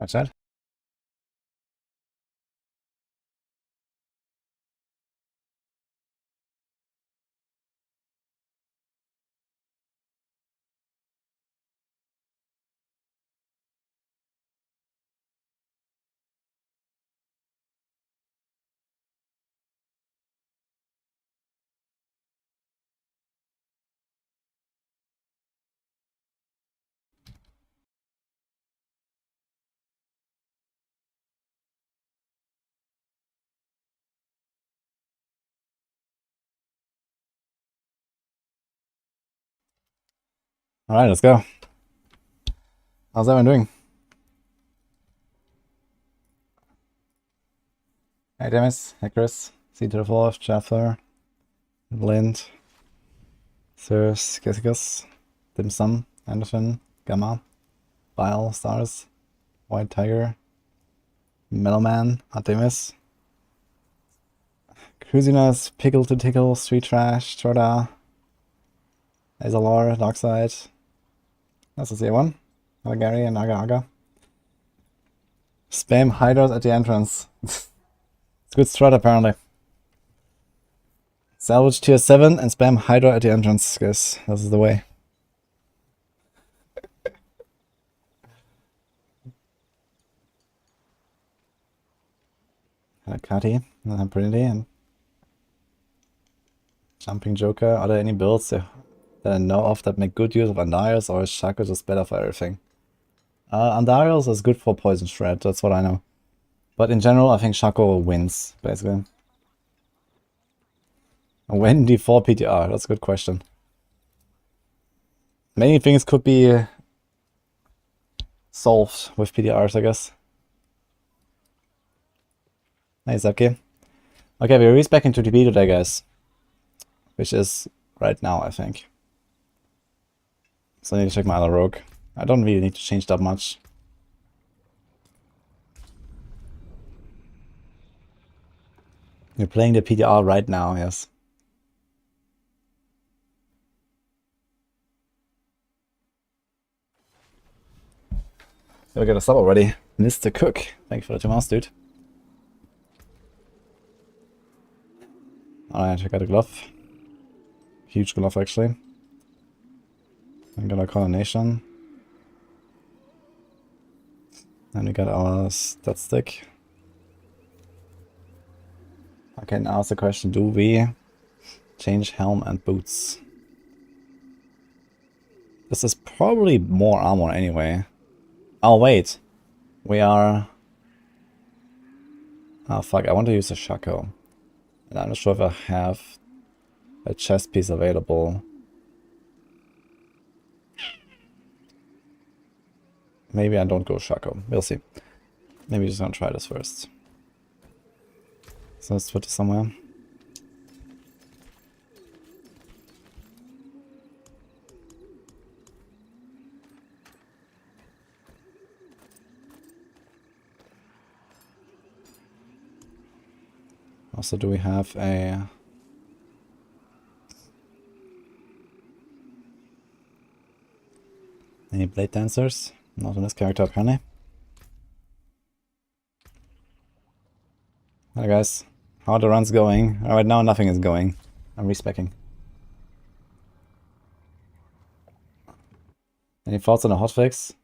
Watch that. Alright, let's go. How's everyone doing? Hey Demis, hey Chris, C to the 4th, Jaffer, Lind, Sirs, Kessikus, Dim Sum, Anderson, Gamma, Bile, Stars, White Tiger, Metalman, Artemis, Cruisiness, Pickle to Tickle, Street Trash, Troda, Azalor, Darkside. That's the one. Gary and Aga Aga. Spam hiders at the entrance. It's good strat apparently. Salvage tier 7 and spam hydra at the entrance, guys. This is the way. Kati, Pretty, and Jumping Joker. Are there any builds that I know of that make good use of Andarius, or is Shako just better for everything? Andarius is good for Poison Shred, that's what I know. But in general, I think Shako wins, basically. When D4 PTR? That's a good question. Many things could be solved with PTRs, I guess. Nice, okay. Okay, we're back into TP today, guys. Which is right now, I think. So I need to check my other rogue. I don't really need to change that much. You're playing the PTR right now, yes. So we got a sub already. Mr. Cook. Thank you for the 2 months, dude. Alright, I got a glove. Huge glove, actually. I got a coronation. And we got our stat stick. Okay, now it's the question, do we change helm and boots? This is probably more armor anyway. Oh wait, we are... Oh fuck, I want to use a shako. And I'm not sure if I have a chest piece available. Maybe I don't go shako, we'll see. Maybe just gonna try this first. So let's put this somewhere. Also, do we have a... Any blade dancers? Not on this character apparently. Hi guys, how are the runs going? Right now nothing is going. I'm respecking. Any thoughts on the hotfix?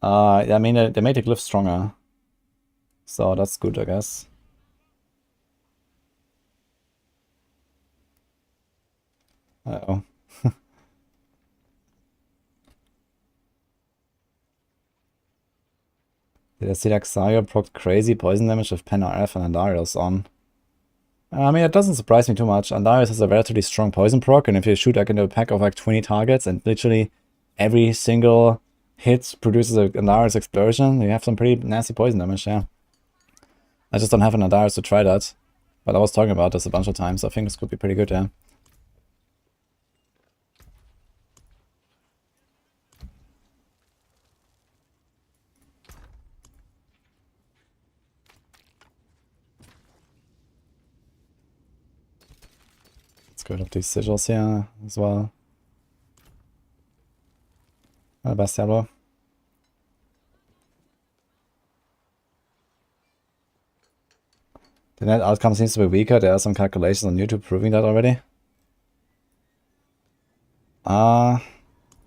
Yeah, I mean they made the glyph stronger. So that's good, I guess. Uh-oh. Did I see that Xayah proc crazy poison damage with Pen RF and Andarius on? I mean, it doesn't surprise me too much. Andarius has a relatively strong poison proc, and if you shoot like into a pack of like 20 targets and literally every single hit produces a Andarius explosion, you have some pretty nasty poison damage, yeah. I just don't have an Andarius to try that. But I was talking about this a bunch of times, so I think this could be pretty good, yeah. Let's go up these sigils here as well. Best Diablo. The net outcome seems to be weaker. There are some calculations on YouTube proving that already.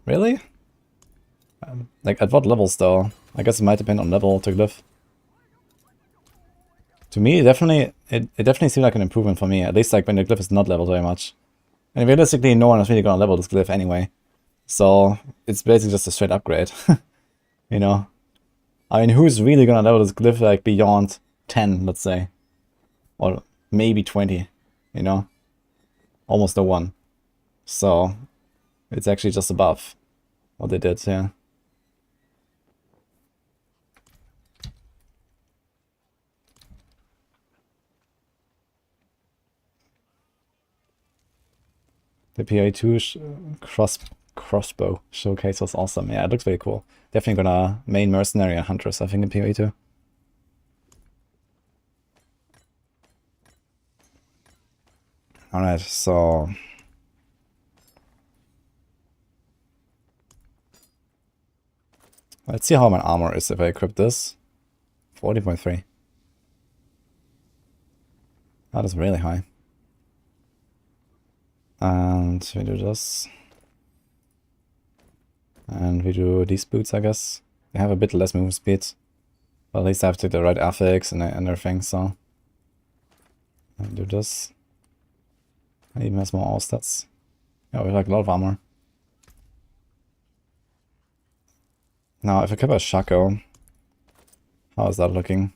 Really? Like, at what levels, though? I guess it might depend on level to glyph. To me, it definitely seemed like an improvement for me. At least, like, when the glyph is not leveled very much. And realistically, no one is really gonna level this glyph anyway. So, it's basically just a straight upgrade. You know? I mean, who's really gonna level this glyph, like, beyond 10, let's say? Or maybe 20, you know? Almost no one. So, it's actually just above what they did, yeah. The PA2 crossbow showcase was awesome. Yeah, it looks very cool. Definitely gonna main mercenary and huntress, I think, in PA2. Alright, so... let's see how my armor is if I equip this. 40.3. That is really high. And we do this. And we do these boots, I guess. They have a bit less movement speed. But at least I have to do the right affix and everything, so... I do this. I even has more all stats. Yeah, we have like a lot of armor. Now, if I keep a shako, how is that looking?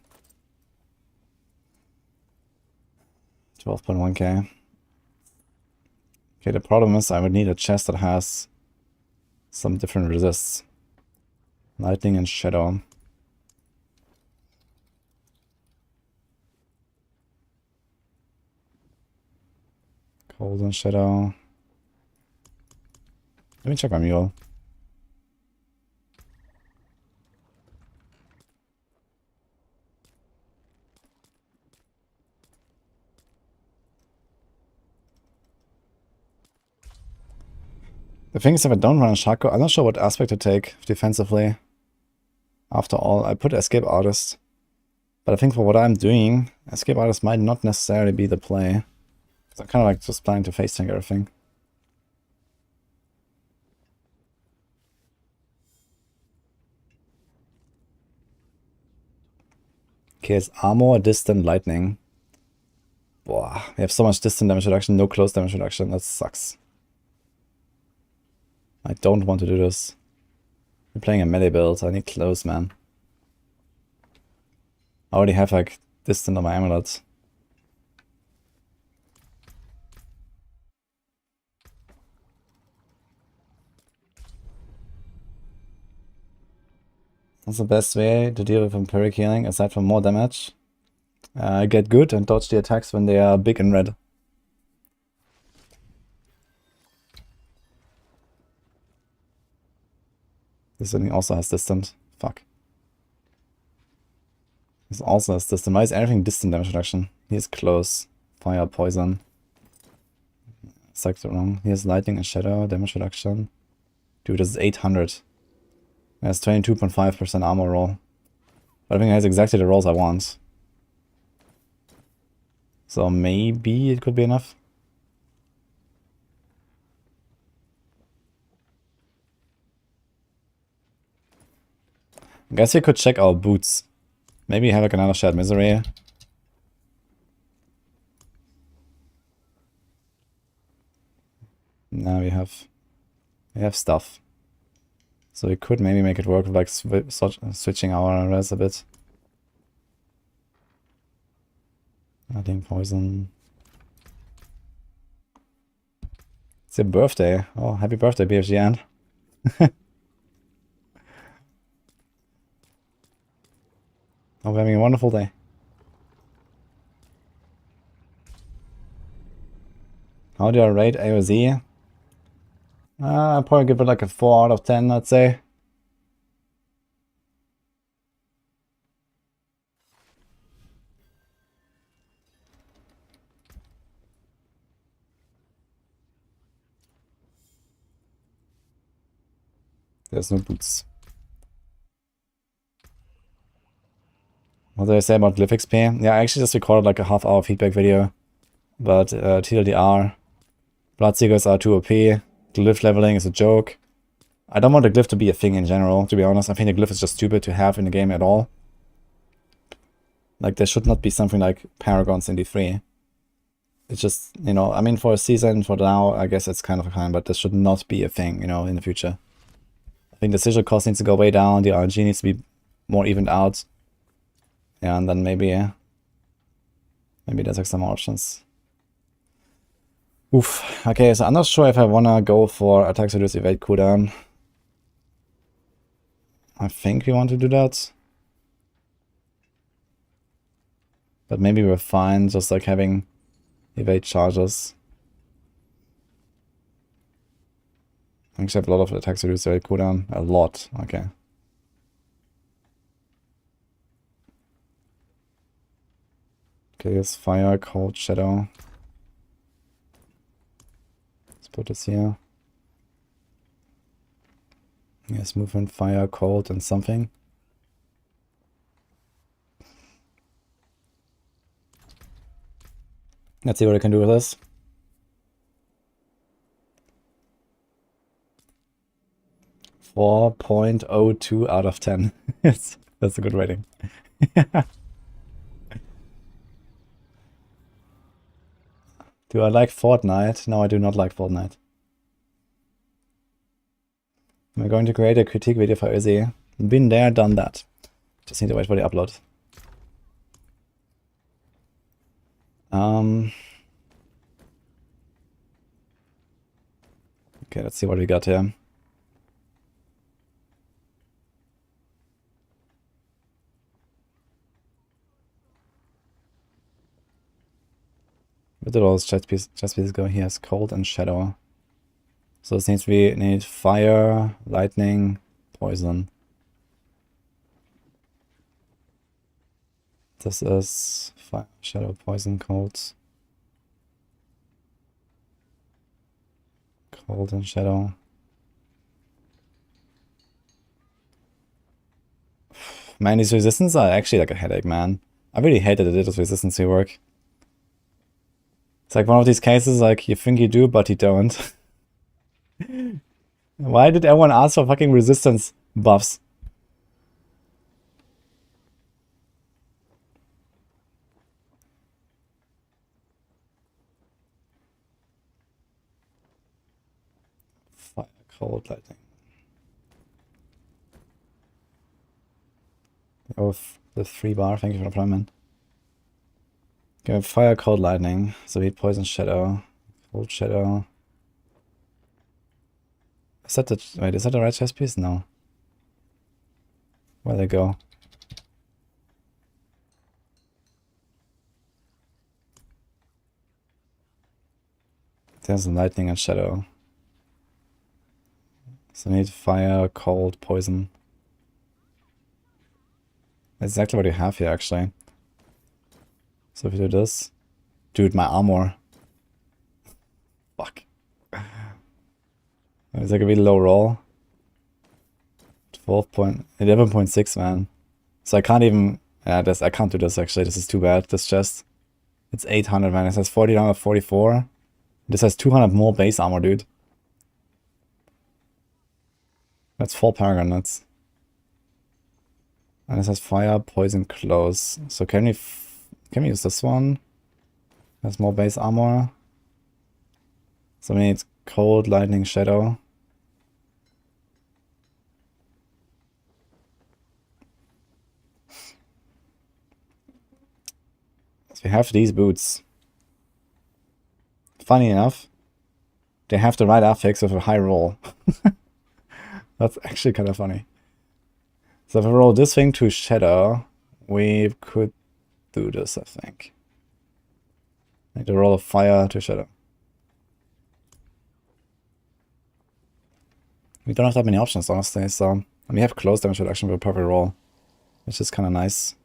12.1k. Okay, the problem is I would need a chest that has some different resists. Lightning and shadow. Cold and shadow. Let me check my mule. The thing is, if I don't run a shako, I'm not sure what aspect to take defensively. After all, I put escape artist. But I think for what I'm doing, escape artist might not necessarily be the play. So I'm kind of like just planning to face tank everything. Okay, it's armor, distant, lightning. Boah, we have so much distant damage reduction, no close damage reduction. That sucks. I don't want to do this. I'm playing a melee build, I need close, man. I already have like distant on my amulet. What's the best way to deal with vampiric healing aside from more damage? Get good and dodge the attacks when they are big and red. This thing also has distant. Fuck. This also has distant. Why is everything distant damage reduction? Here's close. Fire, poison. Psyched wrong. Here's lightning and shadow, damage reduction. Dude, this is 800. That's 22.5% armor roll. But I think it has exactly the rolls I want. So maybe it could be enough. I guess we could check our boots. Maybe have like another shared misery. Now we have stuff. So we could maybe make it work with like switching our res a bit. Adding poison. It's your birthday. Oh, happy birthday, BFGN. Oh, we're having a wonderful day. How do I rate AoZ? I'll probably give it like a 4 out of 10, I'd say. There's no boots. What did I say about Glyph XP? Yeah, I actually just recorded like a half-hour feedback video. But TLDR, Bloodseekers are too OP, Glyph leveling is a joke. I don't want the Glyph to be a thing in general, to be honest. I think the Glyph is just stupid to have in the game at all. Like, there should not be something like Paragons in D3. It's just, you know, I mean, for a season, for now, I guess it's kind of fine, but this should not be a thing, you know, in the future. I think the sigil cost needs to go way down, the RNG needs to be more evened out. Yeah, and then maybe there's like some more options. Oof. Okay, so I'm not sure if I wanna go for attacks reduce evade cooldown. I think we want to do that. But maybe we're fine just like having evade charges. I actually have a lot of attacks reduce evade cooldown. A lot, okay. Okay, here's fire, cold, shadow. Let's put this here. Yes, movement, fire, cold, and something. Let's see what I can do with this. .02 out of 10. Yes, that's a good rating. Do I like Fortnite? No, I do not like Fortnite. We're going to create a critique video for AoZ. Been there, done that. Just need to wait for the upload. Okay, let's see what we got here. Where did all those chest pieces go? He has cold and shadow. So this need fire, lightning, poison. This is fire, shadow, poison, cold. Cold and shadow. Man, these resistance are actually like a headache, man. I really hate that it did this resistance work. It's like one of these cases like you think you do, but you don't. Why did everyone ask for fucking resistance buffs? Fire, cold, lightning. Oh, the 3-bar, thank you for the deployment. Okay, fire, cold, lightning. So we hit poison, shadow, cold, shadow. Is that the, wait, is that the right chest piece? No. Where'd they go? There's lightning and shadow. So we need fire, cold, poison. That's exactly what you have here, actually. So if you do this... Dude, my armor. Fuck. It's like a really low roll. 11.6, man. So I can't even... Yeah, I can't do this, actually. This is too bad. This chest. It's 800, man. It says 1444. This has 200 more base armor, dude. That's 4 Paragon nuts. And it says fire, poison, close. So can we use this one? Has more base armor. So we need cold, lightning, shadow. So we have these boots. Funny enough, they have the right affix with a high roll. That's actually kind of funny. So if we roll this thing to shadow, we could do this, I think. Like the roll of fire to shadow. We don't have that many options, honestly, so... And we have close damage reduction with a perfect roll, which is kind of nice.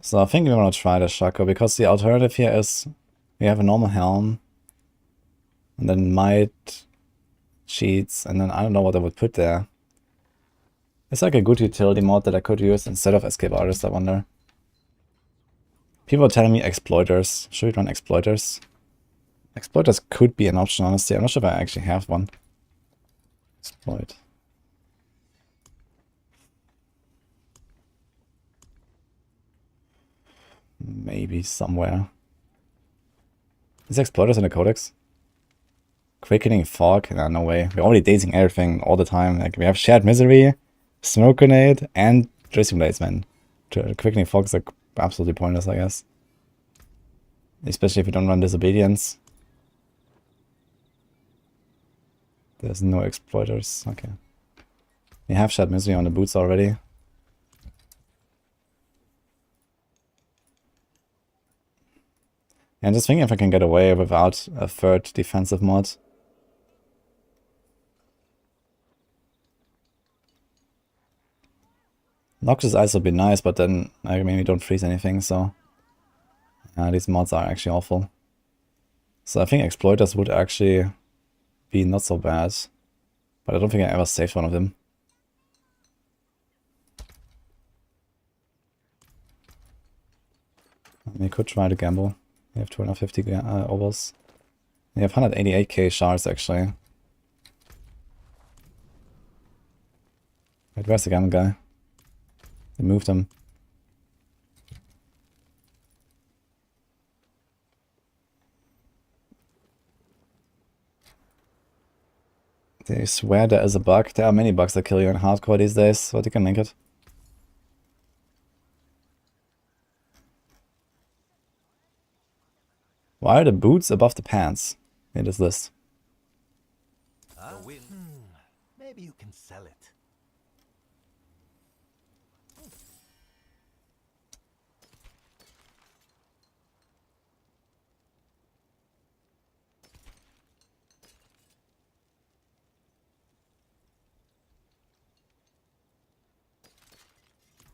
So I think we want to try the shako, because the alternative here is we have a normal helm, and then might, cheats, and then I don't know what I would put there. It's like a good utility mod that I could use instead of Escape Artist, I wonder. People are telling me Exploiters. Should we run Exploiters? Exploiters could be an option, honestly. I'm not sure if I actually have one. Exploit. Maybe somewhere. Is Exploiters in the Codex? Quickening Fog? Nah, no way. We're already dazing everything all the time. Like, we have Shared Misery, Smoke Grenade, and Dressing Blades, man. Quickening Fog is like absolutely pointless, I guess. Especially if you don't run Disobedience. There's no Exploiters. Okay. We have Shared Misery on the boots already. And just thinking if I can get away without a third defensive mod. Noxious Ice would be nice, but then I mean we don't freeze anything, so these mods are actually awful. So I think Exploiters would actually be not so bad, but I don't think I ever saved one of them. We could try to gamble. We have 250 overs. We have 188k shards actually. Wait, where's the gamble guy? They moved him. They swear there is a bug. There are many bugs that kill you in hardcore these days, but you can make it. Why are the boots above the pants in this list? Maybe you can sell it.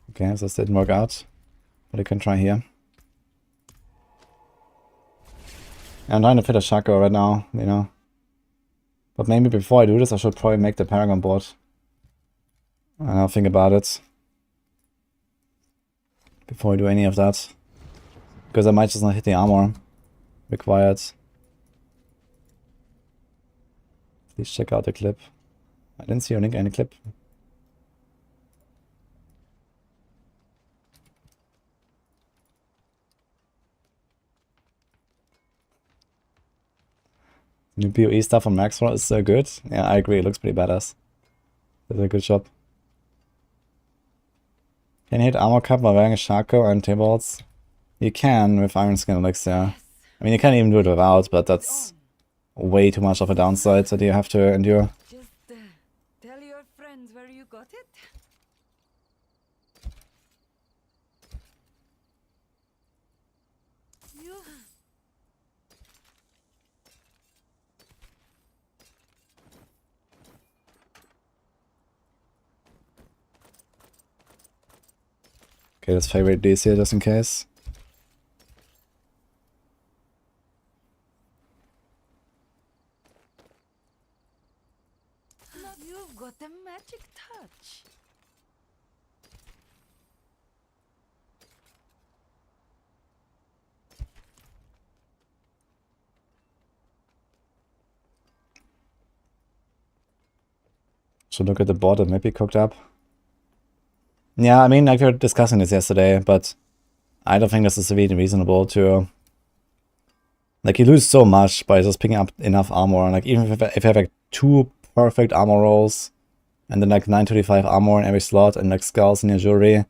Okay, so this didn't work out, but I can try here. I'm trying to fit a shako right now, you know. But maybe before I do this, I should probably make the Paragon board. And I'll think about it before I do any of that. Because I might just not hit the armor required. Please check out the clip. I didn't see any clip. New PoE stuff on Maxwell is so good. Yeah, I agree. It looks pretty badass. Does a good job. Can you hit armor cap while wearing a shako and tables? You can with Iron Skin Elixir. I mean, you can't even do it without, but that's way too much of a downside that you have to endure. Just tell your friends where you got it. Okay, let's favorite these here just in case. You've got a magic touch. Should look at the board that maybe cooked up. Yeah, I mean, like we were discussing this yesterday, but I don't think this is really reasonable to... Like, you lose so much by just picking up enough armor, and like, even if you have like 2 perfect armor rolls, and then like 925 armor in every slot, and like skulls in your jewelry, like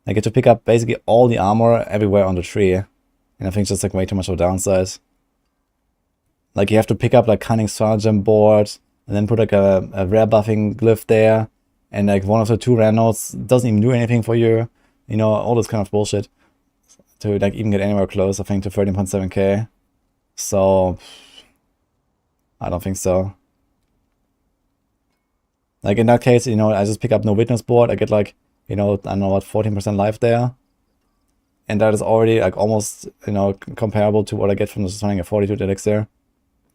you get to pick up basically all the armor everywhere on the tree. And I think it's just like way too much of a downside. Like, you have to pick up like Cunning Sergeant board, and then put like a rare buffing glyph there, and like one of the 2 rare notes doesn't even do anything for you. You know, all this kind of bullshit. To like even get anywhere close, I think, to 13.7k. So, I don't think so. Like in that case, you know, I just pick up no witness board, I get like, you know, I don't know what, 14% life there. And that is already like almost, you know, comparable to what I get from just running a 42 elixir.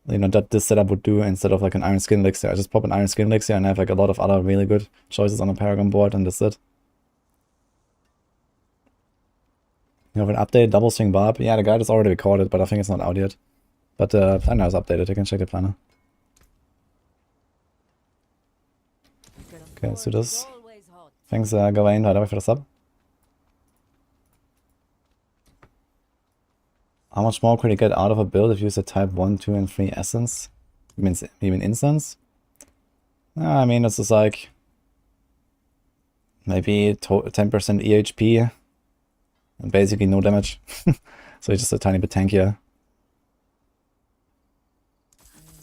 you know, that this setup would do instead of like an Iron Skin Elixir. I just pop an Iron Skin Elixir and I have like a lot of other really good choices on the Paragon board, and that's it. You have an update, Double Swing Barb. Yeah, the guide is already recorded, but I think it's not out yet. But the planner is updated, you can check the planner. Okay, let's do this. Thanks, Gawain, by the way, for the sub. How much more could you get out of a build if you use a type 1, 2, and 3 essence? You mean instance? I mean, it's just like maybe 10% EHP and basically no damage. So it's just a tiny bit tankier.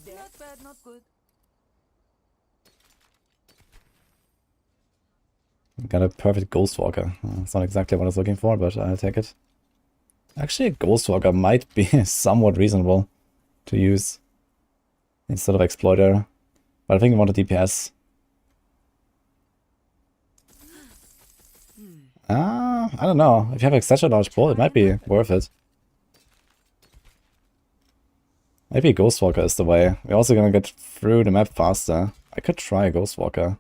Not bad, not good. Got a perfect Ghostwalker. It's not exactly what I was looking for, but I'll take it. Actually, a Ghostwalker might be somewhat reasonable to use instead of Exploiter. But I think I want a DPS. I don't know. If you have like such a large pool, it might be worth it. Maybe Ghostwalker is the way. We're also gonna get through the map faster. I could try Ghostwalker.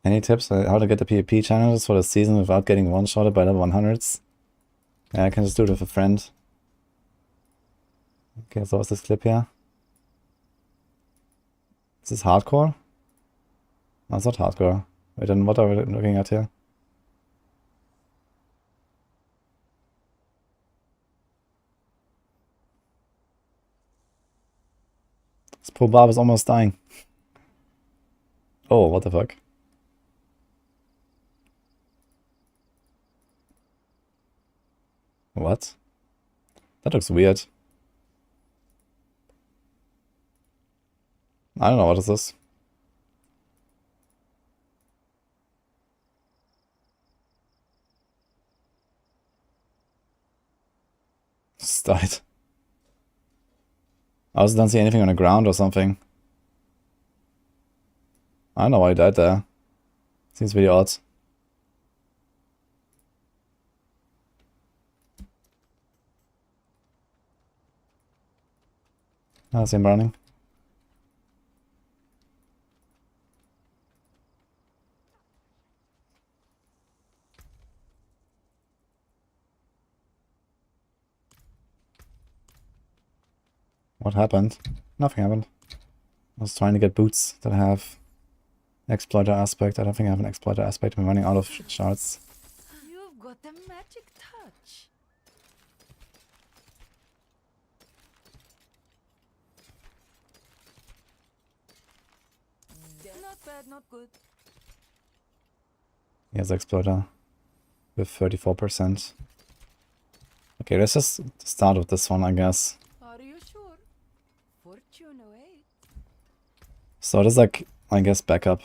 Any tips on how to get the PvP challenges for the season without getting one-shotted by level 100s? Yeah, I can just do it with a friend. Okay, so what's this clip here? Is this hardcore? No, it's not hardcore. Wait, then what are we looking at here? This poor Barb is almost dying. Oh, what the fuck? What? That looks weird. I don't know what is this. Just died. I also don't see anything on the ground or something. I don't know why he died there. Seems really odd. I see him running. What happened? Nothing happened. I was trying to get boots that have exploiter aspect. I don't think I have an exploiter aspect. I'm running out of shards. You've got a magic touch. Not bad, not good. Here's exploiter with 34%. Okay, let's just start with this one, I guess. Are you sure? Fortune awaits. So this is like, I guess, backup.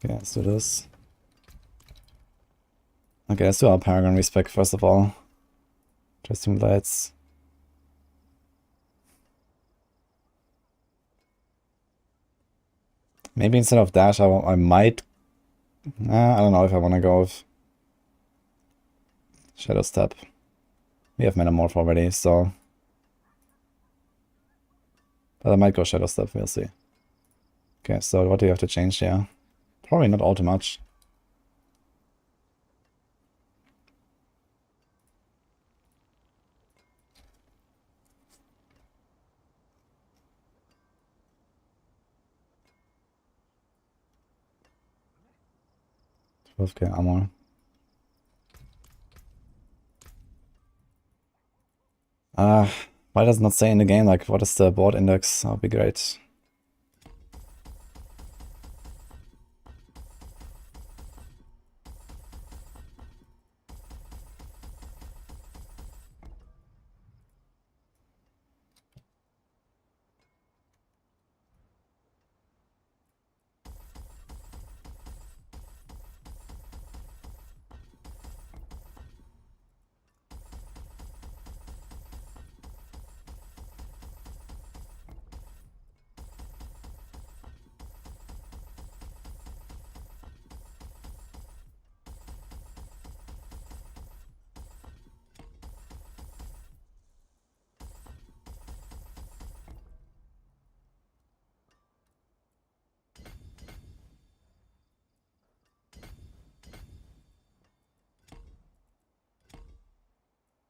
Okay, let's do this. Okay, let's do our Paragon respec first of all. Interesting lights. Maybe instead of dash, I might... I don't know if I want to go with Shadow Step. We have Metamorph already, so... But I might go Shadow Step, we'll see. Okay, so what do you have to change here? Probably not all too much. Okay, armor. Why does it not say in the game, like, what is the board index? That would be great.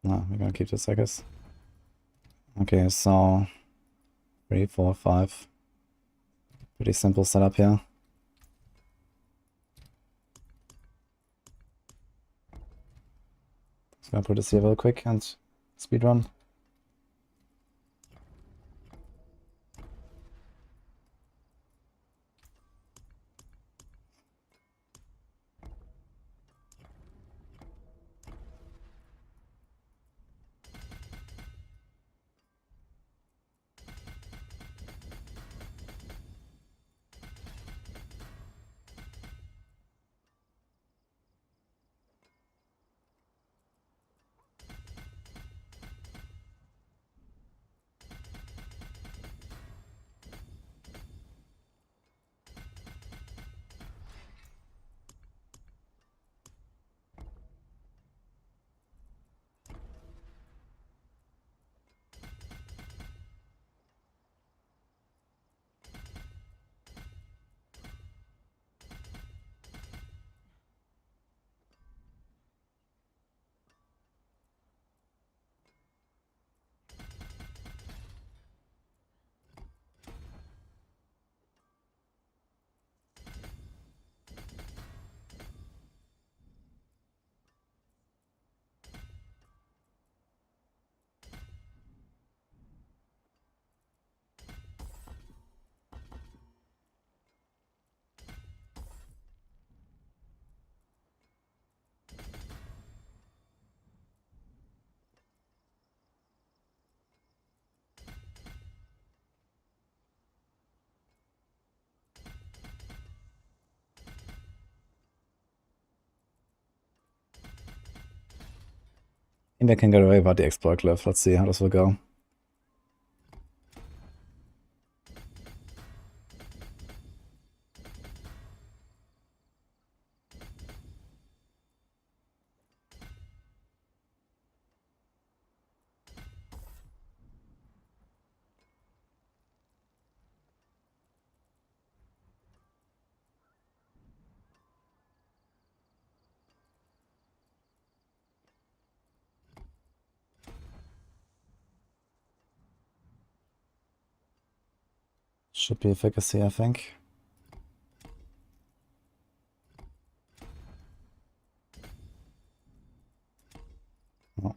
No, we're gonna keep this, I guess. Okay, so 3, 4, 5. Pretty simple setup here. Just gonna put this here real quick and speedrun. Maybe I can get away without the exploit glyph. Let's see how this will go. Should be efficacy, I think. Oh.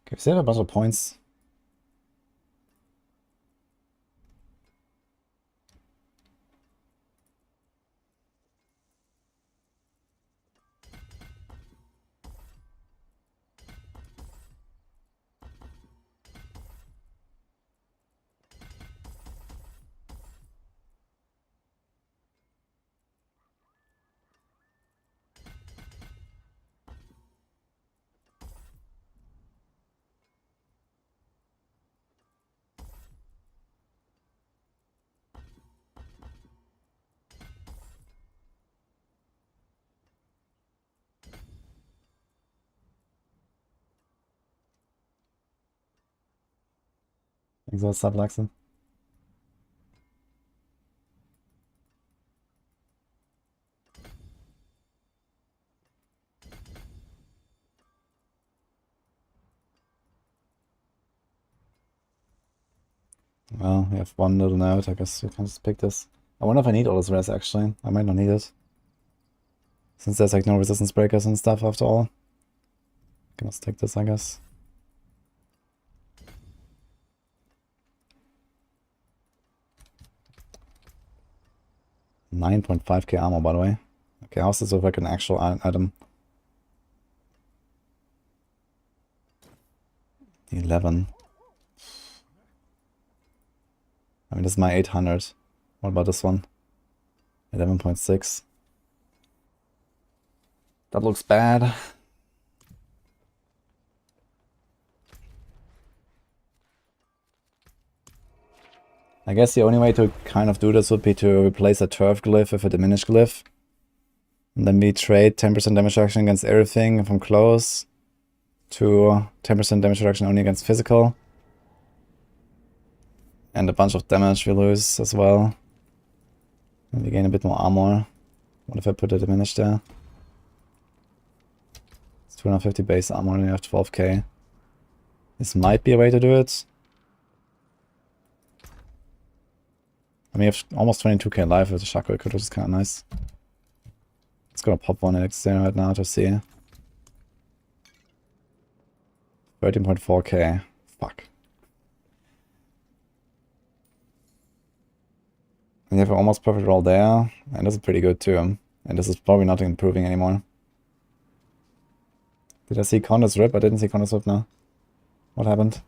Okay, we have a bunch of points. Exhaust subluxon. Well, we have one little note. I guess we can just pick this. I wonder if I need all this res actually. I might not need it. Since there's like no resistance breakers and stuff after all. Can just take this, I guess. $9.5k armor, by the way. Okay, how's this look like an actual item? 11. I mean, this is my 800. What about this one? 11.6. That looks bad. I guess the only way to kind of do this would be to replace a turf glyph with a diminished glyph. And then we trade 10% damage reduction against everything from close to 10% damage reduction only against physical. And a bunch of damage we lose as well. And we gain a bit more armor. What if I put a diminished there? 250 base armor and you have 12k. This might be a way to do it. I mean, you have almost 22k life with the shako, which is kind of nice. Let's go pop one next there right now to see. 13.4k. Fuck. And you have an almost perfect roll there. And this is pretty good too. And this is probably not improving anymore. Did I see Connor's rip? I didn't see Connor's rip now. What happened?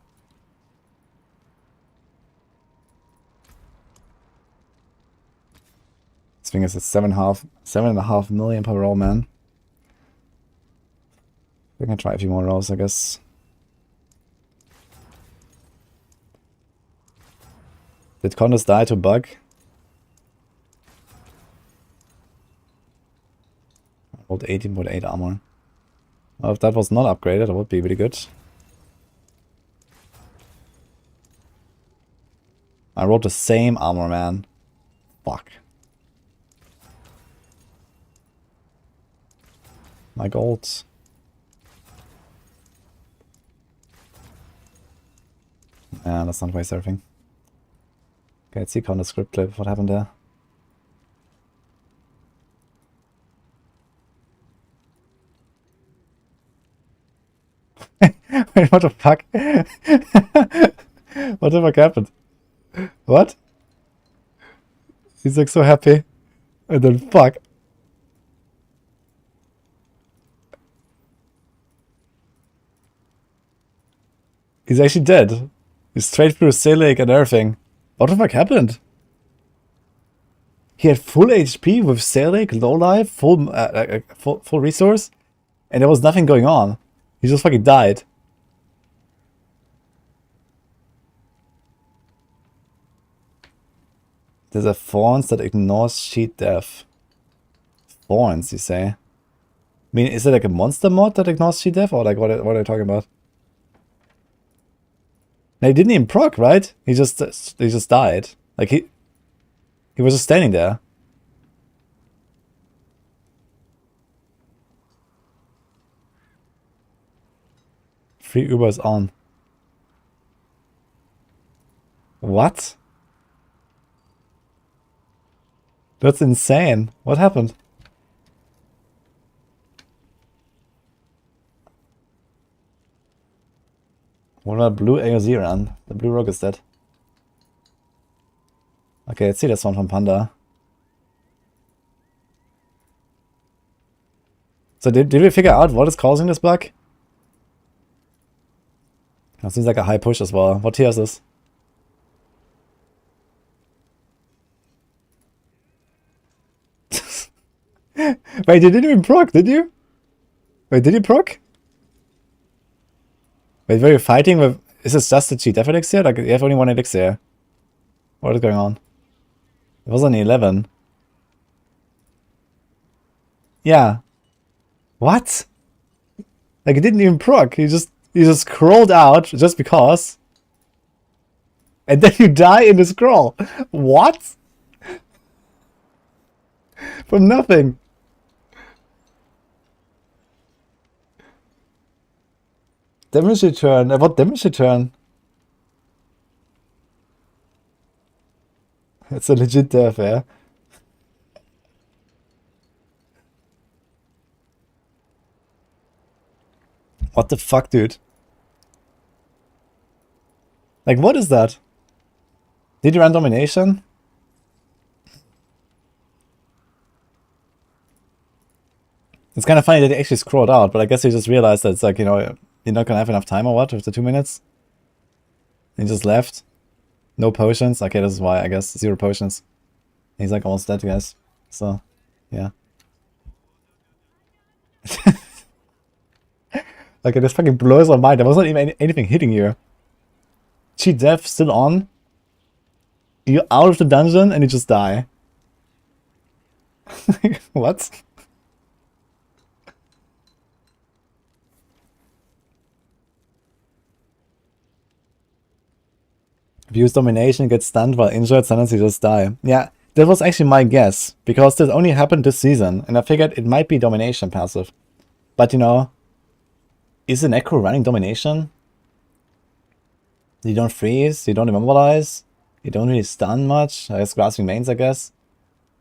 This thing is at 7.5 million per roll, man. We can try a few more rolls, I guess. Did Condos die to bug? I rolled 18.8 armor. Well, if that was not upgraded, that would be really good. I rolled the same armor, man. Fuck. My gold. Yeah, let's not waste everything. Okay, let's see on the script clip. What happened there? Wait, what the fuck? What the fuck happened? What? He's like so happy. And then fuck. He's actually dead. He's straight through Sea Lake and everything. What the fuck happened? He had full HP with Sea Lake, low life, full resource, and there was nothing going on. He just fucking died. There's a Thorns that ignores cheat death. Thorns, you say? I mean, is it like a monster mod that ignores cheat death, or like what are you talking about? No, he didn't even proc, right? He just died. Like he was just standing there. Free Uber is on. What? That's insane. What happened? What about blue AoZ run? The blue rogue is dead. Okay, let's see this one from Panda. So did we figure out what is causing this bug? That seems like a high push as well. What tier is this? Wait, you didn't even proc, did you? Wait, did you proc? Wait, were you fighting with... Is this just the cheat death elixir? Like, you have only one elixir. What is going on? It was on 11. Yeah. What? Like, he didn't even proc. He just scrolled out just because. And then you die in the scroll. What? From nothing. Damage return. What damage return? It's a legit death, yeah. What the fuck, dude? Like, what is that? Did you run domination? It's kind of funny that he actually scrolled out, but I guess he just realized that it's like, you know, you're not gonna have enough time or what with the 2 minutes. He just left. No potions. Okay, this is why, I guess. 0 potions. He's like almost dead, guys. So, yeah. Okay, this fucking blows my mind. There wasn't even anything hitting you. Cheat death still on. You're out of the dungeon and you just die. What? If you use domination, get stunned while injured, sometimes you just die. Yeah, that was actually my guess, because this only happened this season, and I figured it might be domination passive. But you know, Is an Necro running Domination? You don't freeze, you don't immobilize, you don't really stun much. I guess Grasping Mains, I guess.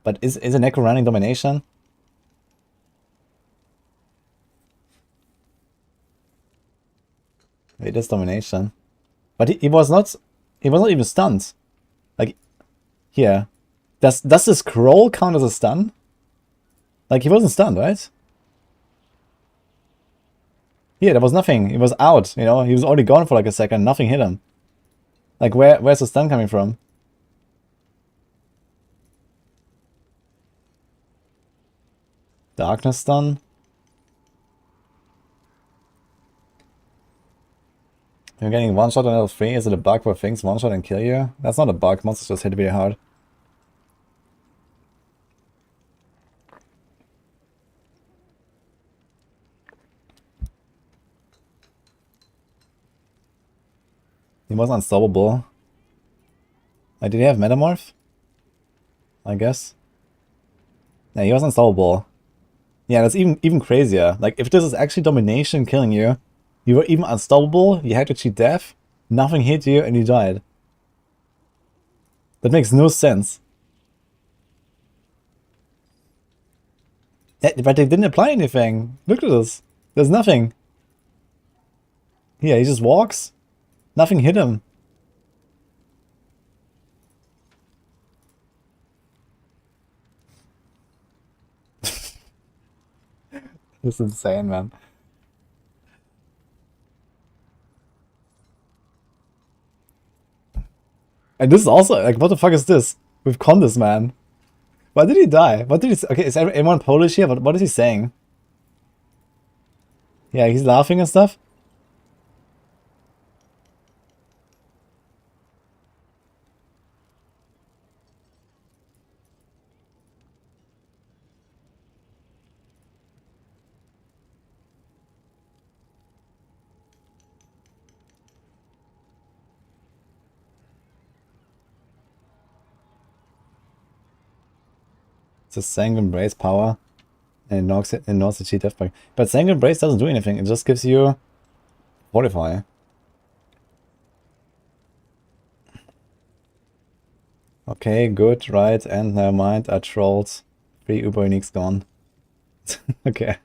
But is a Necro running Domination? It is Domination. But he was not even stunned. Like, here. Does the scroll count as a stun? Like, he wasn't stunned, right? Yeah, there was nothing. He was out, you know? He was already gone for like a second. Nothing hit him. Like, where's the stun coming from? Darkness stun? You're getting one shot on L3. Is it a bug where things one shot and kill you? That's not a bug. Monsters just hit really hard. He was unstoppable. Like, did he have Metamorph? I guess. Yeah, he was unstoppable. Yeah, that's even crazier. Like, if this is actually Domination killing you, you were even unstoppable, you had to cheat death, nothing hit you, and you died. That makes no sense. Yeah, but they didn't apply anything. Look at this. There's nothing. Yeah, he just walks. Nothing hit him. This is insane, man. And this is also, like, what the fuck is this? We've conned this man. Why did he die? What did he say? Okay, is everyone Polish here? What is he saying? Yeah, he's laughing and stuff. It's a Sanguine Brace power. And it knocks the cheat death back. But Sanguine Brace doesn't do anything. It just gives you Fortify. Okay, good, right, and never mind. I trolled. 3 Uber Uniques gone. Okay.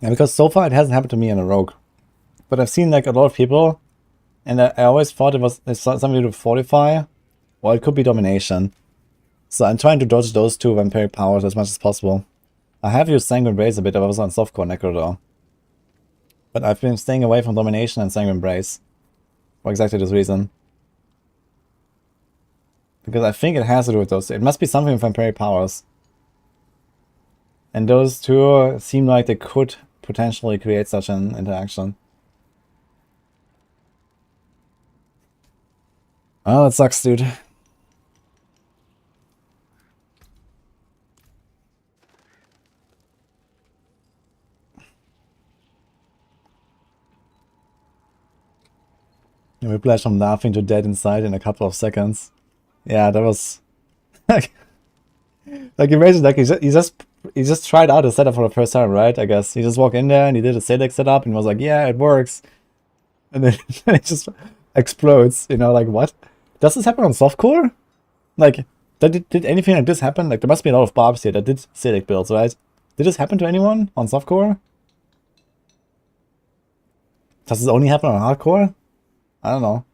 Yeah, because so far it hasn't happened to me in a rogue. But I've seen like a lot of people, and I always thought it was something to do with Fortify, or it could be Domination. So I'm trying to dodge those two vampiric powers as much as possible. I have used Sanguine Brace a bit if I was on softcore Necro though. But I've been staying away from Domination and Sanguine Brace. For exactly this reason. Because I think it has to do with those two. It must be something with vampiric powers. And those two seem like they could potentially create such an interaction. Oh, that sucks, dude. And we flash from laughing to dead inside in a couple of seconds. Yeah, that was like imagine like he just tried out a setup for the first time, right? I guess he just walked in there and he did a select setup and was like, yeah, it works. And then it just explodes, you know, like what? Does this happen on softcore? Like, did anything like this happen? Like, there must be a lot of barbs here that did select builds, right? Did this happen to anyone on softcore? Does this only happen on hardcore? I don't know.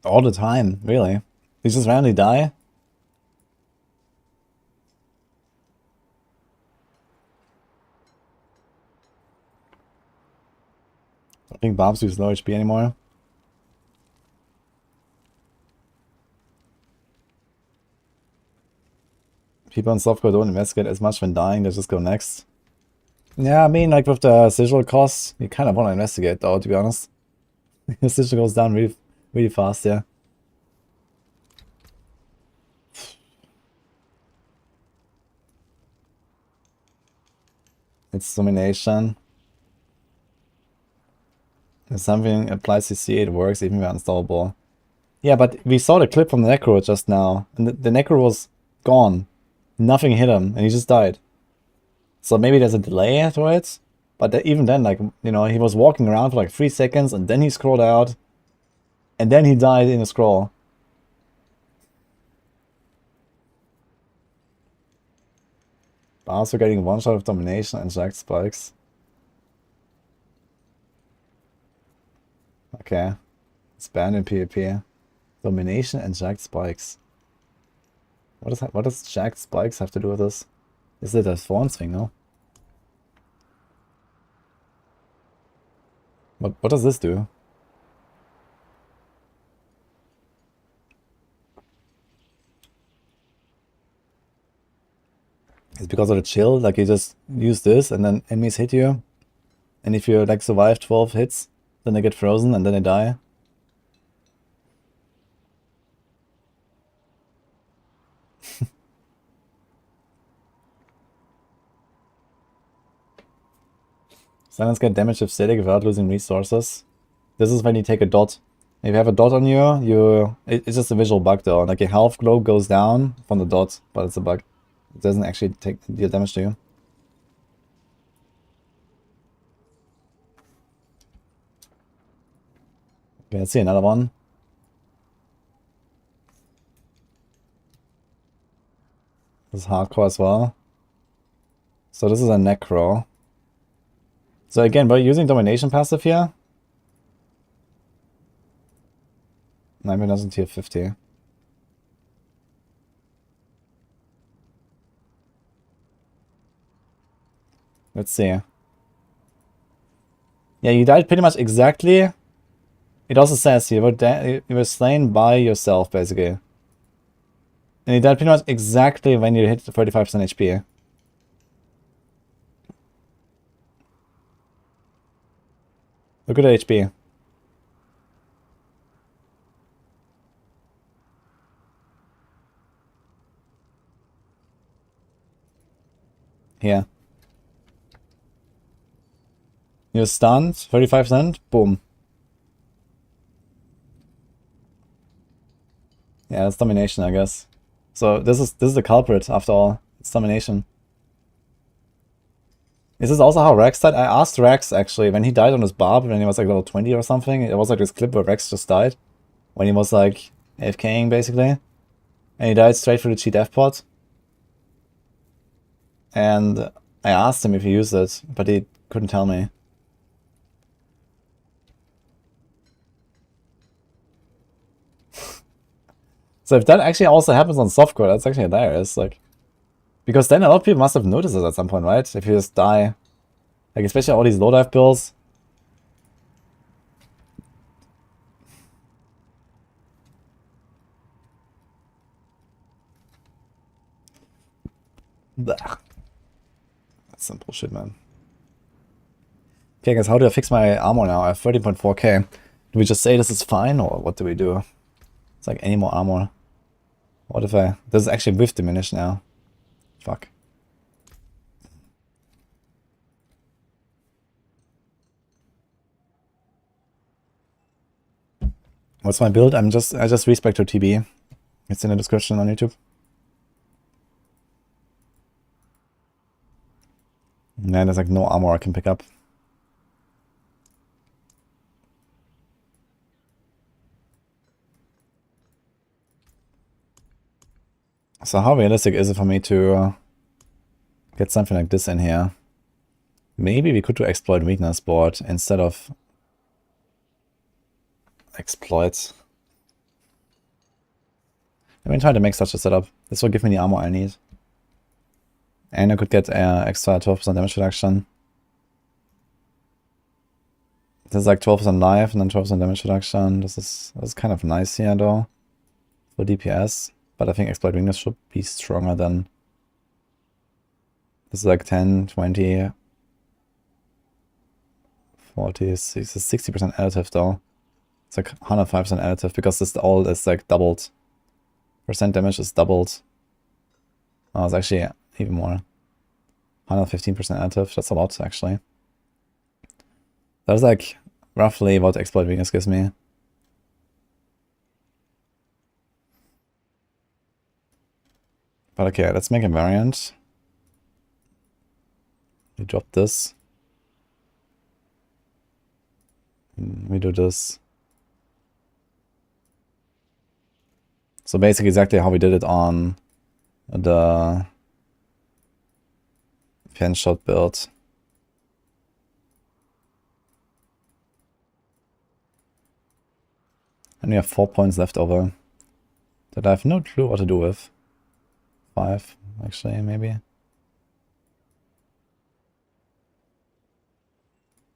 All the time, really. They just randomly die? I think Bob's use low HP anymore. People on softcore don't investigate as much when dying, they just go next. Yeah, I mean, like with the sigil costs, you kind of want to investigate though, to be honest. The sigil goes down really fast, yeah. It's domination. If something applies CC, it works even when unstoppable. Yeah, but we saw the clip from the Necro just now, and the Necro was gone. Nothing hit him, and he just died. So maybe there's a delay to it, but even then, like, you know, he was walking around for like 3 seconds, and then he scrolled out, and then he died in a scroll. Also getting one shot of domination and jacked spikes. Okay. It's banned in PvP. Domination and jacked spikes. What does jacked spikes have to do with this? Is it a thorns thing, no? What does this do? It's because of the chill, like you just use this and then enemies hit you. And if you like survive 12 hits, then they get frozen and then they die. Silence get damage if static without losing resources. This is when you take a dot. If you have a dot on you, it's just a visual bug though. Like your health glow goes down from the dot, but it's a bug. It doesn't actually deal damage to you. Okay, let's see another one. This is hardcore as well. So this is a Necro. So again, we're using domination passive here. 9,000 tier 50. Let's see. Yeah, you died pretty much exactly. It also says you were slain by yourself, basically. And you died pretty much exactly when you hit 35% HP. Look at the HP. Here. You're stunned, 35%, boom. Yeah, that's domination, I guess. So this is the culprit after all. It's domination. Is this also how Rex died? I asked Rex actually when he died on his barb when he was like level 20 or something. It was like this clip where Rex just died. When he was like AFKing basically. And he died straight through the cheat F pod. And I asked him if he used it, but he couldn't tell me. So if that actually also happens on softcore, that's actually hilarious. Like, because then a lot of people must have noticed it at some point, right? If you just die. Like, especially all these low dive builds. Blah. That's some bullshit, man. Okay, guys, how do I fix my armor now? I have 13.4k. Do we just say this is fine, or what do we do? It's like any more armor. What if I... This is actually with diminish now. Fuck. What's my build? I just respec to TB. It's in the description on YouTube. Yeah, there's like no armor I can pick up. So how realistic is it for me to get something like this in here? Maybe we could do exploit weakness board instead of exploits. I've been trying to make such a setup. This will give me the armor I need. And I could get extra 12% damage reduction. This is like 12% life and then 12% damage reduction. This is kind of nice here though. For DPS. But I think exploit weakness should be stronger than... This is like 10, 20, 40, this is 60% additive though. It's like 105% additive because this all is like doubled. Percent damage is doubled. Oh, it's actually even more. 115% additive. That's a lot, actually. That's like roughly what exploit weakness gives me. But okay, let's make a variant. We drop this. We do this. So basically exactly how we did it on the pen shot build. And we have 4 points left over that I have no clue what to do with. 5, actually, maybe.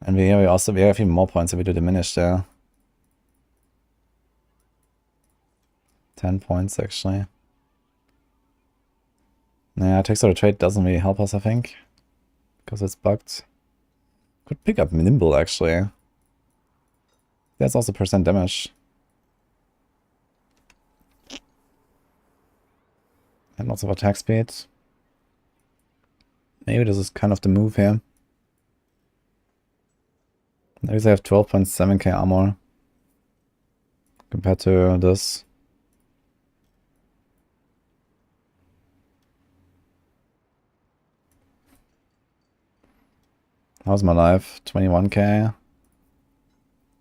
And we have even more points if we do diminish there. 10 points, actually. Yeah, text or trade doesn't really help us, I think. Because it's bugged. Could pick up Nimble, actually. That's also percent damage. And lots of attack speed. Maybe this is kind of the move here. At least I have 12.7k armor. Compared to this. How's my life? 21k.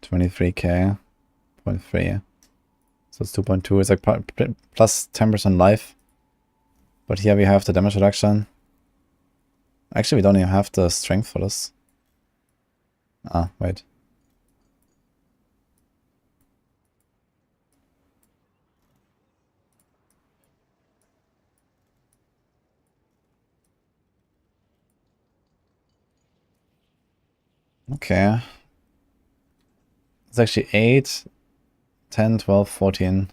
23k. 0.3. So it's 2.2. It's like plus 10% life. But here we have the damage reduction. Actually, we don't even have the strength for this. Ah, wait. Okay. It's actually 8, 10, 12, 14.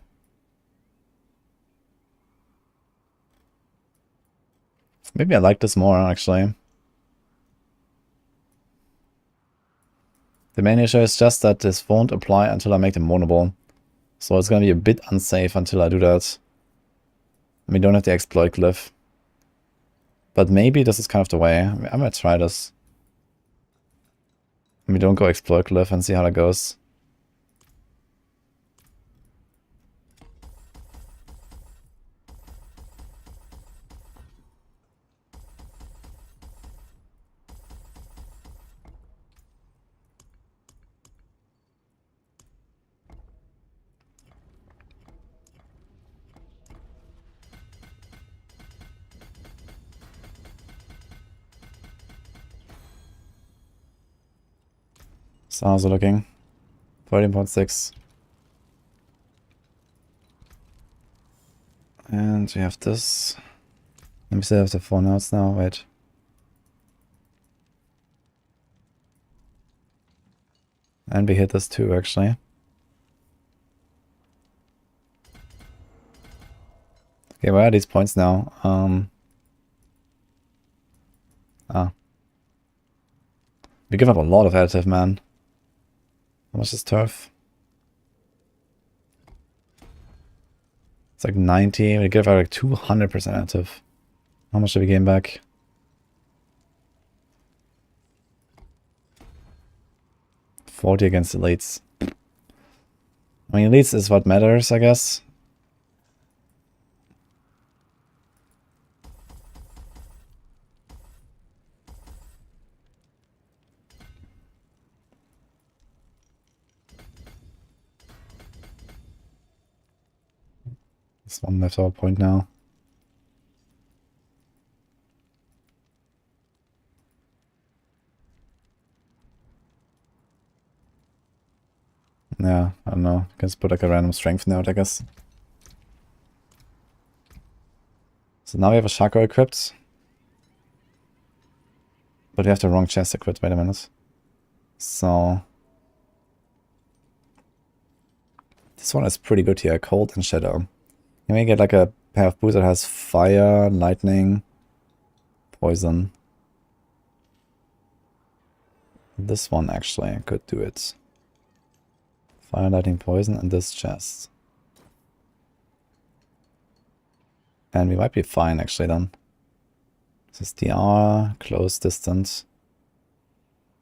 Maybe I like this more, actually. The main issue is just that this won't apply until I make them vulnerable. So it's gonna be a bit unsafe until I do that. We don't have the exploit glyph. But maybe this is kind of the way. I might try this. We don't go exploit glyph and see how that goes. So how's it looking? 13.6. And we have this. Let me still have the 4 nodes now, wait. And we hit this too, actually. Okay, where are these points now? We give up a lot of additive, man. How much is turf? It's like 90. We give out like 200% additive. How much do we gain back? $40 against elites. I mean, elites is what matters, I guess. There's one left our point now. Yeah, I don't know. Just put like a random strength node, I guess. So now we have a shako equipped. But we have the wrong chest equipped, wait a minute. So this one is pretty good here, cold and shadow. You may get like a pair of boots that has fire, lightning, poison. This one actually could do it. Fire, lightning, poison, and this chest. And we might be fine actually then. This is DR, close, distant.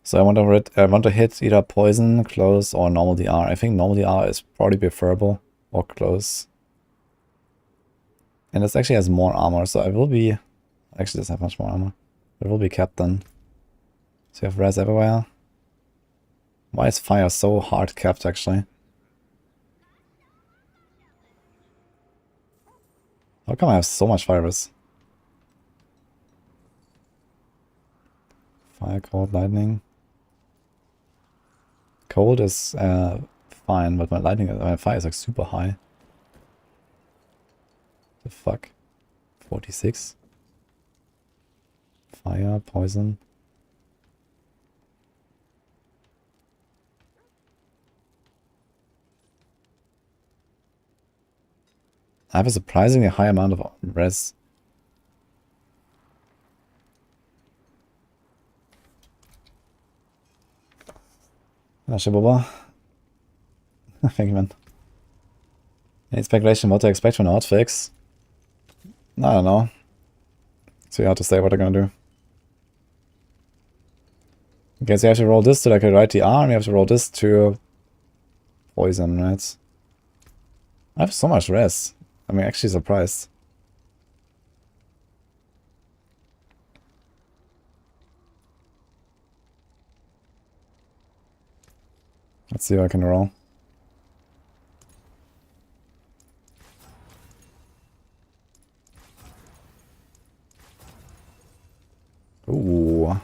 So I want to hit either poison, close, or normal DR. I think normal DR is probably preferable, or close. And this actually has more armor, so I will be... Actually, doesn't have much more armor. It will be capped then. So you have res everywhere. Why is fire so hard capped, actually? How come I have so much fire res? Fire, cold, lightning. Cold is fine, but my fire is like super high. The fuck? 46? Fire, poison. I have a surprisingly high amount of res. Boba. Thank you, man. Any speculation what to expect from the hotfix? I don't know. It's really hard to say what they're gonna do. Okay, so you have to roll this to like a right DR, and you have to roll this to poison, right? I have so much res. I'm actually surprised. Let's see if I can roll. Ooh.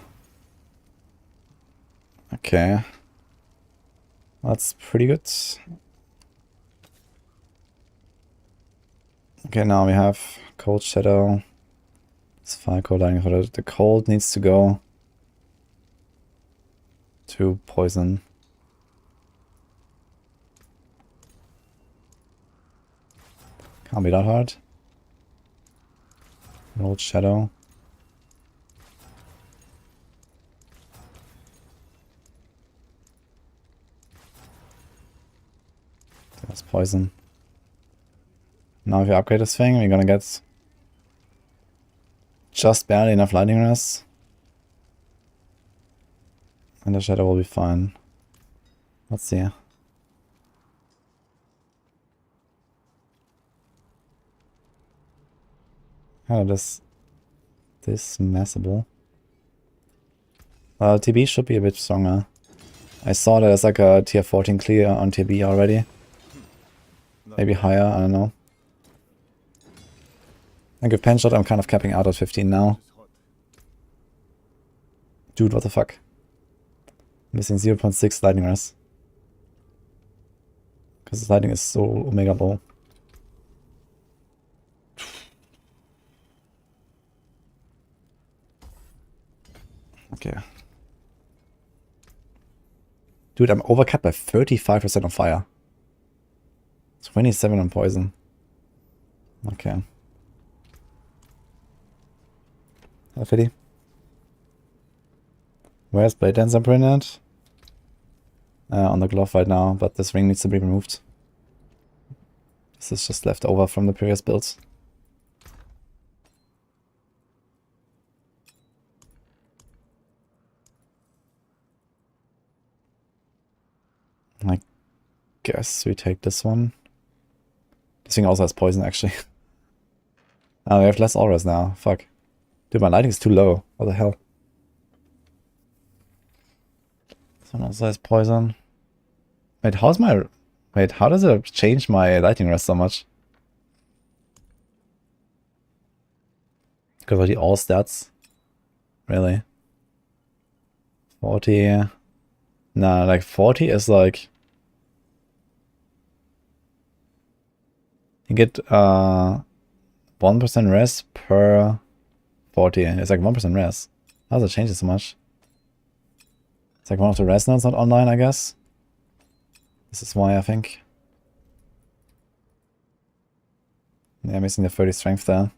Okay. That's pretty good. Okay, now we have Cold Shadow. It's fire, cold, lightning. The cold needs to go to poison. Can't be that hard. Cold Shadow. That's poison. Now if you upgrade this thing, we're gonna get just barely enough lightning res. And the shadow will be fine. Let's see. How is this messable? TB should be a bit stronger. I saw there's like a tier 14 clear on TB already. Maybe higher, I don't know. I think with pen shot I'm kind of capping out at 15 now. Dude, what the fuck? Missing 0.6 lightning res. Because this lightning is so omega low. Okay. Dude, I'm overcut by 35% on fire. 27 on poison. Okay. Hi, Fiddy. Where's Blade Dancer printed? On the glove right now, but this ring needs to be removed. This is just left over from the previous builds. I guess we take this one. This thing also has poison, actually. Oh, we have less auras now. Fuck. Dude, my lighting is too low. What the hell? This one also has poison. Wait, how's my... Wait, how does it change my lighting rest so much? Because of the all stats? Really? 40... Nah, like 40 is like... You get 1% res per 40. It's like 1% res. How does it change it so much? It's like one of the res nodes not online, I guess. This is why, I think. Yeah, missing the 30 strength there.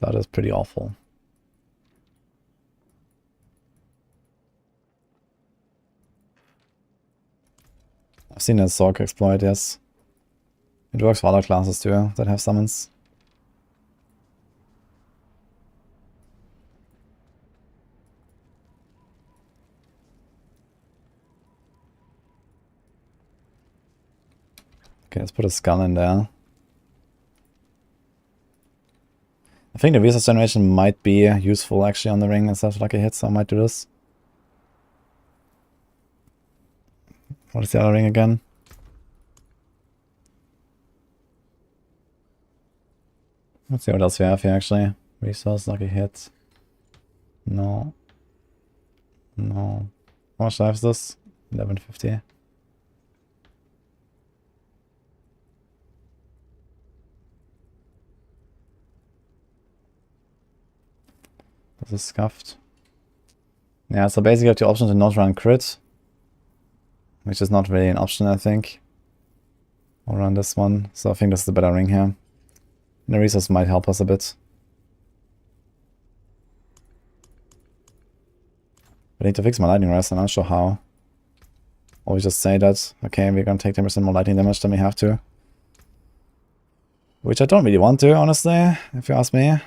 That is pretty awful. I've seen a Sork exploit, yes. It works for other classes too that have summons. Okay, let's put a skull in there. I think the resource generation might be useful actually on the ring instead of lucky hit, so I might do this. What is the other ring again? Let's see what else we have here actually. Resource, lucky hit. No. No. How much life is this? 1150. This is scuffed. Yeah, so basically you have the option to not run crit. Which is not really an option, I think. Or run this one. So I think this is the better ring here. The resource might help us a bit. I need to fix my lightning rest, I'm not sure how. Or we just say that, okay, we're gonna take 10% more lightning damage than we have to. Which I don't really want to, honestly, if you ask me. I've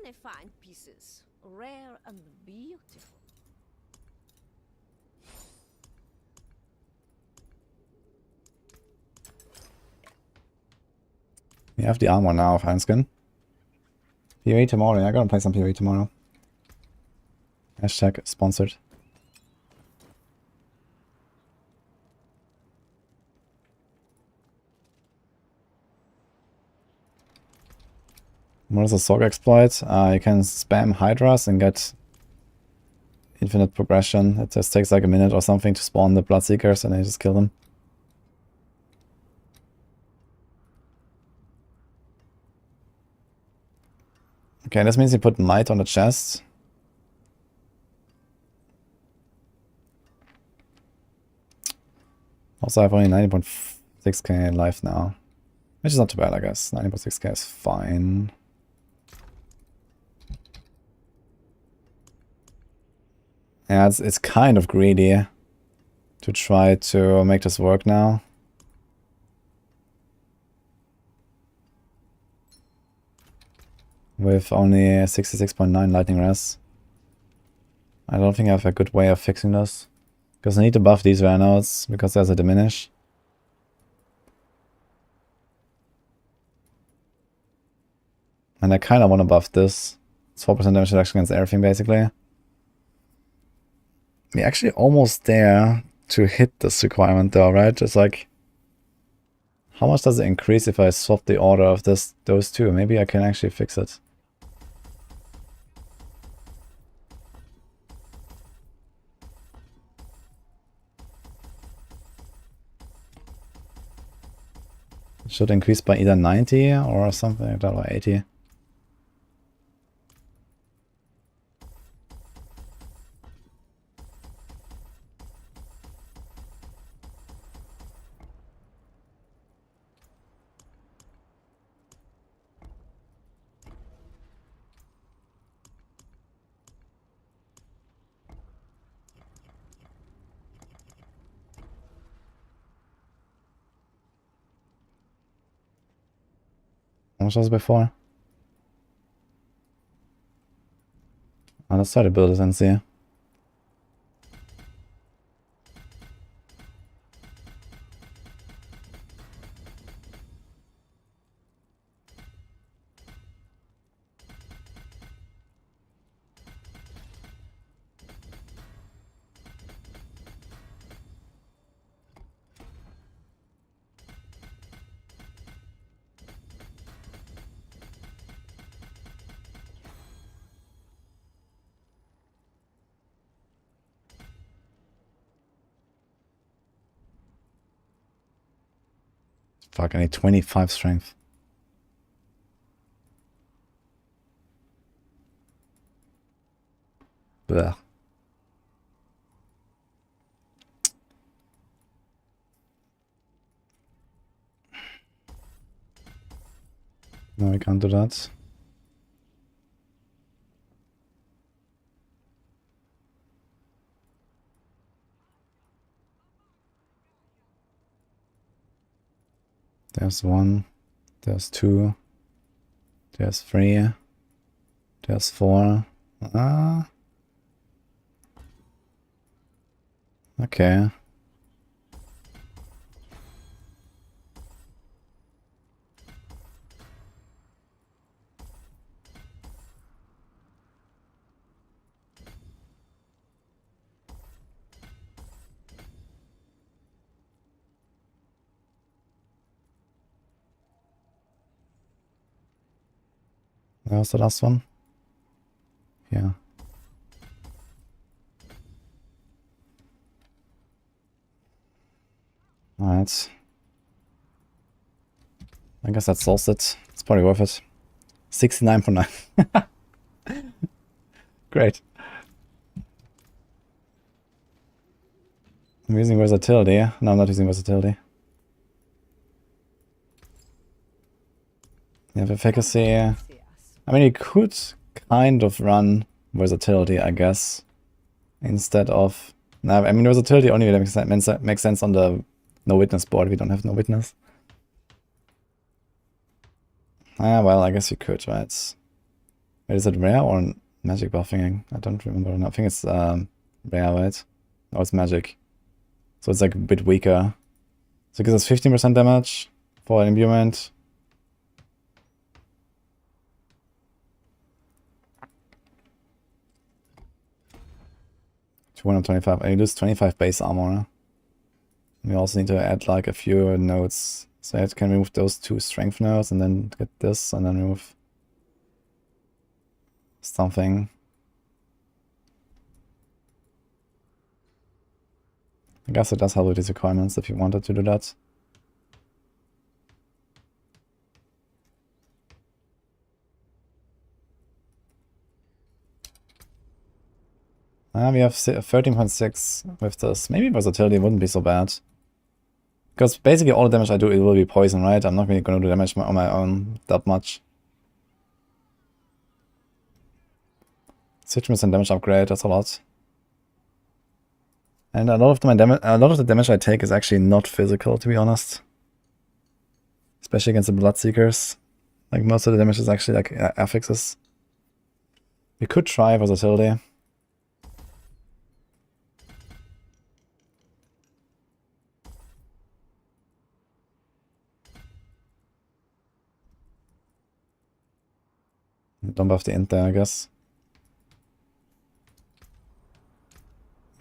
many fine pieces, rare and beautiful. We have the armor now of Iron PoE tomorrow, yeah, I'm gonna play some PoE tomorrow. Hashtag sponsored. What is a Sork exploit? You can spam Hydras and get infinite progression. It just takes like a minute or something to spawn the Bloodseekers and then you just kill them. Okay, this means you put Might on the chest. Also, I have only 90.6k life now. Which is not too bad, I guess. 90.6k is fine. Yeah, it's kind of greedy to try to make this work now. With only 66.9 lightning res. I don't think I have a good way of fixing this. Because I need to buff these rare nodes, because there's a diminish. And I kind of want to buff this. It's 4% damage reduction against everything, basically. We're actually almost there to hit this requirement, though, right? It's like, how much does it increase if I swap the order of those two? Maybe I can actually fix it. It should increase by either 90 or something like that, or 80. How much was it before? Let's try to build it and see. Fuck, I need 25 strength. Blech. No, we can't do that. There's 1. There's 2. There's 3. There's 4. Ah. Okay. That was the last one. Yeah. Alright. I guess that solves it. It's probably worth it. 69.9. Great. I'm using versatility. No, I'm not using versatility. You have efficacy. I mean, you could kind of run versatility, I guess, instead of... No, I mean, versatility only makes sense on the no witness board if you don't have no witness. Ah, well, I guess you could, right? Wait, is it rare or magic buffing? I don't remember. No, I think it's rare, right? Oh, it's magic. So it's like a bit weaker. So it gives us 15% damage for an imbuement. $225. And you lose 25 base armor. We also need to add like a few nodes. So I can remove those 2 strength nodes and then get this and then remove something. I guess it does help with these requirements if you wanted to do that. We have 13.6 with this. Maybe versatility wouldn't be so bad. Because basically all the damage I do, it will be poison, right? I'm not really going to do damage on my own that much. 60% damage upgrade, that's a lot. And a lot of the damage I take is actually not physical, to be honest. Especially against the Bloodseekers. Like most of the damage is actually like affixes. We could try versatility. Don't buff the int there, I guess.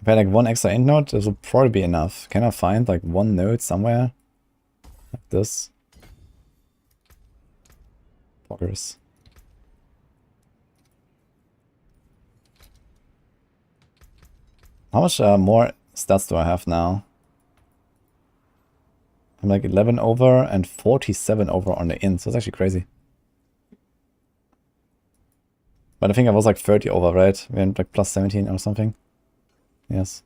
If I had like 1 extra int node, this would probably be enough. Can I find like 1 node somewhere? Like this. Poggers. How much more stats do I have now? I'm like 11 over and 47 over on the int, so it's actually crazy. But I think I was like 30 over, right? We had like plus 17 or something. Yes.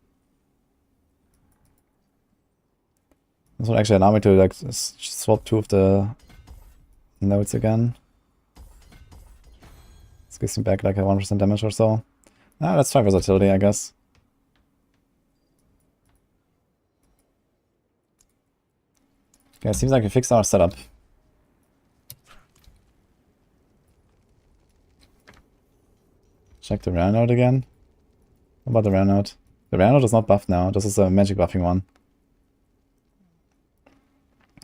This would actually allow me to like swap 2 of the nodes again. This gives me back like a 1% damage or so. Ah, let's try versatility, I guess. Okay, it seems like we fixed our setup. Check the rare node again. What about the rare node? The rare node is not buffed now. This is a magic buffing one.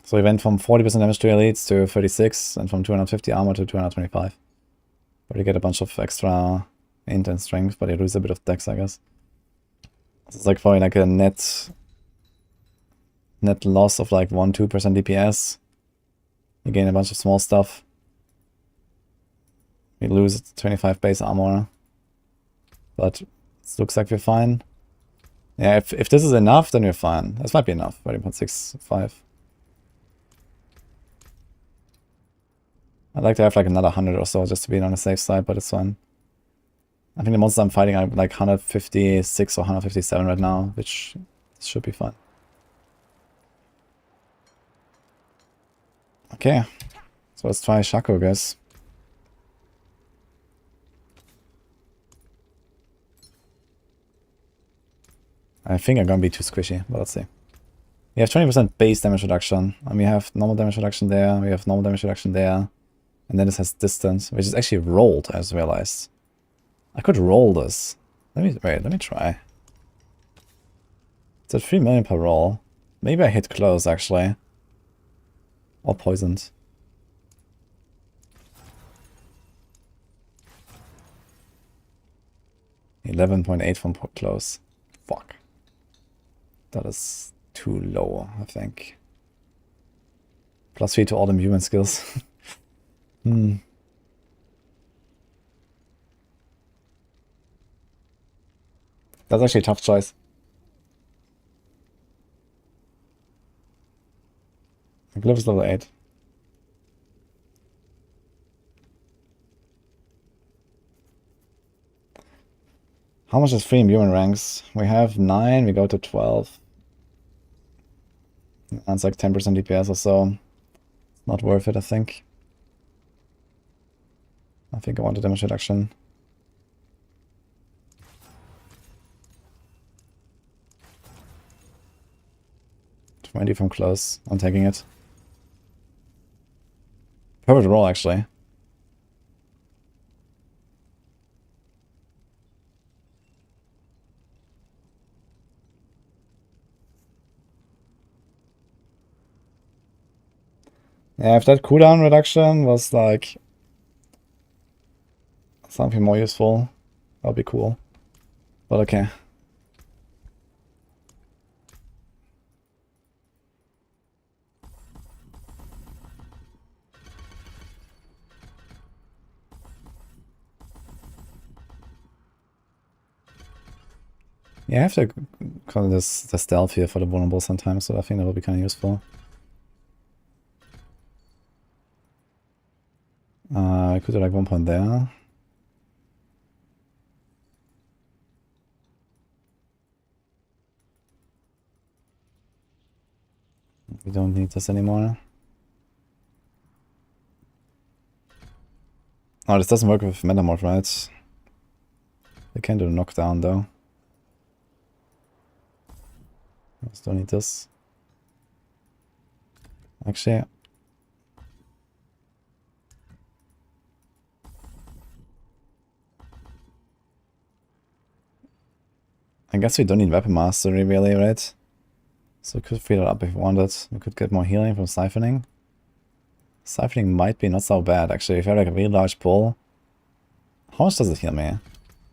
So we went from 40% damage to elites to 36 and from 250 armor to 225. But you get a bunch of extra int and strength, but you lose a bit of dex, I guess. So it's like probably like a net loss of like 1-2% DPS. You gain a bunch of small stuff. You lose 25 base armor. But it looks like we're fine. Yeah, if this is enough, then we're fine. This might be enough. 30.65. I'd like to have like another 100 or so just to be on the safe side, but it's fine. I think the monsters I'm fighting are like 156 or 157 right now, which should be fine. Okay, so let's try Shako, guys. I think I'm gonna be too squishy, but let's see. We have 20% base damage reduction, and we have normal damage reduction there, we have normal damage reduction there, and then this has distance, which is actually rolled, I just realized. I could roll this. Let me try. It's at 3 million per roll. Maybe I hit close, actually. Or poisoned. $11.8 from close. Fuck. That is too low, I think. +3 to all the human skills. That's actually a tough choice. The glyph is level 8. How much is free in human ranks? We have 9, we go to 12. That's like 10% DPS or so. Not worth it, I think. I think I want a damage reduction. 20 from close. I'm taking it. Perfect roll, actually. Yeah, if that cooldown reduction was like something more useful, that'd be cool. But okay. Yeah, I have to call this the stealth here for the vulnerable sometimes, so I think that will be kind of useful. I could do like 1 point there. We don't need this anymore. Oh, this doesn't work with Metamorph, right? They can do knockdown though. I just don't need this. Actually, I guess we don't need Weapon Mastery really, right? So we could fill it up if we wanted. We could get more healing from Siphoning. Siphoning might be not so bad, actually. If you have like a really large pull. How much does it heal me? How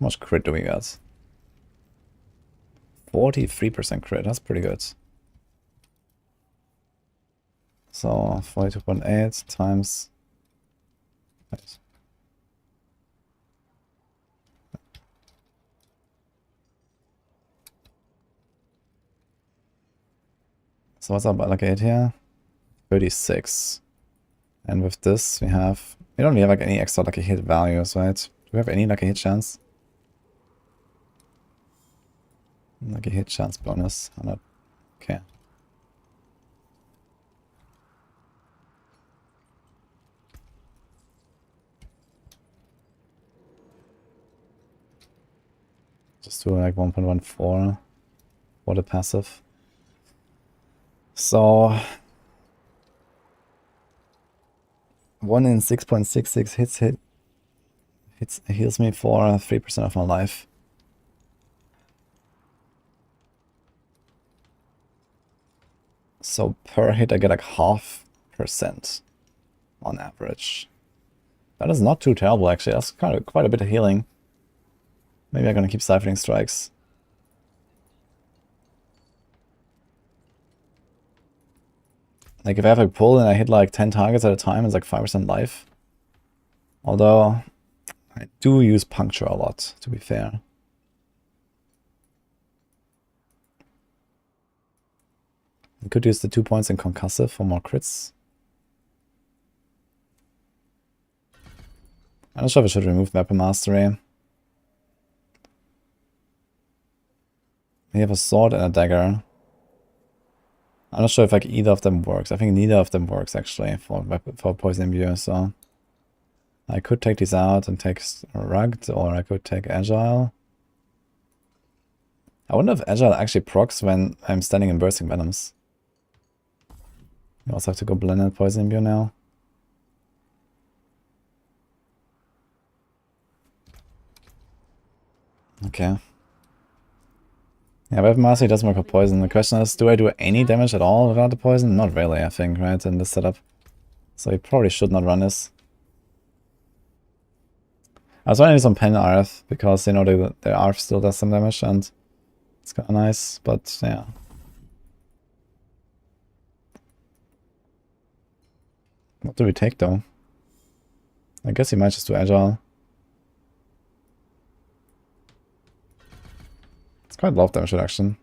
much crit do we get? 43% crit, that's pretty good. So 42.8 times... So what's our lucky hit here? 36. And with this we have... We don't really have like any extra lucky hit values, right? Do we have any lucky hit chance? Lucky hit chance bonus. I'm not... Okay. Just do like 1.14 for the passive. So 1 in 6.66 heals me for 3% of my life. So per hit I get like 0.5% on average. That is not too terrible actually. That's kind of quite a bit of healing. Maybe I'm gonna keep Siphoning Strikes. Like if I have a pull and I hit like 10 targets at a time, it's like 5% life. Although I do use Puncture a lot, to be fair. I could use the 2 points in Concussive for more crits. I'm not sure if I should remove Weapon Mastery. We have a sword and a dagger. I'm not sure if like either of them works. I think neither of them works actually for Poison Imbue, so I could take these out and take Rugged, or I could take Agile. I wonder if Agile actually procs when I'm standing in Bursting Venoms. You also have to go blended poison imbue now. Okay. Yeah, Weapon Mastery doesn't work for poison. The question is, do I do any damage at all without the poison? Not really, I think, right, in this setup. So you probably should not run this. I was running some Pen RF because, you know, the RF still does some damage and it's kind of nice, but yeah. What do we take though? I guess he might just do Agile. It's quite a lot of damage reduction.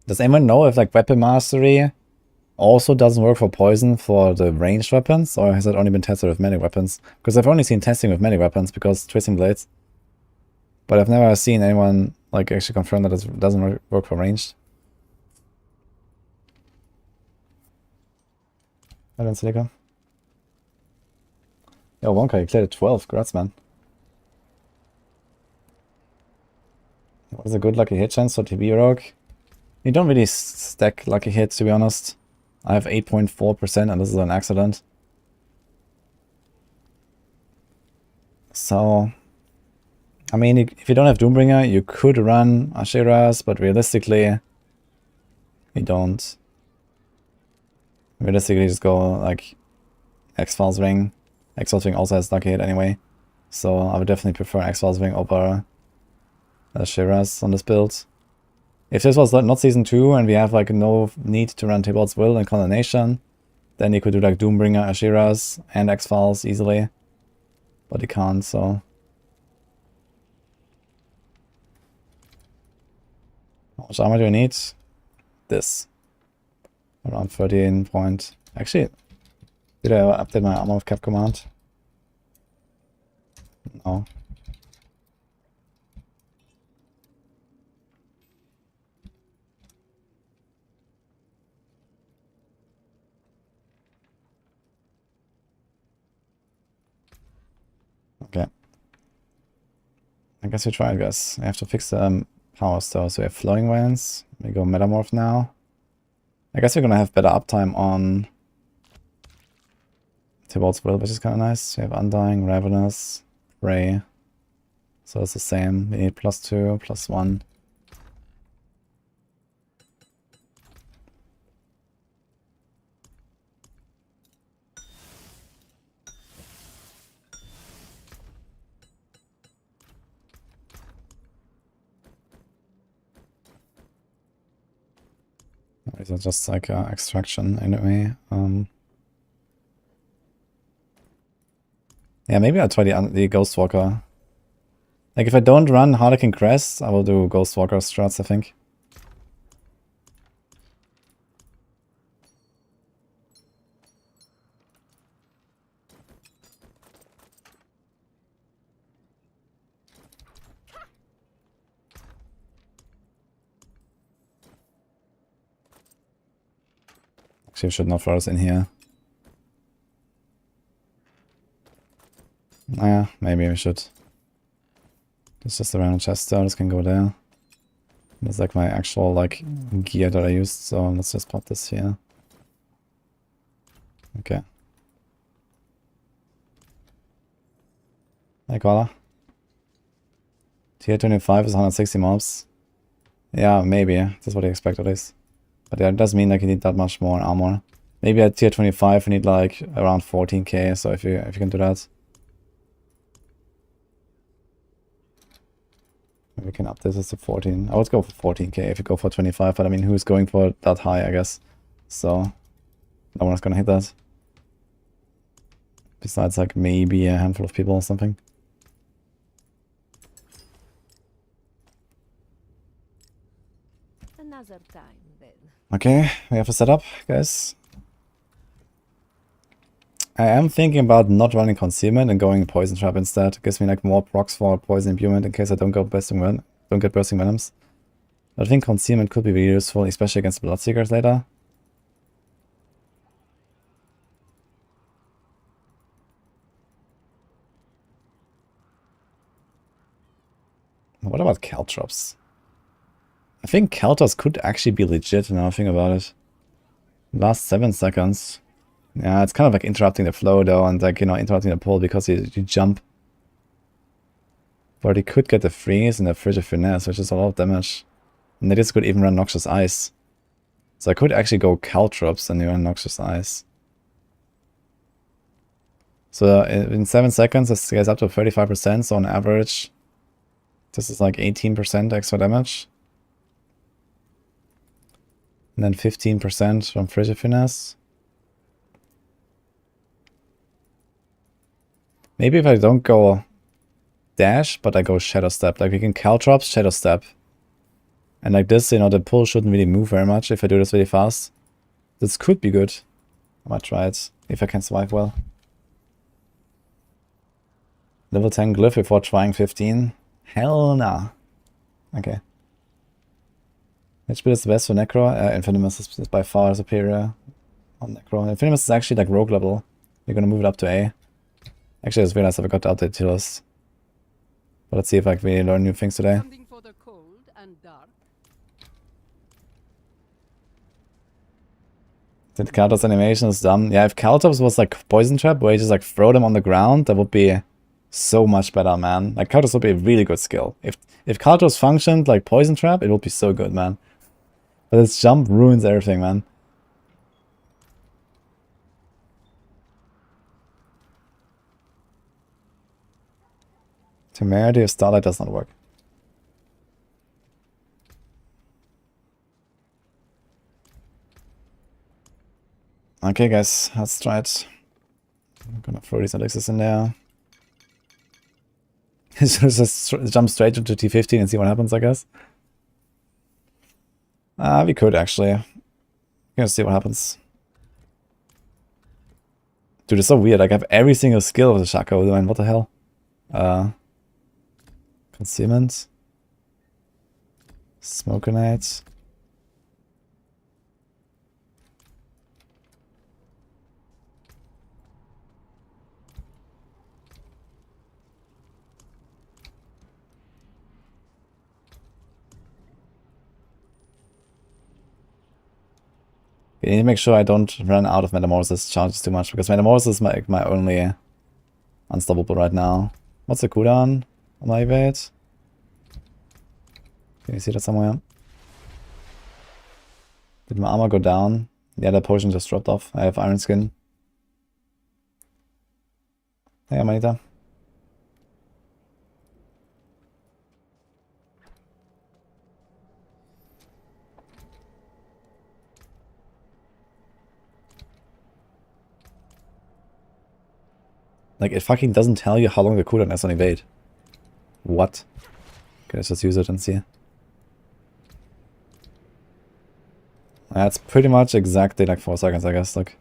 Does anyone know if like Weapon Mastery also doesn't work for poison for the ranged weapons, or has it only been tested with melee weapons? Because I've only seen testing with melee weapons because Twisting Blades. But I've never seen anyone like actually confirm that it doesn't work for ranged. I don't see it. Yo, Wonka, you cleared at 12. Congrats, man. What is a good lucky hit chance for TB Rogue? You don't really stack lucky hits, to be honest. I have 8.4% and this is an accident. So, I mean, if you don't have Doombringer, you could run Ashiras, but realistically, you don't. Realistically, just go like X-Files Ring. X-Files Ring also has lucky hit anyway. So I would definitely prefer X-Files Ring over Ashiras on this build. If this was not Season 2 and we have like no need to run Tybalt's Will and Condemnation, then you could do like Doombringer, Ashiras, and X-Files easily. But you can't, so... How much armor do I need? This. Around 13 point... Actually, did I update my armor with cap command? No. Okay. I guess we try it, guys. I have to fix the powers though. So we have Flowing Winds. We go Metamorph now. I guess we're gonna have better uptime on Tybalt's Will, which is kind of nice. We have Undying, Ravenous, Prey. So it's the same. We need +2, +1. Is it just like extraction anyway? Yeah, maybe I'll try the Ghostwalker. Like, if I don't run Harlequin Crest, I will do Ghostwalker strats, I think. Actually, I should not throw us in here. Yeah, maybe we should. There's just a random chest there, this can go there. That's like my actual like gear that I used, so let's just pop this here. Okay. Hey Koala. Tier 25 is 160 mobs. Yeah, maybe. That's what I expect at least. But yeah, it does mean like you need that much more armor. Maybe at tier 25 you need like around 14k, so if you can do that. We can up this to 14. I would go for 14k if you go for 25, but I mean, who's going for that high, I guess. So, no one's gonna hit that. Besides, like, maybe a handful of people or something. Another time, then. Okay, we have a setup, guys. I am thinking about not running Concealment and going Poison Trap instead. It gives me like more procs for Poison Imbuement in case I don't get Bursting Venoms. But I think Concealment could be really useful, especially against Bloodseekers later. What about Caltrops? I think Caltrops could actually be legit now I think about it. Last 7 seconds. Yeah, it's kind of like interrupting the flow though, and like, you know, interrupting the pull because you jump. But he could get the freeze and the frigid finesse, which is a lot of damage. And this could even run Noxious Ice. So I could actually go Caltrops and you run Noxious Ice. So in 7 seconds this gets up to 35%, so on average this is like 18% extra damage. And then 15% from frigid finesse. Maybe if I don't go dash, but I go Shadow Step. Like we can Caltrops, Shadow Step. And like this, you know, the pull shouldn't really move very much if I do this really fast. This could be good. I might try it, if I can survive well. Level 10 Glyph before trying 15? Hell nah. Okay. Which build is the best for Necro? Infinimus is by far superior on Necro. Infinimus is actually like rogue level. We're gonna move it up to A. Actually, I just realized I forgot to update tier list. But let's see if I can really learn new things today. Something for the cold and dark. Did Caltops animation is dumb? Yeah, if Caltops was like Poison Trap, where you just like throw them on the ground, that would be so much better, man. Like Caltops would be a really good skill. If Caltops functioned like Poison Trap, it would be so good, man. But its jump ruins everything, man. Temerity of Starlight does not work. Okay, guys, let's try it. I'm gonna throw these elixirs in there. Just jump straight into T15 and see what happens, I guess. We could actually. We're gonna see what happens. Dude, it's so weird. Like, I have every single skill with the shako. I mean, what the hell? Concealment. Smoke grenades. I need to make sure I don't run out of Metamorphosis charges too much, because Metamorphosis is my only unstoppable right now. What's the cooldown on my evade? Can you see that somewhere? Did my armor go down? Yeah, that potion just dropped off. I have Iron Skin. Hey, Amanita. Like, it fucking doesn't tell you how long the cooldown is on evade. What? Okay, let's just use it and see. That's pretty much exactly like 4 seconds, I guess. Look.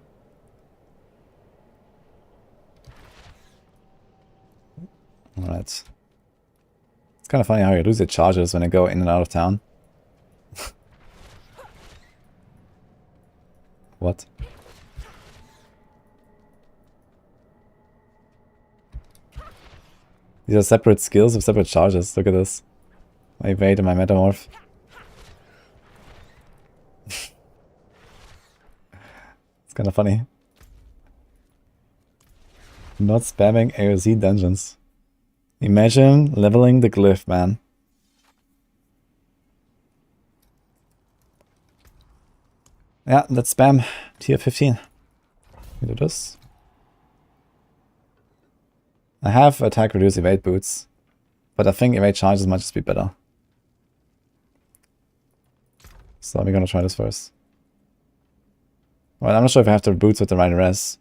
Alright. It's kind of funny how you lose your charges when you go in and out of town. What? These are separate skills with separate charges. Look at this. My evade and my metamorph. It's kind of funny. Not spamming AoZ dungeons. Imagine leveling the glyph, man. Yeah, let's spam tier 15. We do this. I have attack reduce evade boots, but I think evade charges might just be better. So we're gonna try this first. Well, I'm not sure if I have the boots with the right res.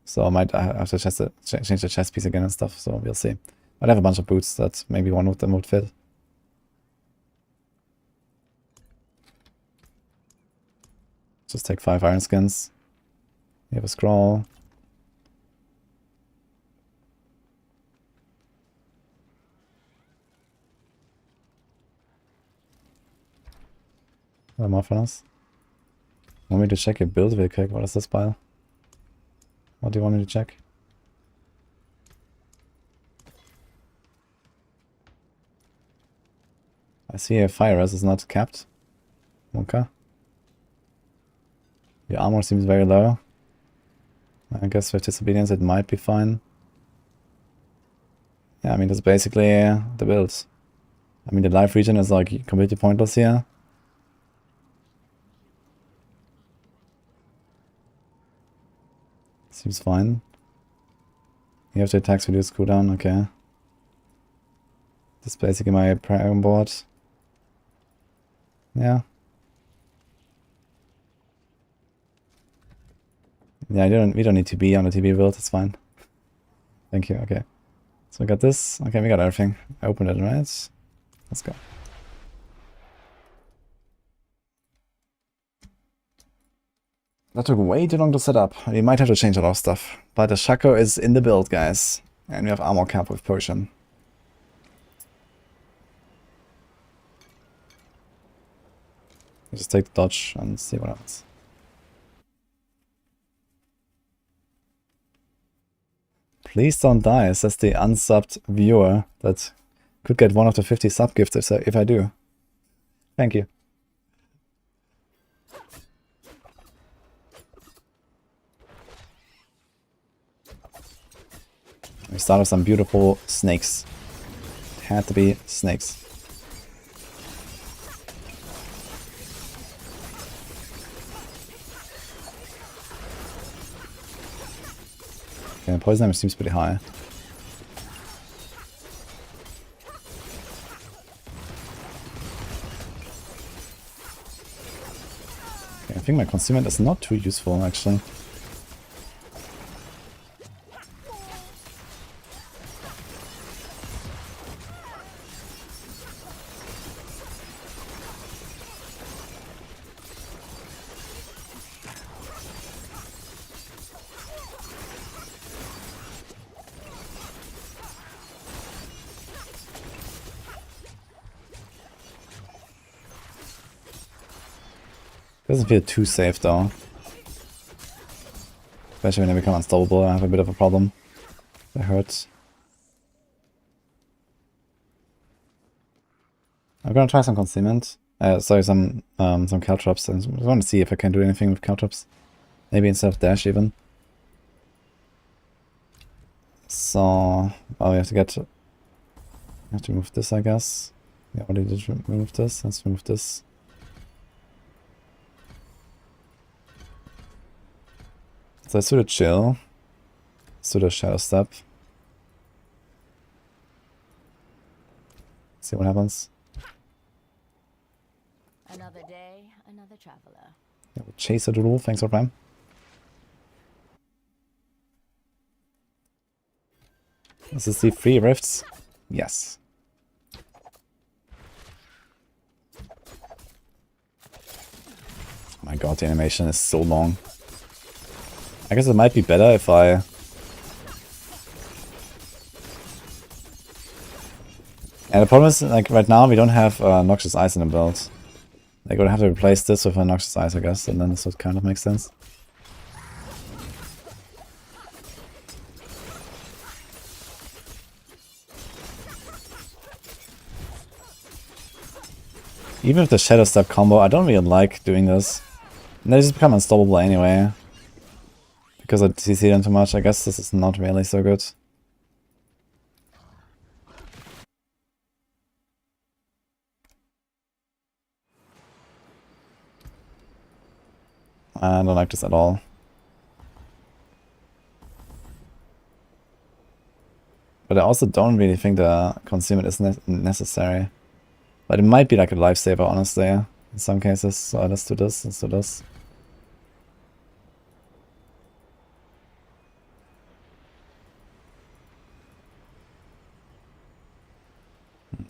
So I might have to change the chest piece again and stuff, so we'll see. I'd have a bunch of boots that maybe one of them would fit. Just take 5 iron skins. You have a scroll. More from us. Want me to check your build real quick? What is this pile? What do you want me to check? I see a fire res is not capped. Okay. Your armor seems very low. I guess with disobedience it might be fine. Yeah, I mean that's basically the build. I mean the life regen is like completely pointless here. Seems fine. You have to attacks reduce cooldown, okay. This is basically my Paragon board. Yeah. Yeah, we don't need to be on the TB build, it's fine. Thank you, okay. So we got this. Okay, we got everything. I opened it, right? Let's go. That took way too long to set up. We might have to change a lot of stuff. But the shako is in the build, guys. And we have armor cap with potion. Just take the dodge and see what happens. Please don't die, says the unsubbed viewer that could get one of the 50 sub gifts if I do. Thank you. We start with some beautiful snakes. It had to be snakes. Okay, poison damage seems pretty high. Okay, I think my concealment is not too useful actually. Doesn't feel too safe though. Especially when I become unstoppable, I have a bit of a problem. That hurts. I'm gonna try some concealment. Sorry, some caltrops. I just want to see if I can do anything with caltrops. Maybe instead of dash even. So, oh, we have to get. I have to remove this, I guess. Yeah, already did remove this. Let's remove this. So let's do the chill. Let's do the shadow step. See what happens. Another day, another traveler. Yeah, we'll chase the rule. Thanks for Prime. This is the 3 rifts. Yes. Oh my god, the animation is so long. I guess it might be better if I... And the problem is, like, right now we don't have Noxious Ice in the build. Like, we'll have to replace this with a Noxious Ice, I guess, and then this would kind of make sense. Even with the Shadow Step combo, I don't really like doing this. And they just become unstoppable anyway. Because I CC them too much, I guess this is not really so good. I don't like this at all. But I also don't really think the concealment is necessary. But it might be like a lifesaver, honestly, in some cases. So let's do this, let's do this.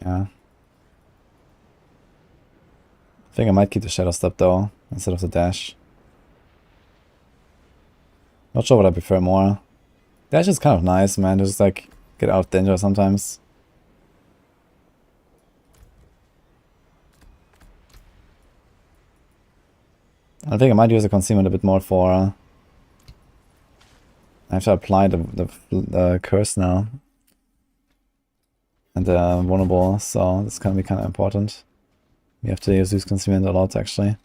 Yeah. I think I might keep the Shadow Step though, instead of the dash. Not sure what I prefer more. Dash is kind of nice, man, just like get out of danger sometimes. I think I might use the concealment a bit more for... I have to apply the curse now. And they're vulnerable, so this can be kind of important. We have to use this concealment a lot, actually.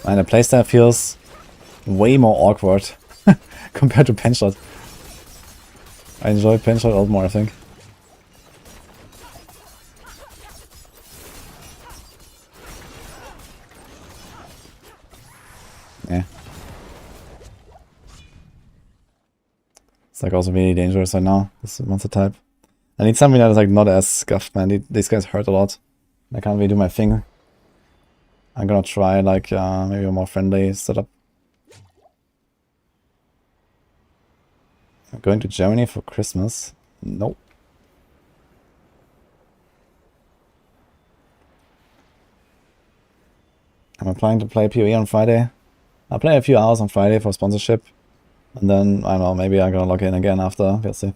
And the playstyle feels way more awkward compared to Penshot. I enjoy Penshot a lot more, I think. Yeah. It's like also really dangerous right now, this monster type. I need something that is like not as scuffed, man. These guys hurt a lot. I can't really do my thing. I'm gonna try like maybe a more friendly setup. I'm going to Germany for Christmas. Nope. I'm applying to play PoE on Friday. I'll play a few hours on Friday for sponsorship. And then, I don't know, maybe I'm gonna log in again after. We'll see.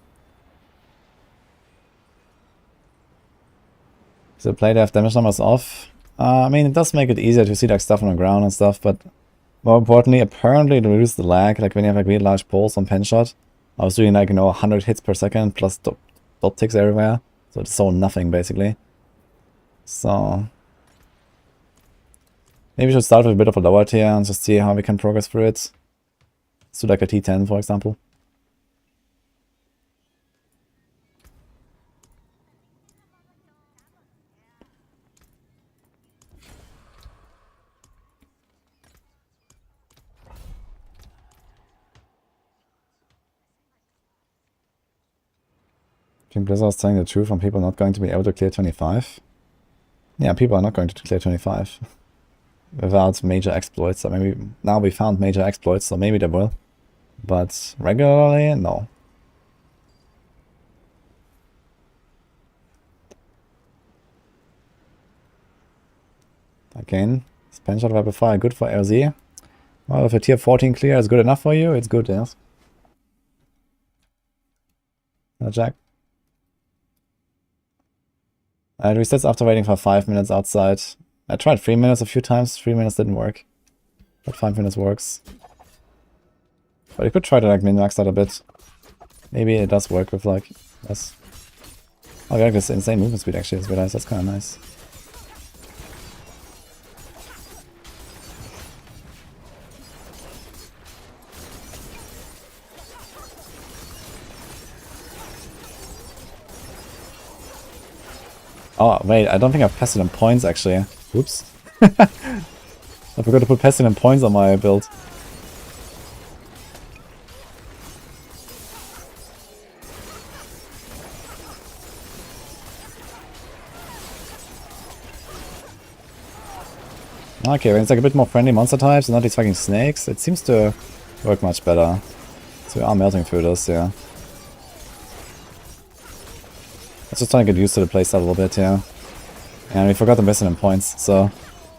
So play to have damage numbers off. I mean, it does make it easier to see like stuff on the ground and stuff, but more importantly, apparently it reduces the lag. Like when you have like really large pulls on Penshot, I was doing like, 100 hits per second plus dot ticks everywhere. So it's all nothing basically. So maybe we should start with a bit of a lower tier and just see how we can progress through it. Let's do like a T10 for example. I think Blizzard is telling the truth on people not going to be able to clear 25. Yeah, people are not going to clear 25 without major exploits. So maybe now we found major exploits, so maybe they will. But regularly, no. Again, Penshot Rapid Fire good for AoZ. Well, if a tier 14 clear is good enough for you, it's good, yes. Jack. It resets after waiting for 5 minutes outside. I tried 3 minutes a few times, 3 minutes didn't work. But 5 minutes works. But you could try to like min-max that a bit. Maybe it does work with like less. Oh, we have this insane movement speed actually, I just realized that's kind of nice. Oh, wait, I don't think I've pestilent points actually. Oops. I forgot to put pestilent points on my build. Okay, when it's like a bit more friendly monster types and not these fucking snakes, it seems to work much better. So we are melting through this, yeah. Let's just try to get used to the playstyle a little bit, yeah. And we forgot to invest in points, so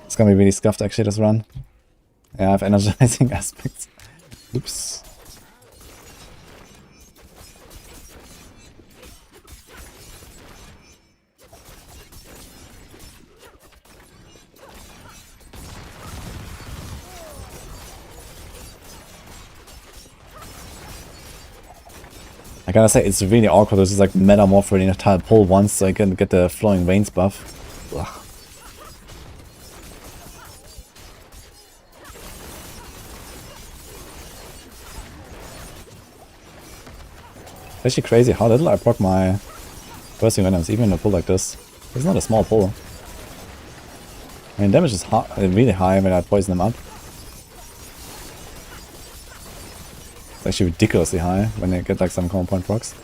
it's gonna be really scuffed actually this run. Yeah, I have energizing aspects. Oops. I gotta say, it's really awkward. This is like metamorph for the entire pull once so I can get the flowing veins buff. Ugh. It's actually crazy how little I proc my bursting venoms, even in a pull like this. It's not a small pull. I mean, damage is really high when I poison them up. It's actually ridiculously high when they get like some common point procs.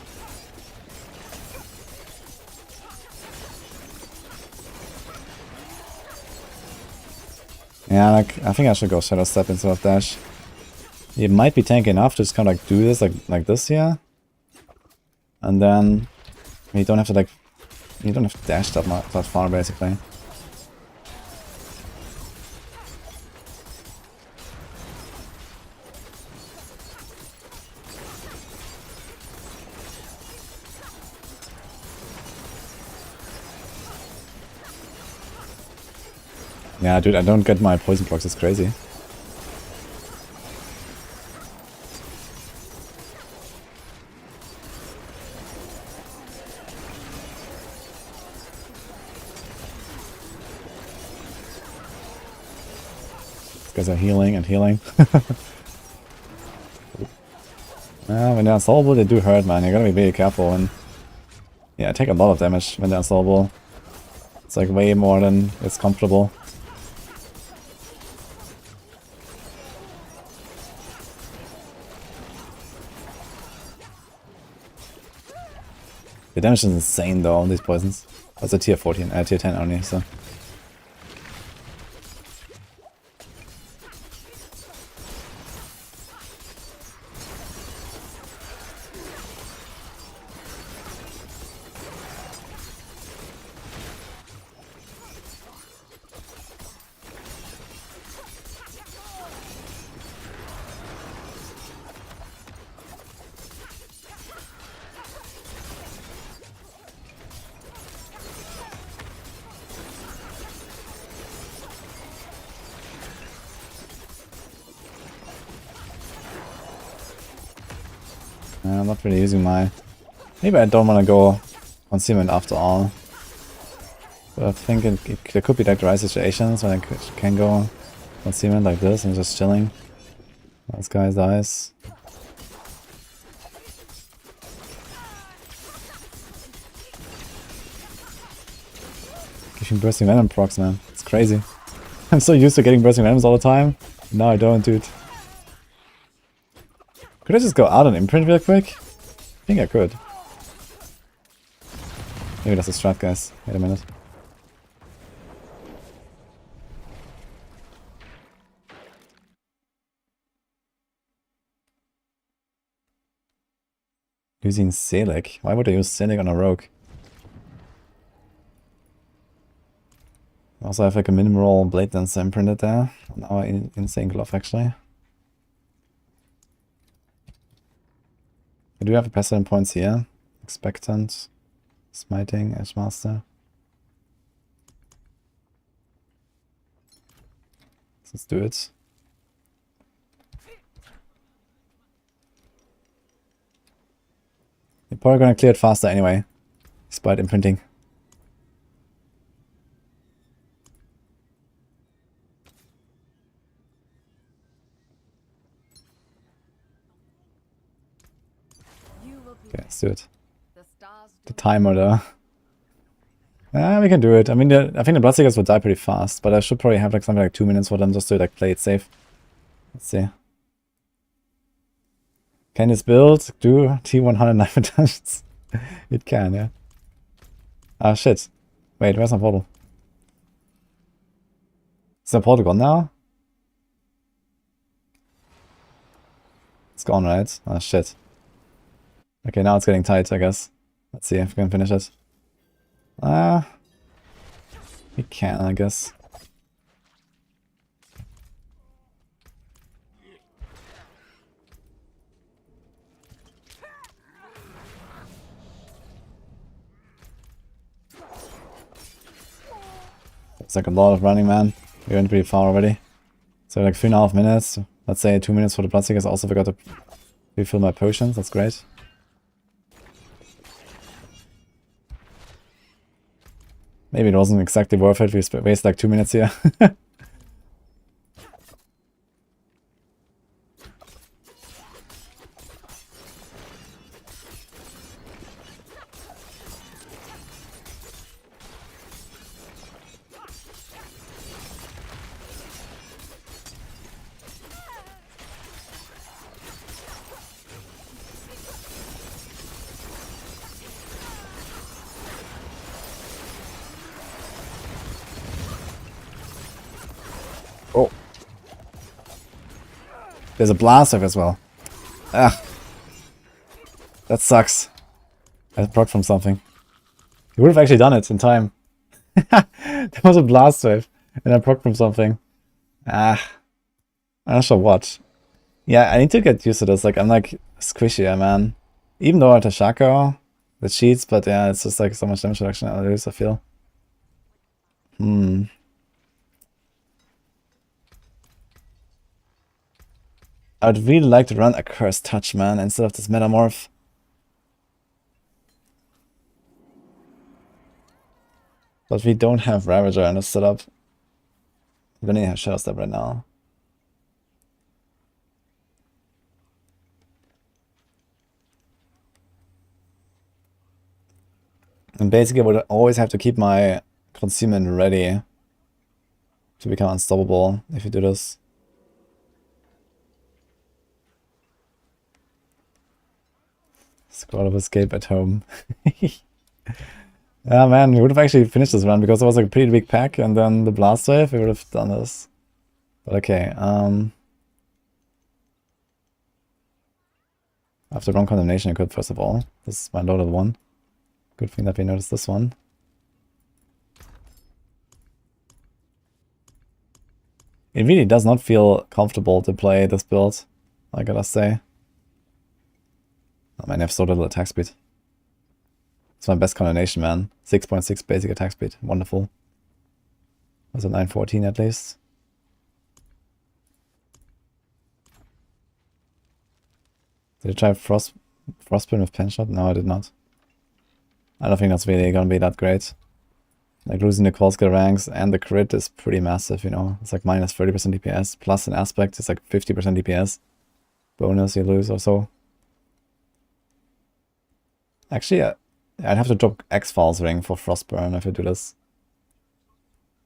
Yeah, like I think I should go Shadow Step instead of Dash. It might be tanky enough to just kind of like do this like this here. And then you don't have to like dash that far basically. Yeah, dude, I don't get my poison procs, it's crazy. These guys are healing and healing. When they're unsolvable, they do hurt, man. You gotta be really careful. And yeah, I take a lot of damage when they're unsolvable. It's like way more than it's comfortable. The damage is insane though on these poisons. That's a tier 14, tier 10 only, so. I'm not really using my... Maybe I don't want to go concealment after all. But I think there could be like the right situations when I can go concealment like this and just chilling. This guy dies. Giving bursting venom procs, man. It's crazy. I'm so used to getting bursting venoms all the time. No, I don't, dude. Could I just go out and imprint real quick? I think I could. Maybe that's a strat, guys. Wait a minute. Using Selig? Why would I use Selig on a rogue? I also have like a minimal blade dancer imprinted there on our insane glove actually. I do have a passive points here. Expectant, Smiting, Edgemaster. Let's do it. You're probably gonna clear it faster anyway, despite imprinting. Okay, let's do it. The timer though. We can do it. I mean, I think the Bloodseekers will die pretty fast, but I should probably have like something like 2 minutes for them just to like play it safe. Let's see. Can this build do T100 knife attachments? It can, yeah. Ah, shit. Wait, where's my portal? Is the portal gone now? It's gone, right? Ah, shit. Okay, now it's getting tight, I guess. Let's see if we can finish it. We can, I guess. It's like a lot of running, man. We went pretty far already. So like 3.5 minutes. Let's say 2 minutes for the Bloodseekers. I also forgot to refill my potions. That's great. Maybe it wasn't exactly worth it. We wasted like 2 minutes here. Oh. There's a blast wave as well. Ah. That sucks. I proc from something. He would have actually done it in time. There was a blast wave. And I proc from something. Ah. I'm not sure what. Yeah, I need to get used to this. Like, I'm like squishier, man. Even though I have a shako, the cheats, but yeah, it's just like so much damage reduction I lose, I feel. I would really like to run a Cursed Touch, man, instead of this Metamorph. But we don't have Ravager in the setup. We don't even have Shadow Step right now. And basically I would always have to keep my Concealment ready to become unstoppable if you do this. Squad of Escape at home. Yeah, man, we would have actually finished this run because it was like a pretty big pack, and then the Blast Wave, we would have done this. But okay, I have the wrong Condemnation equipped first of all. This is my loaded one. Good thing that we noticed this one. It really does not feel comfortable to play this build, I gotta say. Oh man, I have so little attack speed. It's my best combination, man. 6.6 basic attack speed. Wonderful. Was it 914 at least? Did I try Frostburn with Pen Shot? No, I did not. I don't think that's really gonna be that great. Like losing the core skill ranks and the crit is pretty massive, you know. It's like minus 30% DPS, plus an aspect, it's like 50% DPS. Bonus you lose or so. Actually, I'd have to drop X-Files Ring for Frostburn if I do this.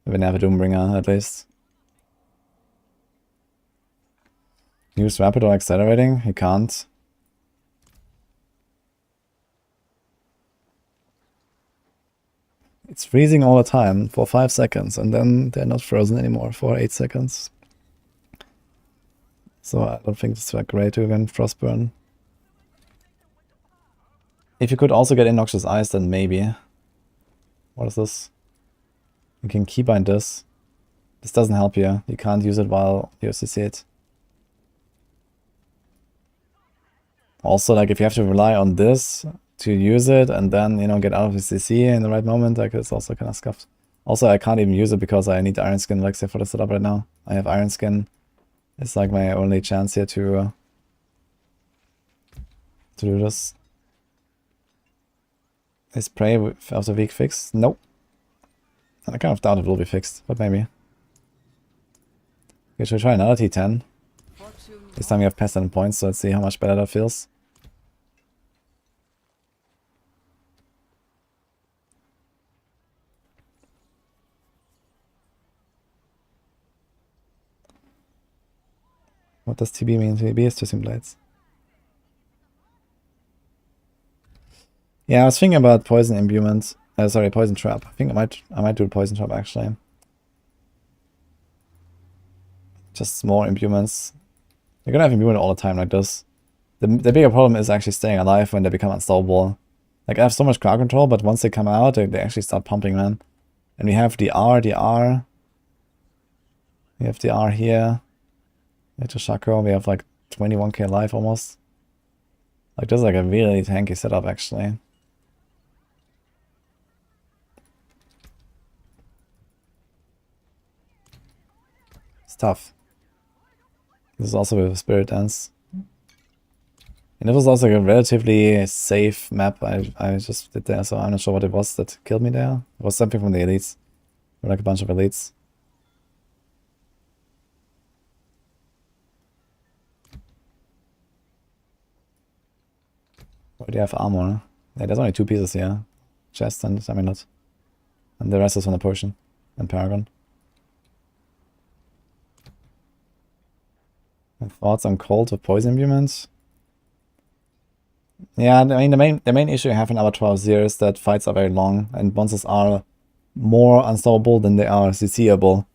If I never Doombringer, at least. Use Rapid or Accelerating? He can't. It's freezing all the time for 5 seconds, and then they're not frozen anymore for 8 seconds. So I don't think it's that great to win Frostburn. If you could also get Innoxious Ice, then maybe. What is this? You can keybind this. This doesn't help you. You can't use it while you CC it. Also, like, if you have to rely on this to use it and then, you know, get out of the CC in the right moment, like, it's also kind of scuffed. Also, I can't even use it because I need Iron Skin Elixir for the setup right now. I have Iron Skin. It's like my only chance here to do this. Is Prey after week fixed? Nope. I kind of doubt it will be fixed, but maybe. Okay, should we try another T10? This time we have Pest and points, so let's see how much better that feels. What does TB mean? TB is Twisting Blades. Yeah, I was thinking about Poison Imbuement. Sorry, Poison Trap. I think I might do Poison Trap actually. Just more Imbuments. You're gonna have Imbuement all the time like this. The bigger problem is actually staying alive when they become unstoppable. Like, I have so much crowd control, but once they come out, they actually start pumping, man. And we have the R. We have the R here. We have the Shako. We have like 21k life almost. Like, this is like a really tanky setup actually. It's tough. This is also with Spirit Dance. And it was also like a relatively safe map I just did there, so I'm not sure what it was that killed me there. It was something from the elites. Or like a bunch of elites. Where do you have armor? Yeah, there's only 2 pieces here. Chest and Amulet. And the rest is from the potion. And Paragon. My thoughts on Cold with Poison Imbuements? Yeah, I mean, the main issue I have in Abattoir here is that fights are very long, and monsters are more unstoppable than they are CCable.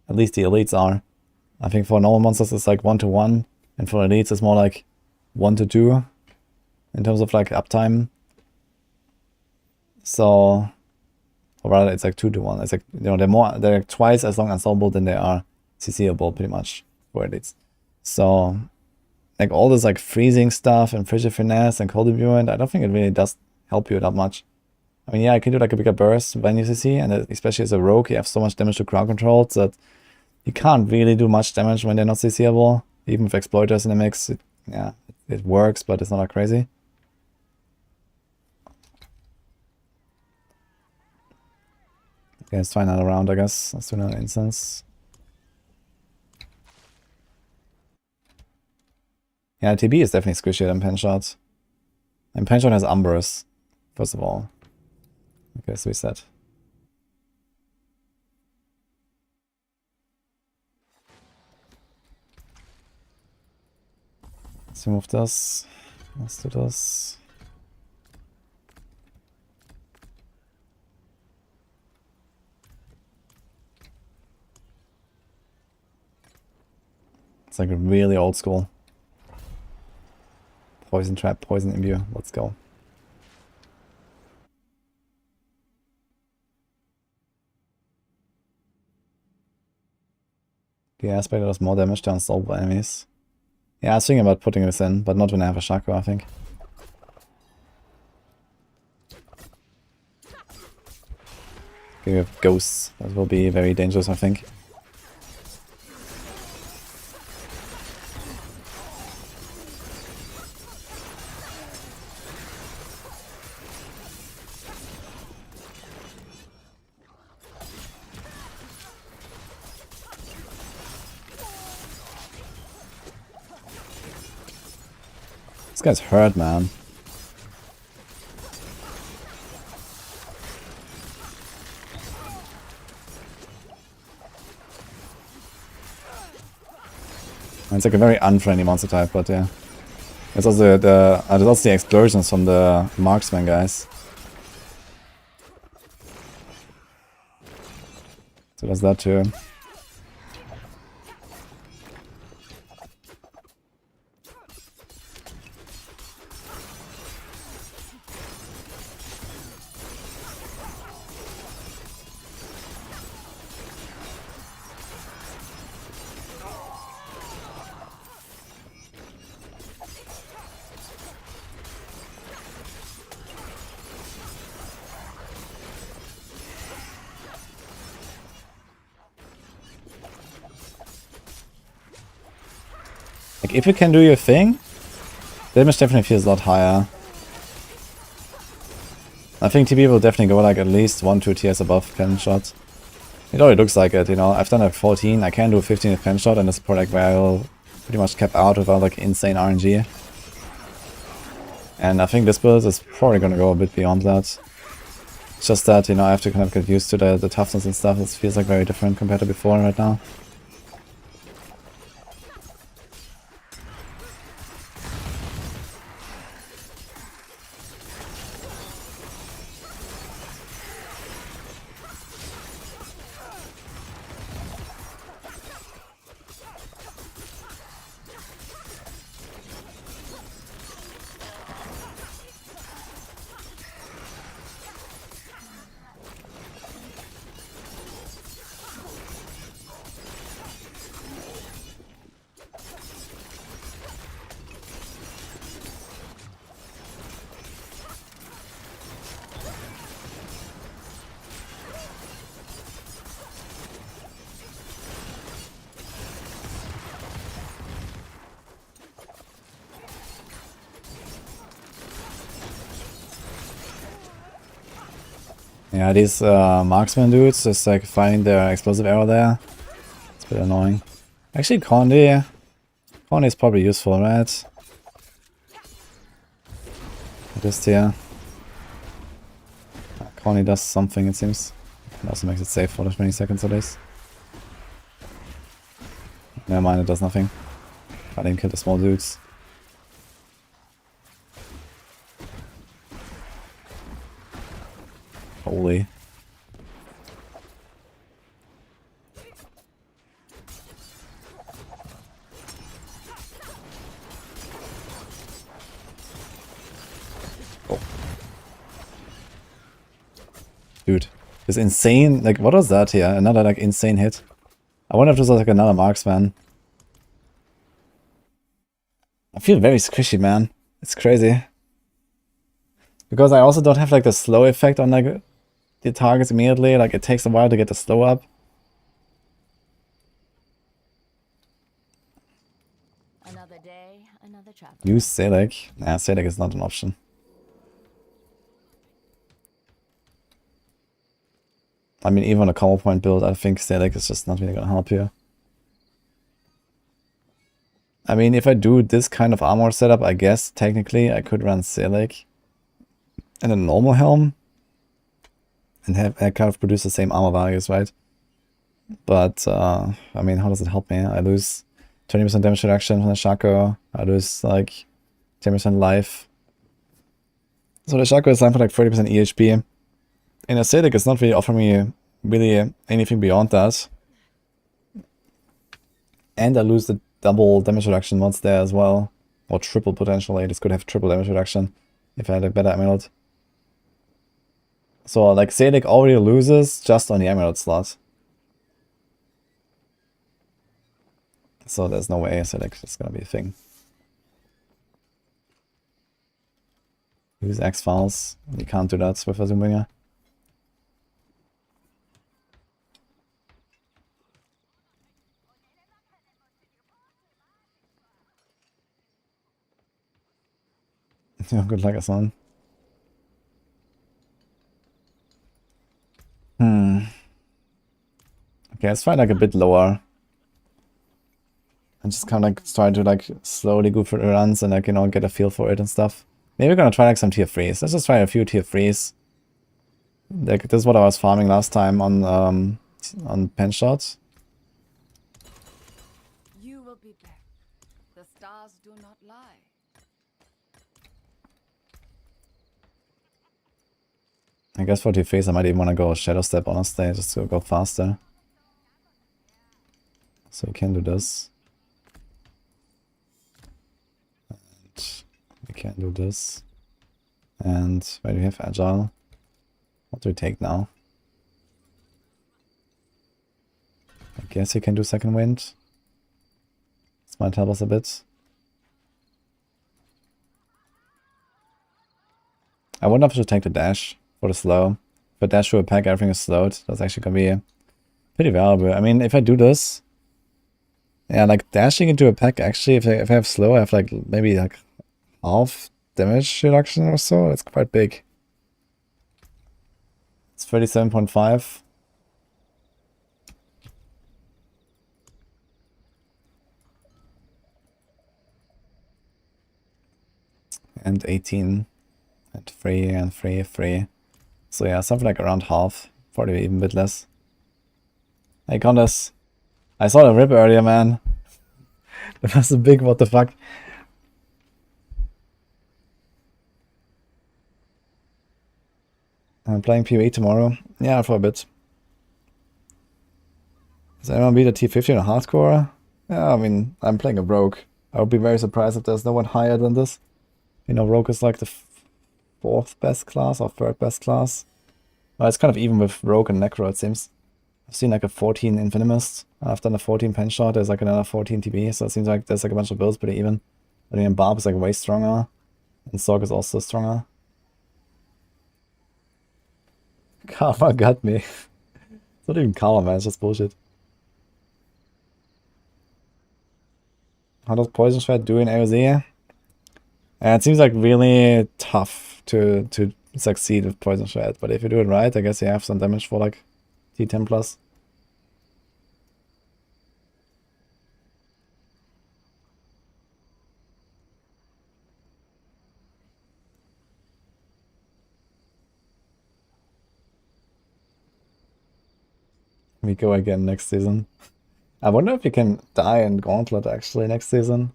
At least the elites are. I think for normal monsters it's like 1-to-1, and for elites it's more like 1-to-2 in terms of like uptime. So, or rather it's like 2-to-1. It's like, you know, they're like twice as long unstoppable than they are CCable pretty much for elites. So, like all this like freezing stuff and Frigid Finesse and Cold Imbuement, I don't think it really does help you that much. I mean, yeah, I can do like a bigger burst when you CC, and especially as a rogue, you have so much damage to crowd control that you can't really do much damage when they're not CCable. Even with exploiters in the mix, yeah, it works, but it's not that crazy. Okay, let's try another round, I guess. Let's do another instance. Yeah, TB is definitely squishier than Penshot. And Penshot has Umbrus, first of all. Okay, so we set. Let's remove this. Let's do this. It's like really old school. Poison trap, poison imbue. Let's go. The aspect does more damage to unstoppable enemies. Yeah, I was thinking about putting this in, but not when I have a shako, I think. Okay, we have ghosts. That will be very dangerous, I think. This guy's hurt, man. It's like a very unfriendly monster type, but yeah. There's also the explosions from the marksman guys. So there's that too. Like, if you can do your thing, damage definitely feels a lot higher. I think TB will definitely go like at least 1-2 tiers above pen shot. It already looks like it, you know. I've done like 14, I can do 15 with pen shot, and it's probably like where I'll pretty much cap out without like insane RNG. And I think this build is probably gonna go a bit beyond that. It's just that, you know, I have to kind of get used to the toughness and stuff. It feels like very different compared to before right now. Yeah, these marksman dudes just like finding their explosive arrow there. It's a bit annoying. Actually, Conde is probably useful, right? This here. Conde does something, it seems. It also makes it safe for the 20 seconds at least. Never mind, it does nothing. Can't even kill the small dudes. Holy. Oh. Dude. This insane, like, what was that here? Another, like, insane hit. I wonder if this was, like, another marksman. I feel very squishy, man. It's crazy. Because I also don't have, like, the slow effect on, like, the targets immediately. Like, it takes a while to get the slow up. traveler. Use Selec. Nah, Selec is not an option. I mean, even on a combo point build, I think Selec is just not really gonna help here. I mean, if I do this kind of armor setup, I guess technically I could run Selec and a normal helm and have kind of produce the same armor values, right? But I mean, how does it help me? I lose 20% damage reduction from the shako. I lose like 10% life. So the shako is down for like 30% EHP. And Ascetic is not really offering me really anything beyond that. And I lose the double damage reduction once there as well. Or triple potentially. This could have triple damage reduction if I had a better emerald. So like Ascetic already loses just on the emerald slot. So there's no way Ascetic is gonna be a thing. Use X-Files. You can't do that with a Zoombringer. Good luck, Asan. Okay, let's try like a bit lower. And just kind of like try to like slowly go for the runs and like, you know, get a feel for it and stuff. Maybe we're gonna try like some tier 3s. Let's just try a few tier 3s. Like this is what I was farming last time on pen shots. You will be back. The stars do not lie. I guess for tier 3s I might even want to go Shadow Step honestly, just to go faster. So we can do this. And we can do this. And where do we have Agile? What do we take now? I guess he can do Second Wind. This might help us a bit. I wonder if I should take the dash for the slow. If I dash through a pack, everything is slowed. That's actually gonna be pretty valuable. I mean, if I do this, yeah, like dashing into a pack, actually, if I have slow, I have like maybe like half damage reduction or so. It's quite big. It's 37.5. And 18. And 3 and 3, 3. So yeah, something like around half. Probably even a bit less. Hey, Condas. I saw the rip earlier, man. That was a big what the fuck. I'm playing PoE tomorrow. Yeah, for a bit. Does anyone beat a T15 in a hardcore? Yeah, I mean, I'm playing a rogue. I would be very surprised if there's no one higher than this. You know, rogue is like the 4th best class or 3rd best class. Well, it's kind of even with rogue and necro, it seems. I've seen like a 14 Infinimist. I've done a 14 pen shot. There's like another 14 TB. So it seems like there's like a bunch of builds pretty even. I mean, Barb is like way stronger. And Sorg is also stronger. Karma got me. It's not even karma, man. It's just bullshit. How does Poison Shred do in AoZ? It seems like really tough to succeed with Poison Shred. But if you do it right, I guess you have some damage for like T10 plus. We go again next season. I wonder if you can die in Gauntlet actually next season.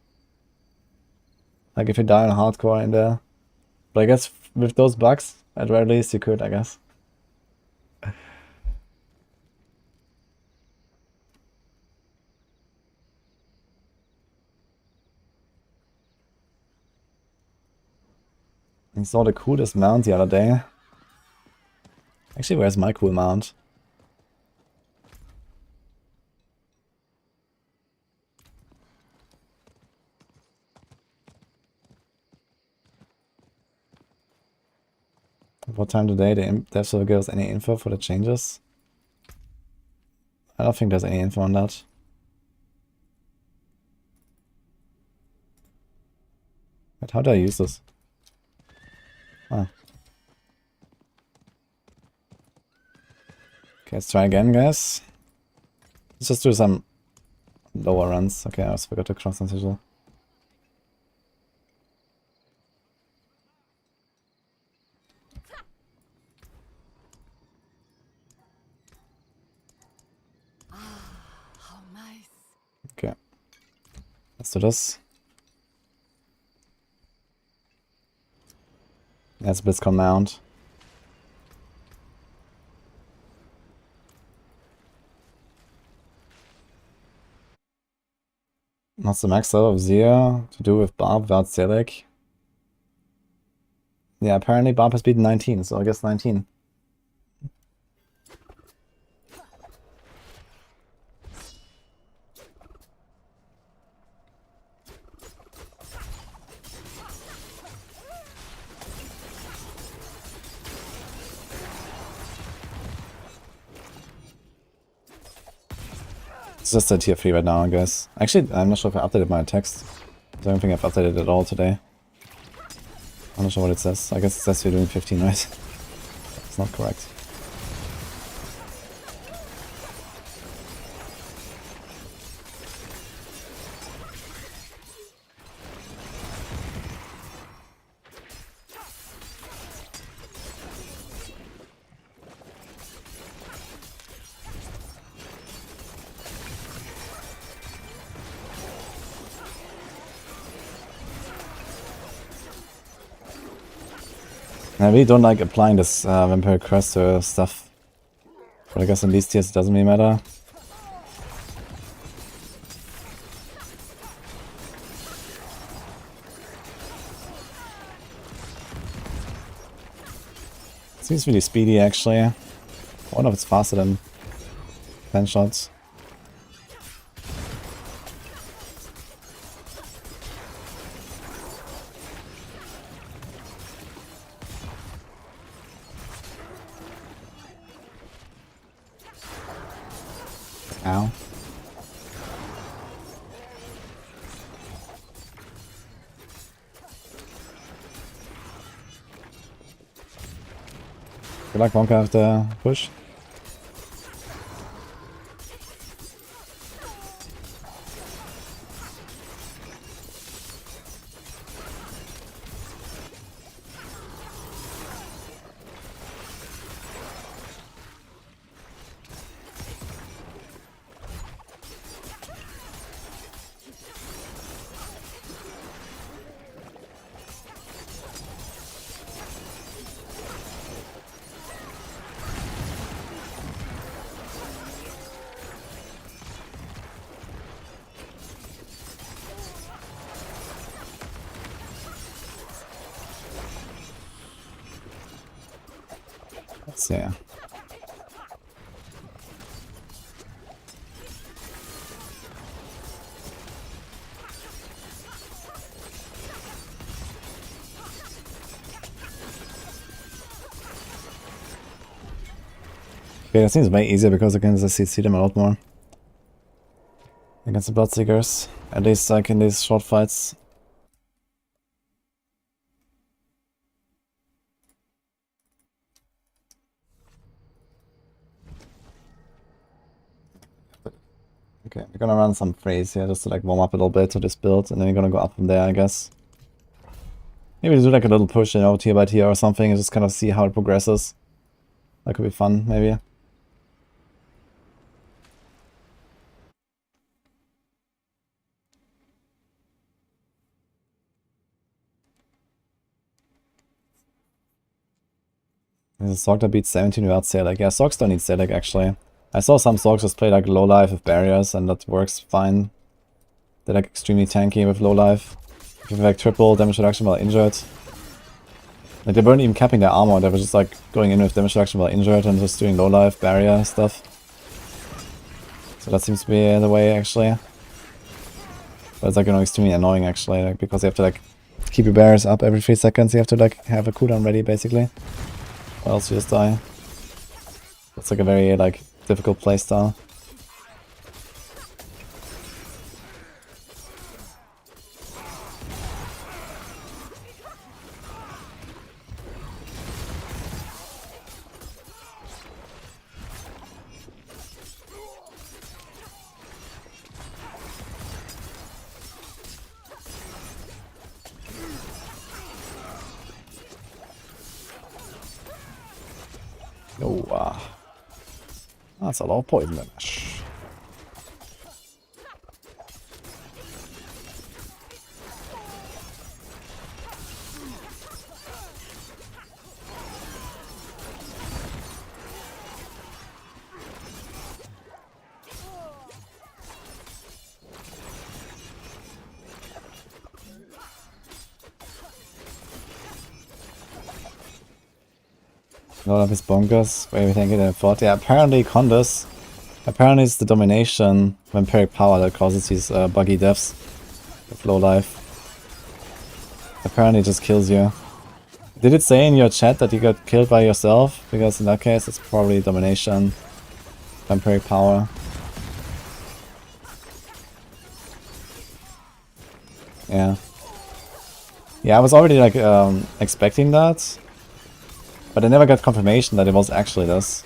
Like if you die in hardcore in there. But I guess with those bugs, at very least you could, I guess. I saw the coolest mount the other day. Actually, where's my cool mount? What time today the dev server gives any info for the changes? I don't think there's any info on that. Wait, how do I use this? Ah. Okay, let's try again, guys. Let's just do some lower runs. Okay, I also forgot to cross on sigil. How nice. Okay. Let's do this. That's BlizzCon mount. What's the max level of Zia to do with Barb without Zelek? Yeah, apparently Barb has beaten 19, so I guess 19. It's just a tier 3 right now, I guess. Actually, I'm not sure if I updated my text. I don't think I've updated it at all today. I'm not sure what it says. I guess it says you're doing 15, right? It's not correct. I really don't like applying this Vampire Crest to stuff. But I guess in these tiers it doesn't really matter. Seems really speedy actually. I wonder if it's faster than 10 shots. Ow. Good luck, Wonka, have the push. Let's see. Okay, that seems way easier because I can just see them a lot more. Against the Bloodseekers. At least like in these short fights. Okay, we're gonna run some phrase here just to like warm up a little bit to this build, and then we're gonna go up from there, I guess. Maybe do like a little push, you know, tier by tier or something, and just kind of see how it progresses. That could be fun, maybe. There's a Sorc that beats 17 without Select. Yeah, Sorcs don't need Select actually. I saw some Sorcs just play like low life with barriers, and that works fine. They're like extremely tanky with low life. If you have like triple damage reduction while injured. Like they weren't even capping their armor, they were just like going in with damage reduction while injured and just doing low life barrier stuff. So that seems to be the way actually. But it's like, you know, extremely annoying actually, like, because you have to like keep your barriers up every 3 seconds, you have to like have a cooldown ready basically. Or else you just die. It's like a very like difficult playstyle. Oh, that's a lot of poison damage. A lot of his bonkers, where we think it in 40. Yeah, apparently Condas. Apparently it's the domination vampiric power that causes these buggy deaths with low life. Apparently it just kills you. Did it say in your chat that you got killed by yourself? Because in that case it's probably domination vampiric power. Yeah. Yeah, I was already like expecting that. But I never got confirmation that it was actually this.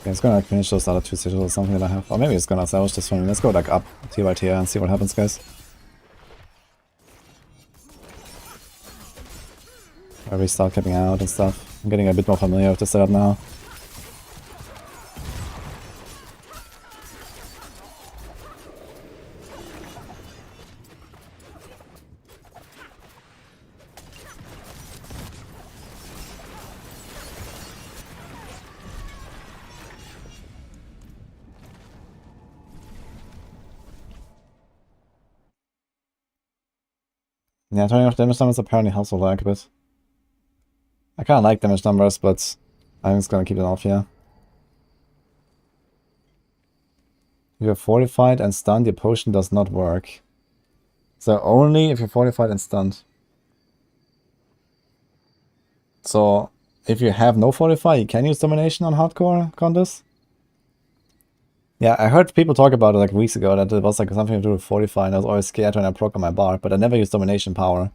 Okay, it's gonna like, finish those other two sigils or something that I have. Or maybe it's gonna salvage this one. Let's go like up tier by tier and see what happens, guys. Where we start capping out and stuff. I'm getting a bit more familiar with the setup now. Yeah, turning off damage numbers apparently helps a lot a bit. I kinda like damage numbers, but I'm just gonna keep it off here. If you're fortified and stunned, your potion does not work. So only if you're fortified and stunned. So if you have no fortify, you can use domination on hardcore contests. Yeah, I heard people talk about it like weeks ago that it was like something to do with fortify, and I was always scared when I proc on my bar, but I never used domination power.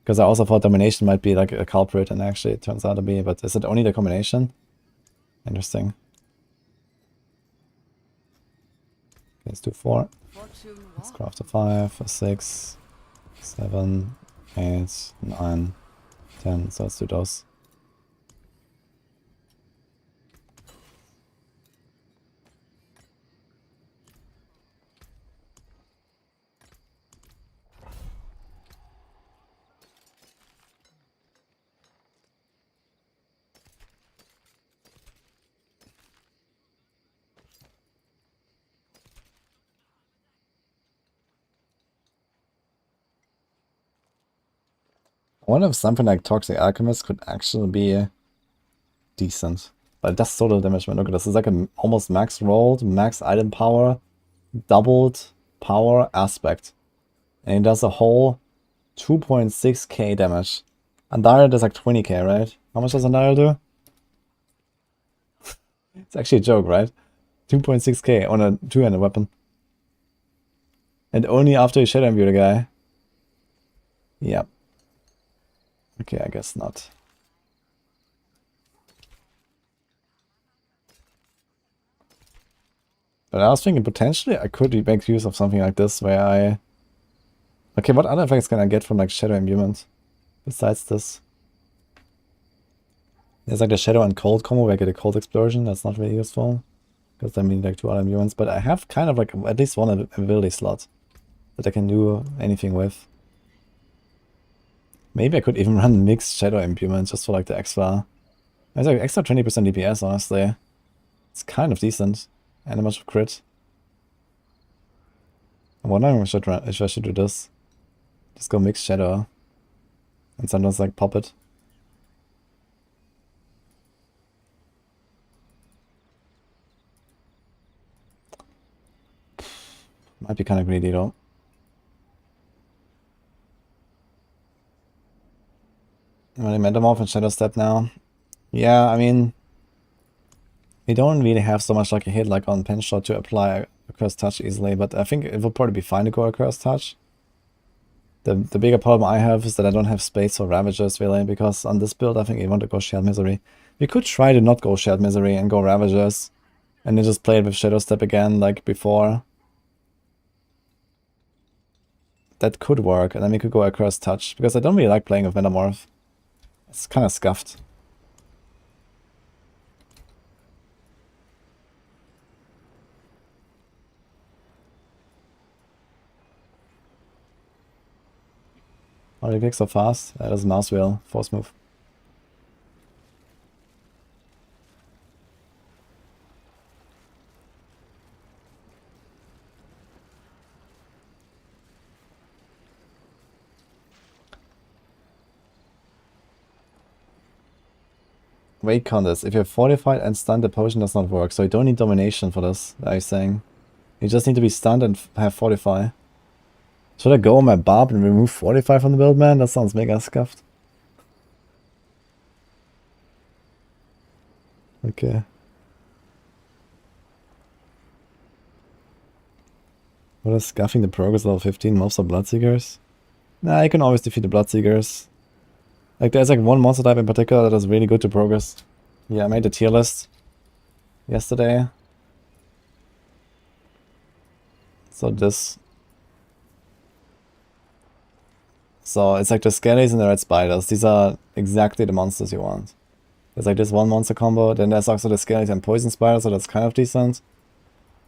Because I also thought domination might be like a culprit, and actually it turns out to be, but is it only the combination? Interesting. Okay, let's do 4. Let's craft a 5, a 6, 7, 8, 9, 10, so let's do those. I wonder if something like Toxic Alchemist could actually be decent. But it does so little damage, man. Look at this. It's like an almost max rolled, max item power, doubled power aspect. And it does a whole 2.6k damage. Andariel does like 20k, right? How much does Andariel do? It's actually a joke, right? 2.6k on a two-handed weapon. And only after you shadow imbue the guy. Yep. Okay, I guess not. But I was thinking potentially I could make use of something like this where I... Okay, what other effects can I get from like shadow imbuement besides this? There's like the shadow and cold combo where I get a cold explosion. That's not really useful. Because I mean like 2 other imbuements. But I have kind of like at least one ability slot that I can do anything with. Maybe I could even run mixed shadow imbuement just for like the extra... There's like extra 20% DPS, honestly. It's kind of decent. And a bunch of crit. I'm wondering if I should do this. Just go mixed shadow. And sometimes like pop it. Might be kind of greedy though. I'm running Metamorph and Shadow Step now. Yeah, I mean, we don't really have so much like a hit like on Pen Shot to apply a Curse Touch easily, but I think it would probably be fine to go a Curse Touch. The bigger problem I have is that I don't have space for Ravagers really, because on this build I think you want to go Shared Misery. We could try to not go Shared Misery and go Ravagers, and then just play it with Shadow Step again like before. That could work, and then we could go a Curse Touch, because I don't really like playing with Metamorph. It's kind of scuffed. Oh, they click so fast. That is mouse wheel. Force move. Wait, Condis. If you're fortified and stunned, the potion does not work. So you don't need domination for this, are you saying? You just need to be stunned and have fortify. Should I go on my barb and remove fortify from the build, man? That sounds mega scuffed. Okay. What is scuffing the progress level 15? Mobs are Bloodseekers? Nah, you can always defeat the Bloodseekers. Like, there's like one monster type in particular that is really good to progress. Yeah, I made a tier list yesterday. So this. So it's like the Skellies and the Red Spiders. These are exactly the monsters you want. There's like this one monster combo. Then there's also the Skellies and Poison Spiders, so that's kind of decent.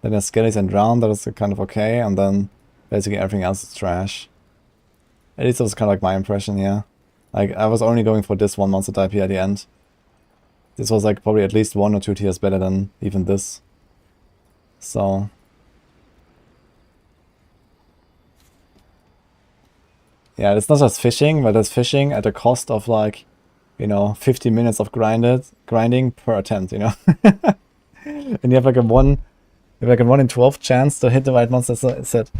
Then there's Skellies and Drown, that is kind of okay. And then basically everything else is trash. At least that was kind of like my impression here. Like, I was only going for this one monster type here at the end. This was like probably at least 1 or 2 tiers better than even this. So. Yeah, it's not just fishing, but it's fishing at the cost of like, you know, 50 minutes of grinding per attempt, you know. And you have like a 1 in 12 chance to hit the right monster set.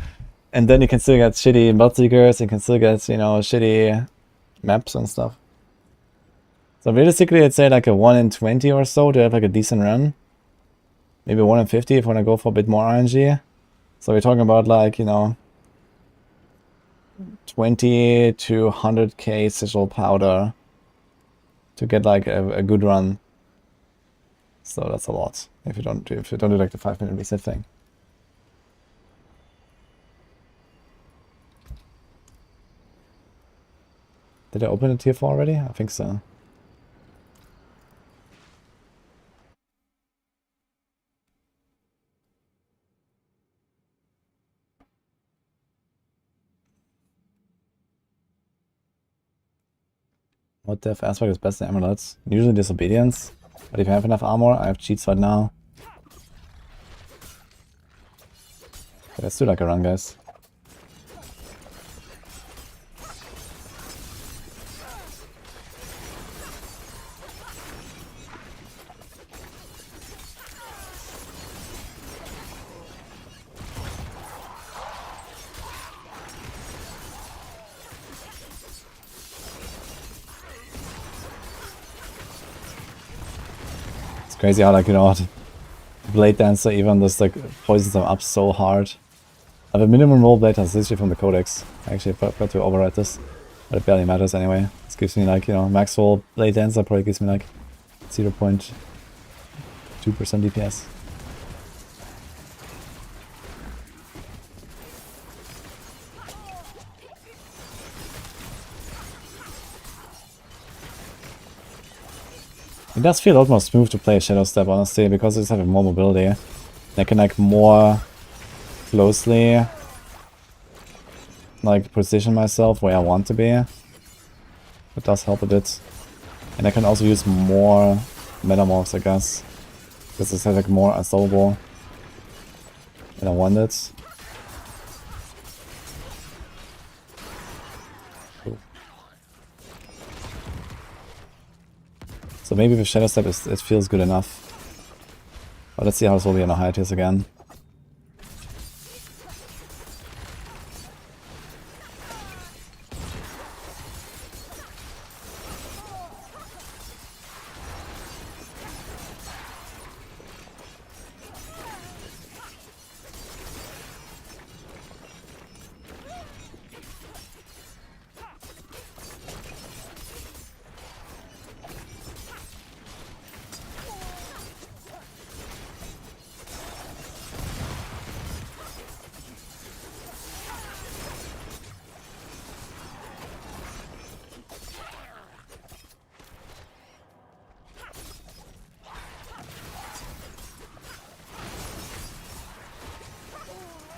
And then you can still get shitty Bloodseekers, you can still get, you know, shitty maps and stuff. So realistically, I'd say like a 1 in 20 or so to have like a decent run. Maybe 1 in 50 if you want to go for a bit more RNG. So we're talking about like, you know, 20 to 100k sigil powder to get like a good run. So that's a lot if you don't do like the 5-minute reset thing. Did I open a tier 4 already? I think so. What death aspect is best in amulets? Usually disobedience. But if you have enough armor, I have cheats right now. Okay, let's do like a run, guys. Crazy how, like, you know, Blade Dancer even just like poisons them up so hard. I have a minimum roll Blade Dancer history from the Codex. I actually forgot to override this, but it barely matters anyway. This gives me like, you know, max roll Blade Dancer probably gives me like 0.2% DPS. It does feel a lot more smooth to play Shadow Step, honestly, because I just have more mobility. I can like more closely like position myself where I want to be. It does help a bit. And I can also use more Metamorphs, I guess. Because it's like more assaultable than I wanted. So maybe with Shadow Step it feels good enough. But let's see how this will be on the higher tiers again.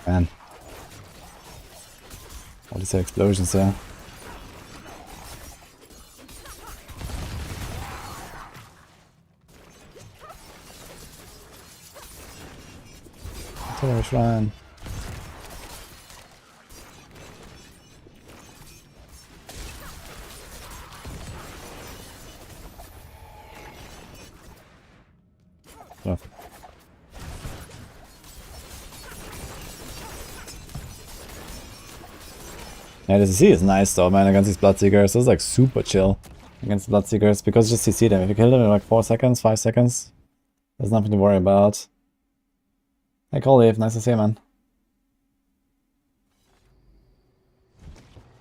Man. All these explosions there. Artillery shrine. So. Yeah, the CC is nice though, man, against these Bloodseekers. This is like super chill against Bloodseekers because you just CC them. If you kill them in like 4 seconds, 5 seconds, there's nothing to worry about. Hey, Colleague, nice to see you, man.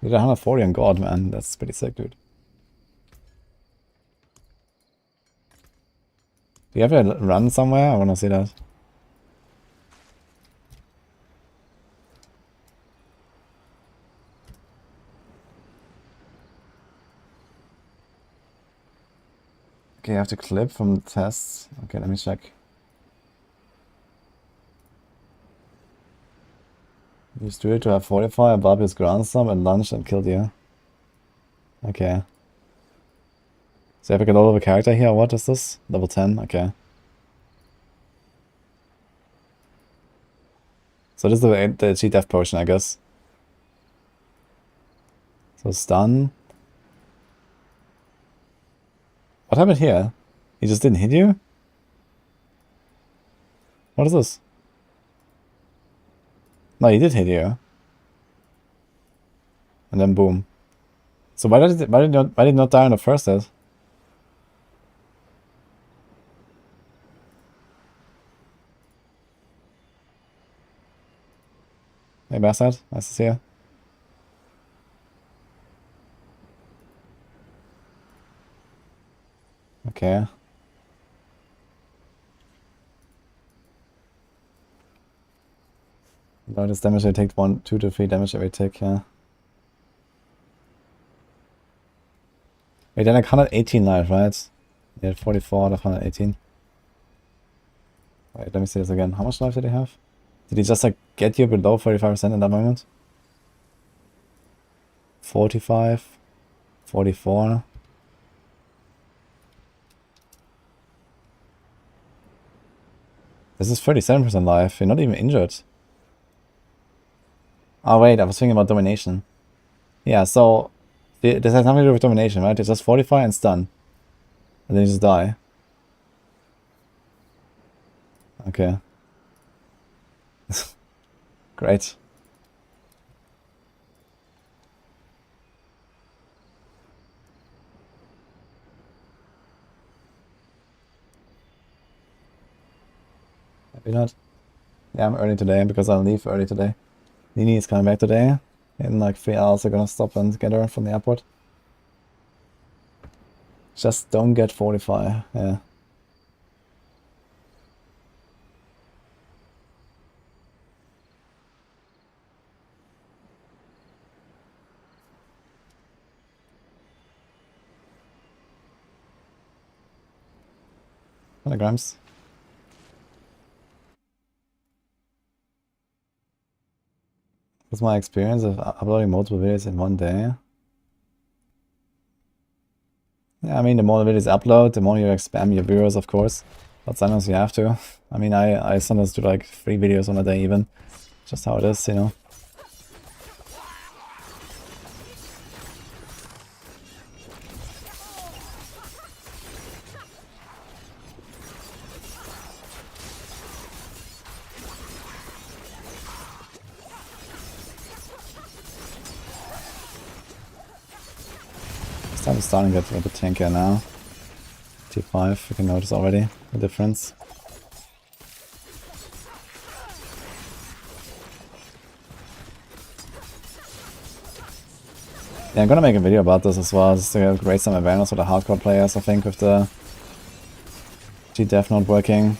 You did 140 on God, man. That's pretty sick, dude. Do you have to run somewhere? I want to see that. Okay, I have to clip from the tests. Okay, let me check. Use Druid to have Fortify above his ground stomp and lunge and kill you. Okay. So I have a lot of a character here. What is this? Level 10? Okay. So this is the G death potion, I guess. So stun. What happened here? He just didn't hit you? What is this? No, he did hit you. And then boom. So why did it not die on the first hit? Hey Bastard, nice to see you. Okay. This damage I take 2 to 3 damage every tick, yeah. Wait, then like 118 life, right? Yeah, 44 out of 118. Wait, let me see this again. How much life did he have? Did he just like get you below 45% in that moment? 45, 44. This is 37% life. You're not even injured. Oh wait, I was thinking about domination. Yeah, so this has nothing to do with domination, right? It's just fortify and stun. And then you just die. Okay. Great. Maybe not. Yeah, I'm early today because I'll leave early today. Nini is coming back today. In like 3 hours we're gonna stop and get her from the airport. Just don't get 45, yeah. Milligrams. What's my experience of uploading multiple videos in one day? Yeah, I mean, the more videos you upload, the more you spam your viewers, of course. But sometimes you have to. I mean, I sometimes do like 3 videos on a day even. Just how it is, you know. I'm starting to get a bit tankier now. T5, you can notice already the difference. Yeah, I'm gonna make a video about this as well, just to create some awareness for the hardcore players, I think, with the G-Death not working.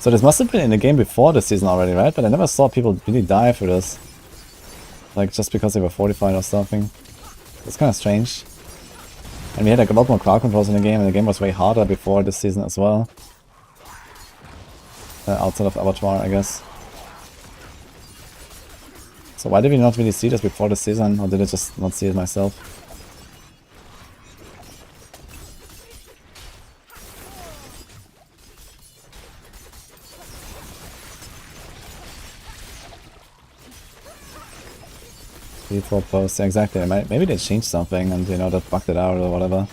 So this must have been in the game before this season already, right? But I never saw people really die for this. Like, just because they were fortified or something. It's kind of strange. And we had like a lot more crowd controls in the game, and the game was way harder before this season as well. Outside of Abattoir, I guess. So why did we not really see this before the season, or did I just not see it myself? Default post, yeah, exactly. Maybe they changed something and, you know, that bugged it out or whatever.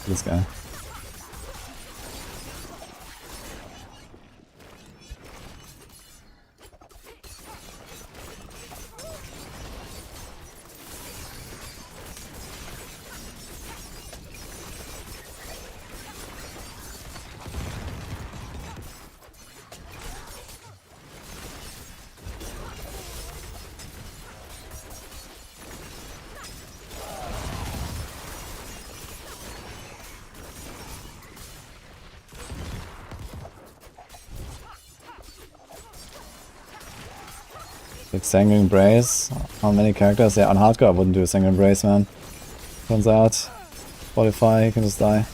This guy. Like Sanguine Embrace. How many characters? Yeah, on hardcore I wouldn't do a Sanguine Embrace, man. Turns out. Fortify, you can just die.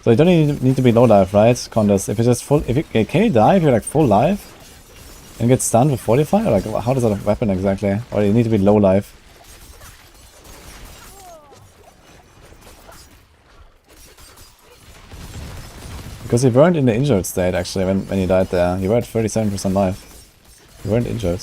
So you don't need to be low life, right? Contest. If you're just full, can you die if you're like full life? And get stunned with Fortify? Or like, how does that weapon exactly? Or you need to be low life? Because you weren't in the injured state actually when you died there. You were at 37% life. You weren't injured.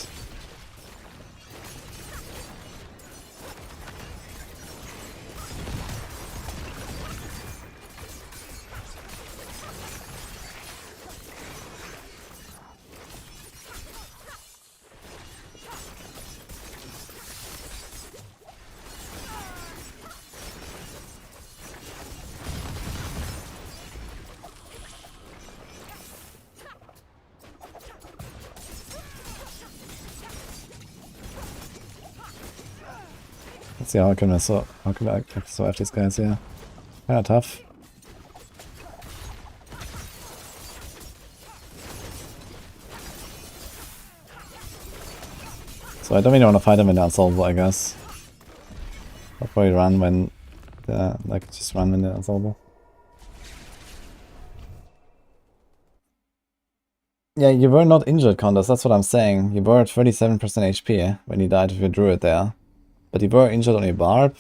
Let's see how can I survive these guys here. Kinda tough. So I don't really want to fight them when they're unsolvable, I guess. I'll probably run when just run when they're unsolvable. Yeah, you were not injured, Condas, that's what I'm saying. You were at 37% HP when you died with your Druid there. But you were injured on your Barb.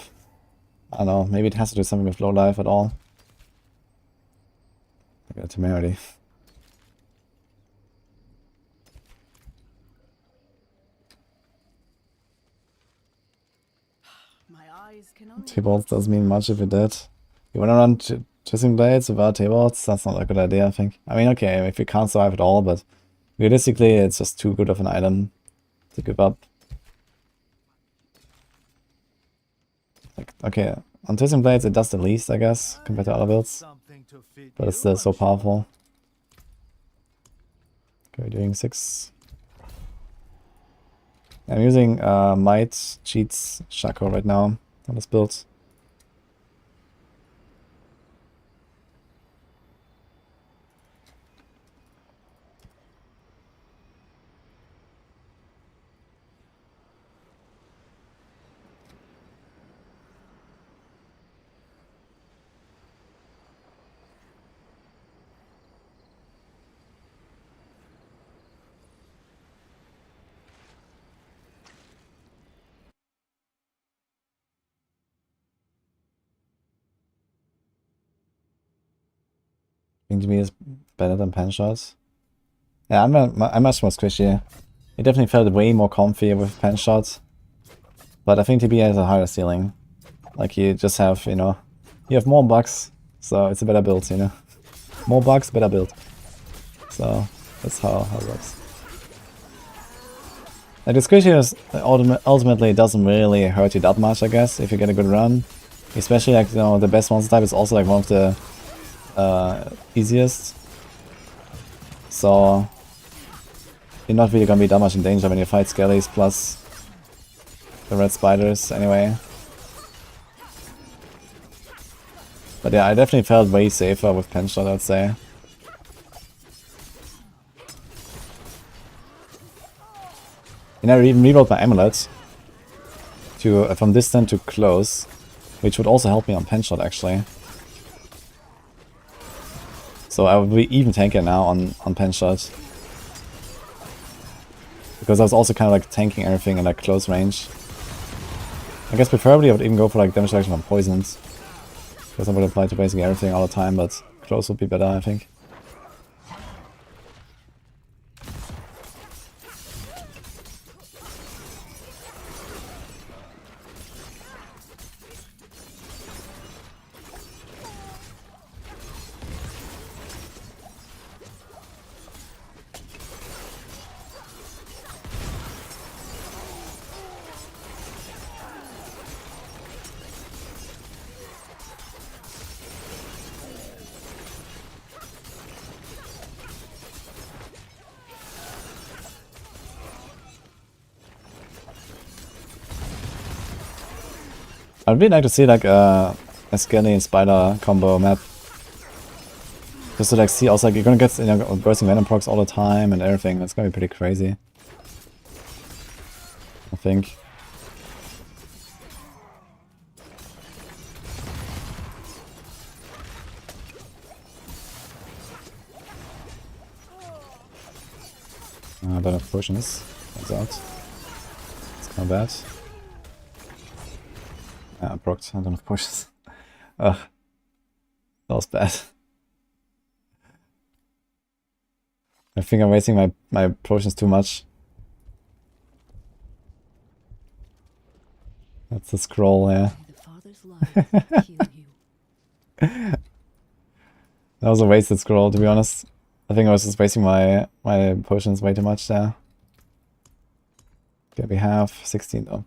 I don't know, maybe it has to do something with low life at all. I got a temerity. T-bolts doesn't mean much if you're dead. You wanna run Twisting Blades without T-bolts? That's not a good idea, I think. I mean, okay, if you can't survive at all, but realistically, it's just too good of an item to give up. Like, okay, on Twisting Blades it does the least, I guess, compared to other builds. But it's still so powerful. Okay, we're doing 6. I'm using Might, Cheats, Shako right now on this build. To me is better than pen shots. Yeah, I'm much more squishy. It definitely felt way more comfy with pen shots. But I think TB has a higher ceiling. Like you just have, you know, you have more bugs, so it's a better build, you know. More bugs, better build. So that's how it works. Like the squishiness ultimately doesn't really hurt you that much, I guess, if you get a good run. Especially like, you know, the best monster type is also like one of the easiest. So you're not really gonna be that much in danger when you fight Skellies plus the red spiders anyway. But yeah, I definitely felt way safer with pen shot, I'd say. And I even rerolled my amulet to from distant to close, which would also help me on pen shot actually. So I would be even tankier now on pen shot. Because I was also kind of like tanking everything in like close range. I guess preferably I would even go for like damage reduction on poisons. Because I would apply to basically everything all the time, but close would be better I think. I'd really like to see like a skelly and spider combo map. Just to like see also like you're gonna get bursting venom procs all the time and everything. That's gonna be pretty crazy. I think. I don't have potions. Turns out. It's kind of bad. I procced. I don't have potions. Ugh. That was bad. I think I'm wasting my potions too much. That's the scroll, yeah. The father's life heal you. That was a wasted scroll, to be honest. I think I was just wasting my potions way too much there. Okay, we have 16 though.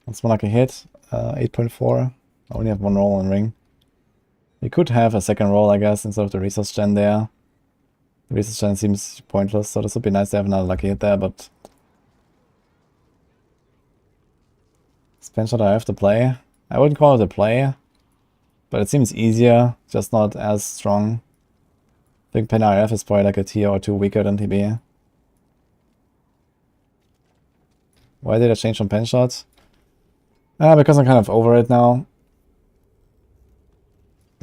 That's one lucky hit. 8.4. I only have one roll on ring. You could have a second roll, I guess, instead of the resource gen there. The resource gen seems pointless, so this would be nice to have another lucky hit there, but... Spell shot I have to play. I wouldn't call it a play, but it seems easier, just not as strong. I think Pen RF is probably like a tier or two weaker than TB. Why did I change from pen shot? Because I'm kind of over it now.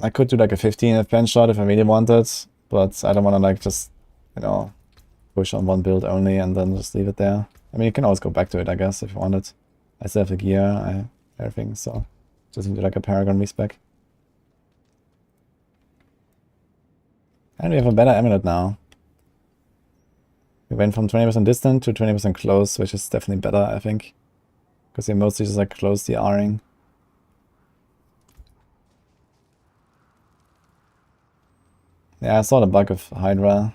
I could do like a 15 at pen shot if I really wanted, but I don't want to like just, you know, push on one build only and then just leave it there. I mean, you can always go back to it, I guess, if you wanted. I still have the gear, I have everything, so just need like a Paragon respec. And we have a better amulet now. We went from 20% distant to 20% close, which is definitely better, I think. Because they mostly just like close the R-ing. Yeah, I saw the bug of Hydra.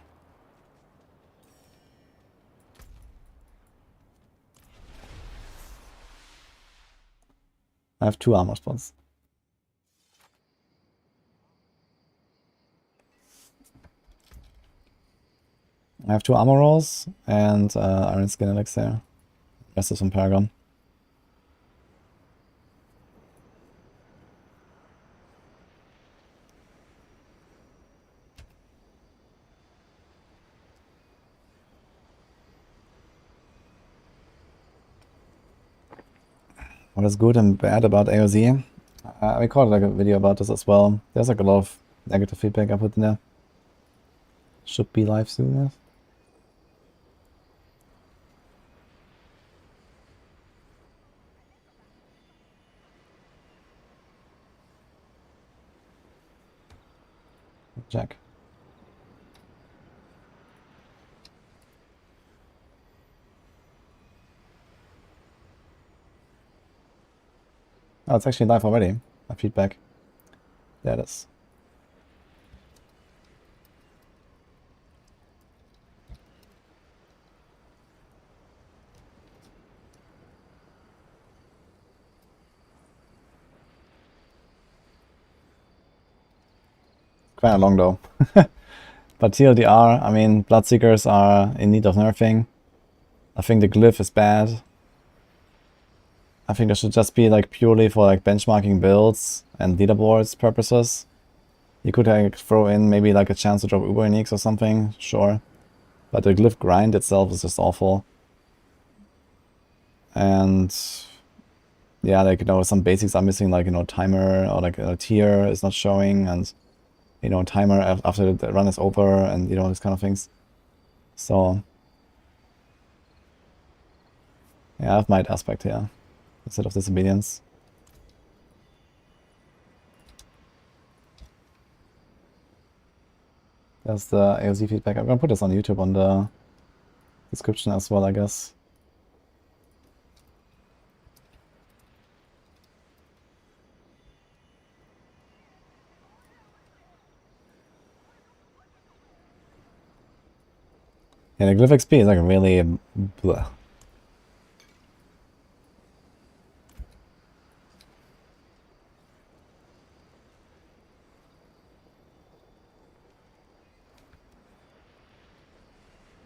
I have 2 armor spots. I have 2 armor rolls and iron skin elixir. Rest is from Paragon. What is good and bad about AoZ? I recorded like a video about this as well. There's like a lot of negative feedback I put in there. Should be live soon, yes. Jack. Oh, it's actually live already. My feedback. There it is. Quite long though. But TLDR, I mean, Bloodseekers are in need of nerfing. I think the glyph is bad. I think there should just be like purely for like benchmarking builds and leaderboards purposes. You could like throw in maybe like a chance to drop Uber uniques or something, sure. But the glyph grind itself is just awful. And yeah, like, you know, some basics are missing, like, you know, timer, or like a tier is not showing, and, you know, timer after the run is over, and, you know, these kind of things. So yeah, I have Might Aspect here instead of Disobedience. There's the AoZ feedback. I'm gonna put this on YouTube on the description as well, I guess. Yeah, the glyph XP is like really bleh.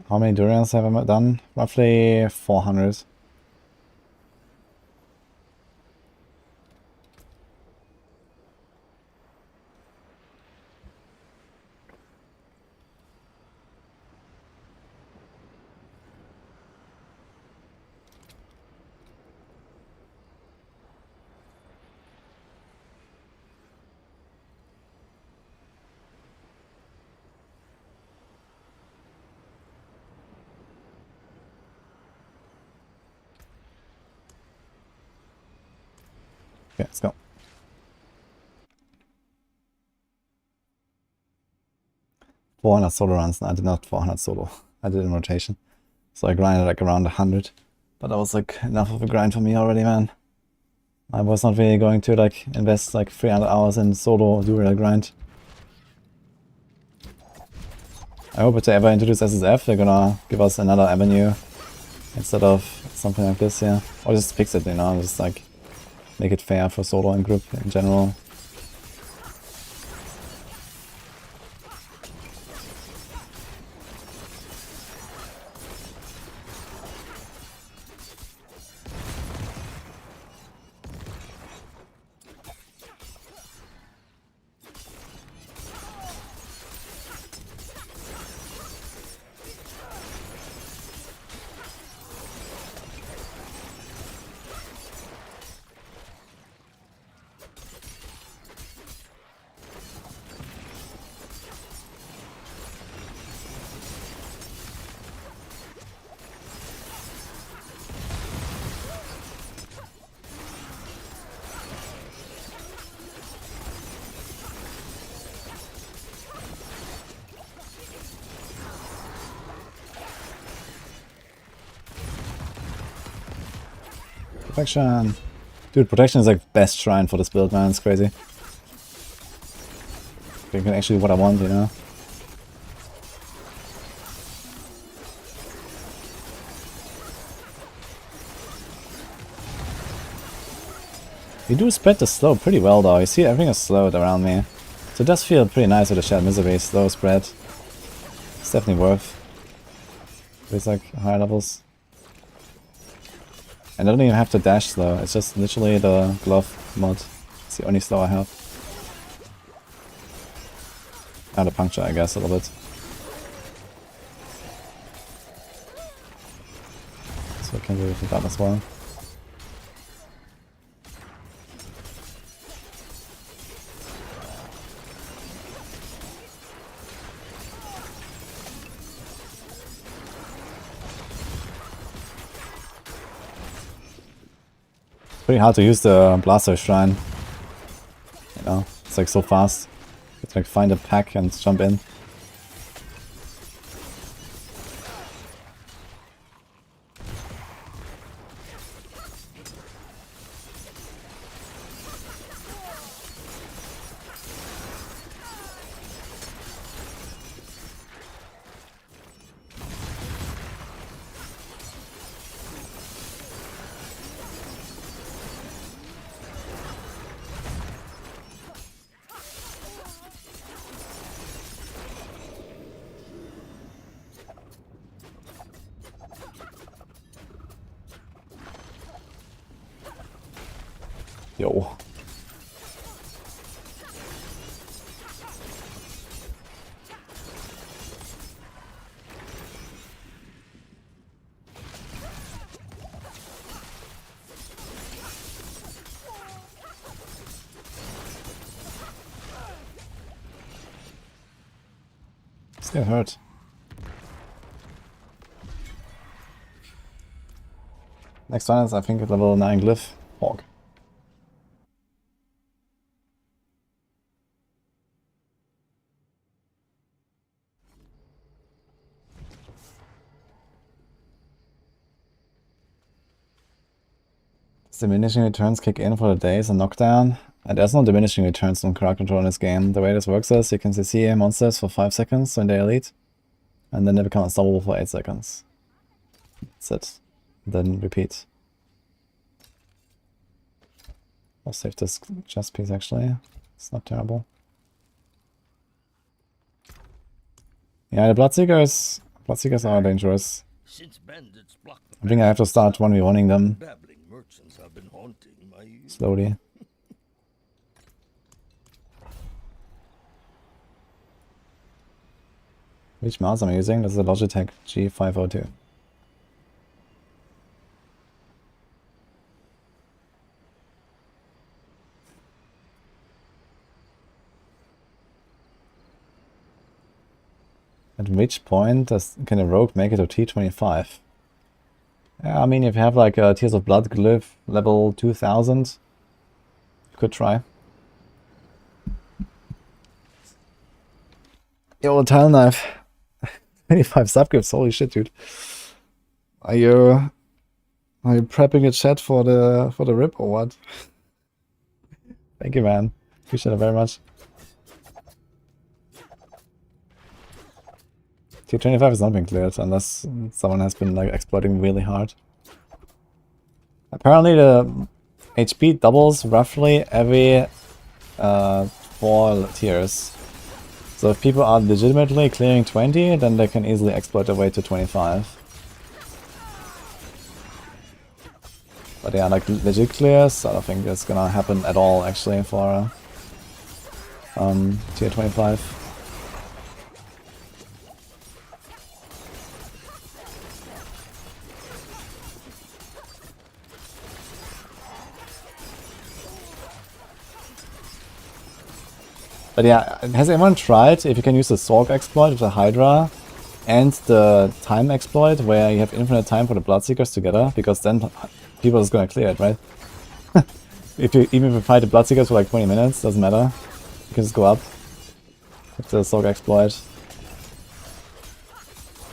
How many durians have I done? Roughly 400. Okay, let's go. $400 solo runs. No, I did not 400 solo. I did in rotation. So I grinded like around 100. But that was like enough of a grind for me already, man. I was not really going to like invest like 300 hours in solo Duriel grind. I hope if they ever introduce SSF, they're gonna give us another avenue instead of something like this, yeah. Or just fix it, you know, just like make it fair for solo and group in general. Protection. Dude, protection is like best shrine for this build, man. It's crazy. I can actually do what I want, you know. You do spread the slow pretty well though. You see everything is slowed around me. So it does feel pretty nice with the Shared Misery, slow spread. It's definitely worth. It's like higher levels. And I don't even have to dash slow, it's just literally the glove mod. It's the only slow I have. And a puncture, I guess, a little bit. So I can do that as well. Pretty hard to use the Blaster Shrine. You know, it's like so fast. You have to like find a pack and jump in. Yo. get hurt. Next one is, I think, level 9 glyph. Hawk. Diminishing returns kick in for the days and knockdown. And there's no diminishing returns on crowd control in this game. The way this works is you can CC monsters for 5 seconds when they elite, and then they become unstoppable for 8 seconds. That's it. Then repeat. I'll save this chest piece actually. It's not terrible. Yeah, the Bloodseekers are dangerous. Since bandits blocked the I think I have to start 1v1ing them babbling merchants have been haunting my ears. slowly. Which mouse am I using? This is a Logitech G502. At which point can a rogue make it to T25? Yeah, I mean, if you have like a Tears of Blood glyph level 2000, you could try. Yo, Tile Knife. 25 subgifts, holy shit, dude. Are you prepping a chat for the rip or what? Thank you, man. Appreciate it very much. T25 has not been cleared unless someone has been like exploiting really hard. Apparently the HP doubles roughly every 4 tiers. So if people are legitimately clearing 20, then they can easily exploit their way to 25. But yeah, like legit clears, I don't think that's gonna happen at all actually for tier 25. But yeah, has anyone tried if you can use the Sorg exploit with the Hydra and the time exploit where you have infinite time for the Bloodseekers together? Because then people are just gonna clear it, right? Even if you fight the Bloodseekers for like 20 minutes, doesn't matter. You can just go up with the Sorg exploit.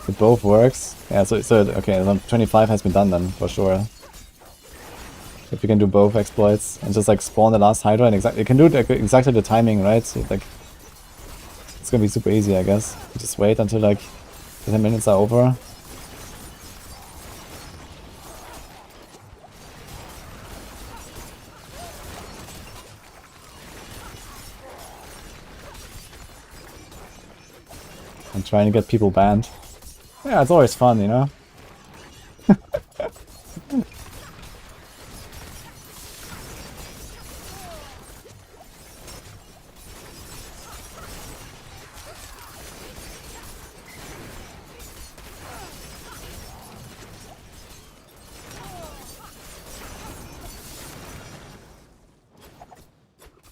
It both works. Yeah, so okay, so 25 has been done then, for sure. If you can do both exploits and just like spawn the last Hydra and you can do it like, exactly the timing, right? So, like, it's gonna be super easy, I guess. You just wait until like the 10 minutes are over. And trying to get people banned. Yeah, it's always fun, you know?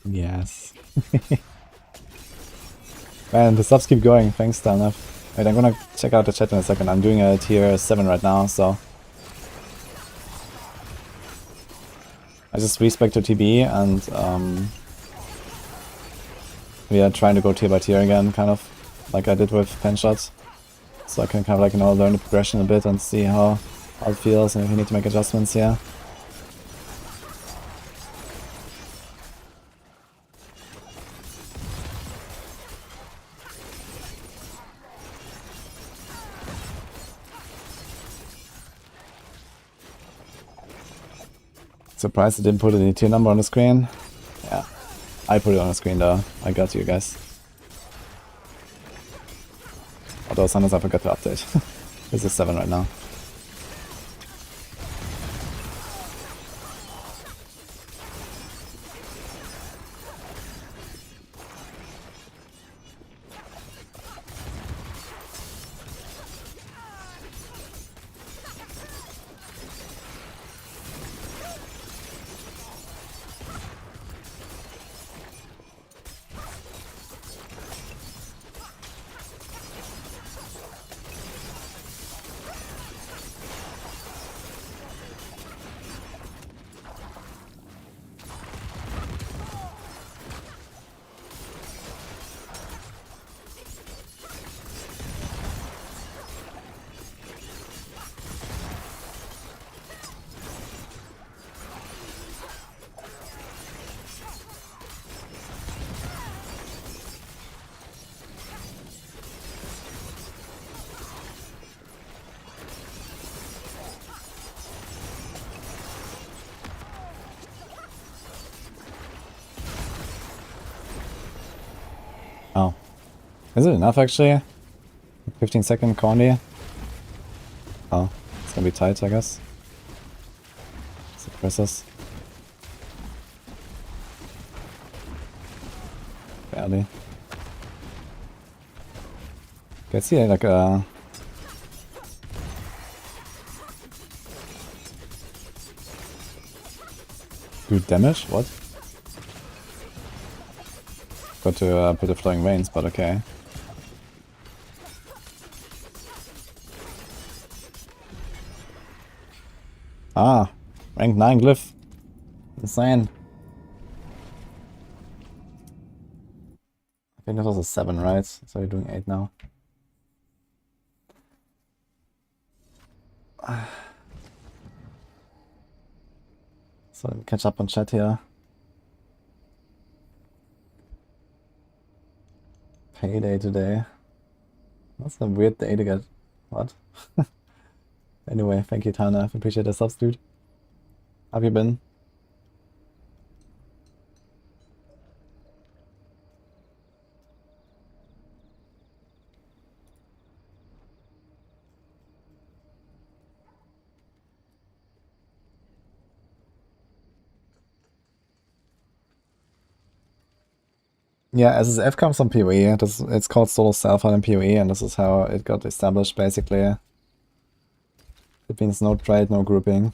Yes. Man, the subs keep going. Thanks, Stelnef. Wait, I'm gonna check out the chat in a second. I'm doing a tier 7 right now, so... I just respec to TB and we are trying to go tier by tier again, kind of like I did with pen shots. So I can kind of like, you know, learn the progression a bit and see how it feels and if you need to make adjustments here. Surprised I didn't put any tier number on the screen. Yeah, I put it on the screen though. I got you guys. Although sometimes I forgot to update. This is 7 right now. Is it enough actually? 15-second corny. Oh, it's gonna be tight, I guess. Suppressors. Barely. Can see like a good damage? What? Got to put the flowing veins, but okay. Ah, rank 9 glyph. Insane. I think that was a 7, right? So you're doing 8 now. So let me catch up on chat here. Payday today. That's a weird day to get. What? Anyway, thank you, Tana. I appreciate the subs, dude. How have you been? Yeah, SSF comes from PoE. It's called Solo Self-Hunt in PoE, and this is how it got established, basically. It means no trade, no grouping.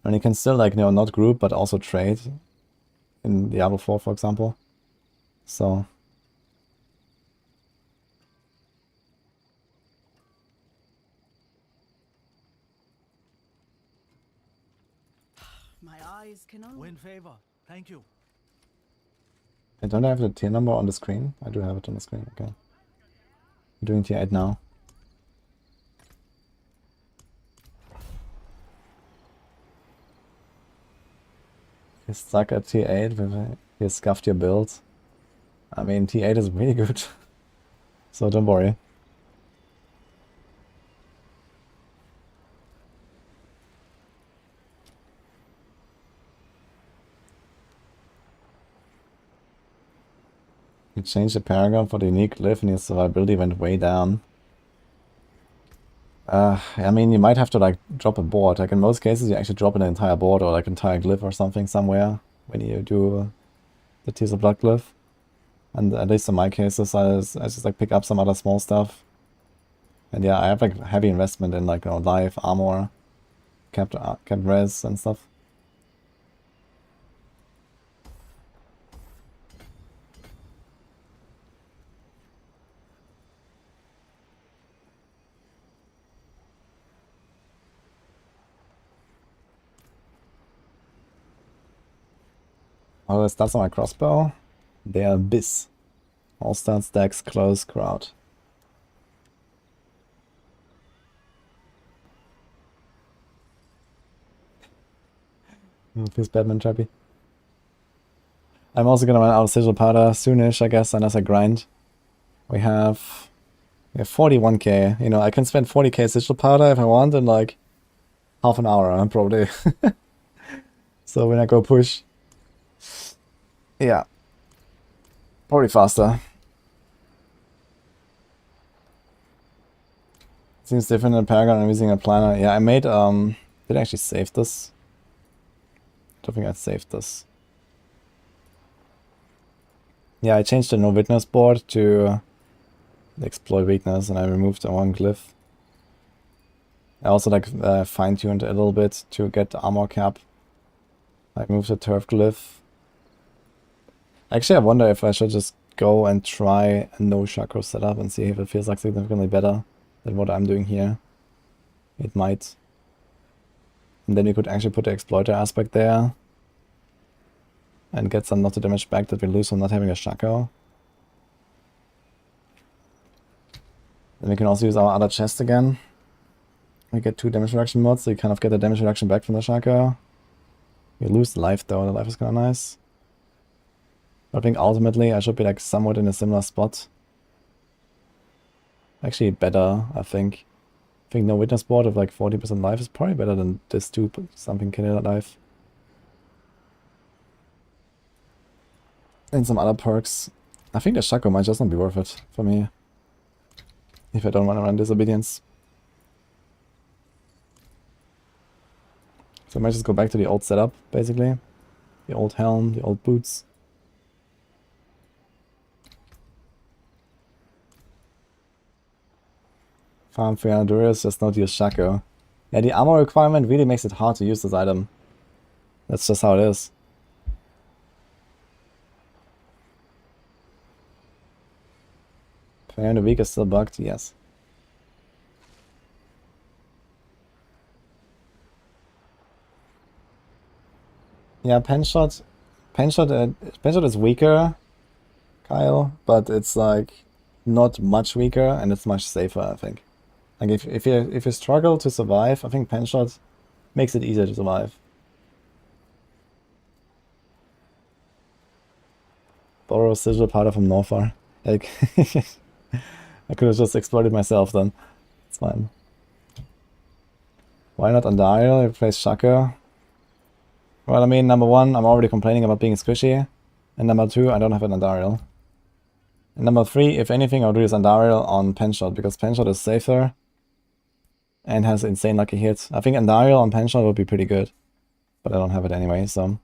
And you can still, like, not group, but also trade. In Diablo 4, for example. So... My eyes can only Win favor. Thank you. I don't have the tier number on the screen. I do have it on the screen, okay. I'm doing tier 8 now. You stuck at tier 8 with you scuffed your build. I mean, tier 8 is really good. So don't worry. You changed the Paragon for the unique glyph and your survivability went way down. I mean, you might have to like drop a board. Like in most cases, you actually drop an entire board or like entire glyph or something somewhere when you do the Tears of Blood glyph. And at least in my cases, I just like pick up some other small stuff. And yeah, I have like heavy investment in like life, armor, kept res and stuff. Oh, the stats on my crossbow? They are bis. All stats, stacks, close, crowd. Feels Batman trappy. I'm also gonna run out of sigil powder soonish, I guess, unless I grind. We have 41k. You know, I can spend 40k sigil powder if I want in like half an hour, probably. So when I go push, yeah, probably faster. Seems different in Paragon. I'm using a planner. Yeah, I made did I actually save this? I don't think I saved this. Yeah, I changed the no witness board to exploit weakness, and I removed the one glyph. I also like fine-tuned a little bit to get the armor cap. I moved the turf glyph. Actually, I wonder if I should just go and try a no shako setup and see if it feels like significantly better than what I'm doing here. It might. And then you could actually put the exploiter aspect there and get some not the damage back that we lose from not having a shako. Then we can also use our other chest again. We get 2 damage reduction mods, so you kind of get the damage reduction back from the shako. You lose life though, the life is kind of nice. I think ultimately I should be like somewhat in a similar spot. Actually better, I think. I think no witness board of like 40% life is probably better than this 2 something killer life. And some other perks. I think the shako might just not be worth it for me. If I don't want to run disobedience. So I might just go back to the old setup, basically. The old helm, the old boots. Farm 300 Durios, just not use shako. Yeah, the armor requirement really makes it hard to use this item. That's just how it is. Player in the week is still bugged, yes. Yeah, pen shot is weaker, Kyle, but it's like not much weaker and it's much safer, I think. Like if you struggle to survive, I think pen shot makes it easier to survive. Borrow sigil powder from Norfar. Like I could have just exploited myself then. It's fine. Why not Andariel? Replace Shaka. Well, I mean, number one, I'm already complaining about being squishy. And number two, I don't have an Andariel. And number three, if anything, I'll do this Andariel on Penshot, because Penshot is safer and has insane lucky hits. I think Andariel on Penshot would be pretty good. But I don't have it anyway, so...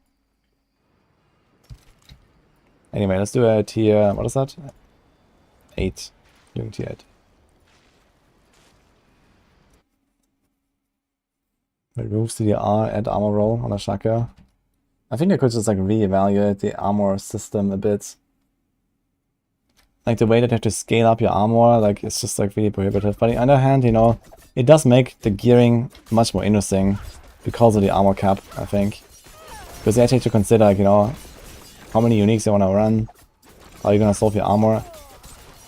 Anyway, let's do a tier... what is that? 8. Doing tier 8. Remove CDR, add armor roll on a Shaka. I think I could just like reevaluate the armor system a bit. Like the way that you have to scale up your armor, like it's just like really prohibitive. But on the other hand, you know, it does make the gearing much more interesting because of the armor cap, I think. Because you actually have to consider, like, you know, how many uniques you want to run, how you're gonna solve your armor.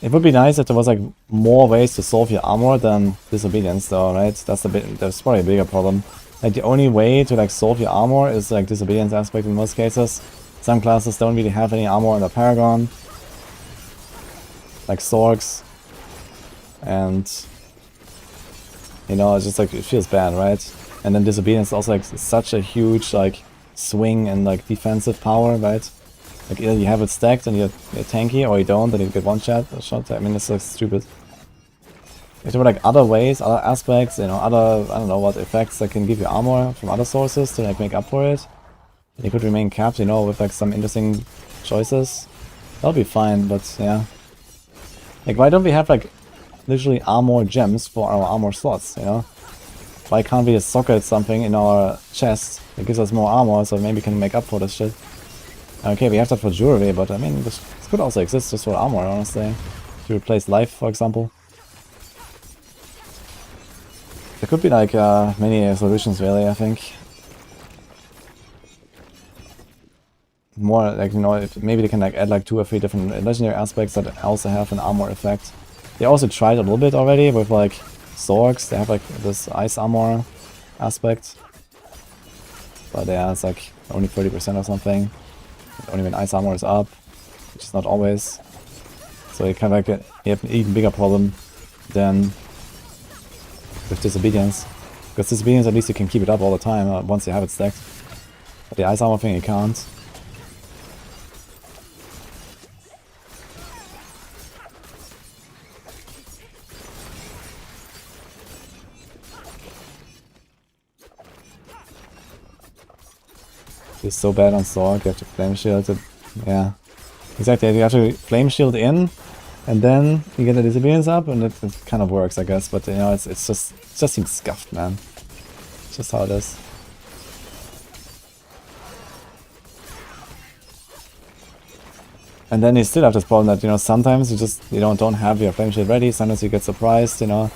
It would be nice if there was like more ways to solve your armor than disobedience though, right? That's probably a bigger problem. Like the only way to like solve your armor is like disobedience aspect in most cases. Some classes don't really have any armor in the Paragon. Like Sorks. And you know, it's just like it feels bad, right? And then disobedience is also like such a huge like swing in like defensive power, right? Like either you have it stacked and you're tanky, or you don't and you get one shot. I mean, it's like stupid. If there were like other ways, other aspects, you know, other, I don't know what effects that can give you armor from other sources to like make up for it, you could remain capped, you know, with like some interesting choices. That'll be fine, but yeah. Like why don't we have like literally armor gems for our armor slots, you know? Why can't we just socket something in our chest that gives us more armor so maybe we can make up for this shit? Okay, we have that for jewelry, but I mean, this could also exist just for armor, honestly. To replace life, for example. There could be like many solutions, really, I think. More like, you know, if maybe they can like add like 2 or 3 different legendary aspects that also have an armor effect. They also tried a little bit already with like Zorks. They have like this ice armor aspect. But yeah, it's like only 30% or something. Only when ice armor is up, which is not always. So you kind of like you have an even bigger problem than with disobedience. Because disobedience, at least you can keep it up all the time once you have it stacked. But the ice armor thing you can't. It's so bad on Sword, you have to flame shield it. Yeah. Exactly, you have to flame shield in, and then you get the disobedience up, and it kind of works, I guess, but you know, it just seems scuffed, man. It's just how it is. And then you still have this problem that, you know, sometimes you don't have your flame shield ready, sometimes you get surprised, you know.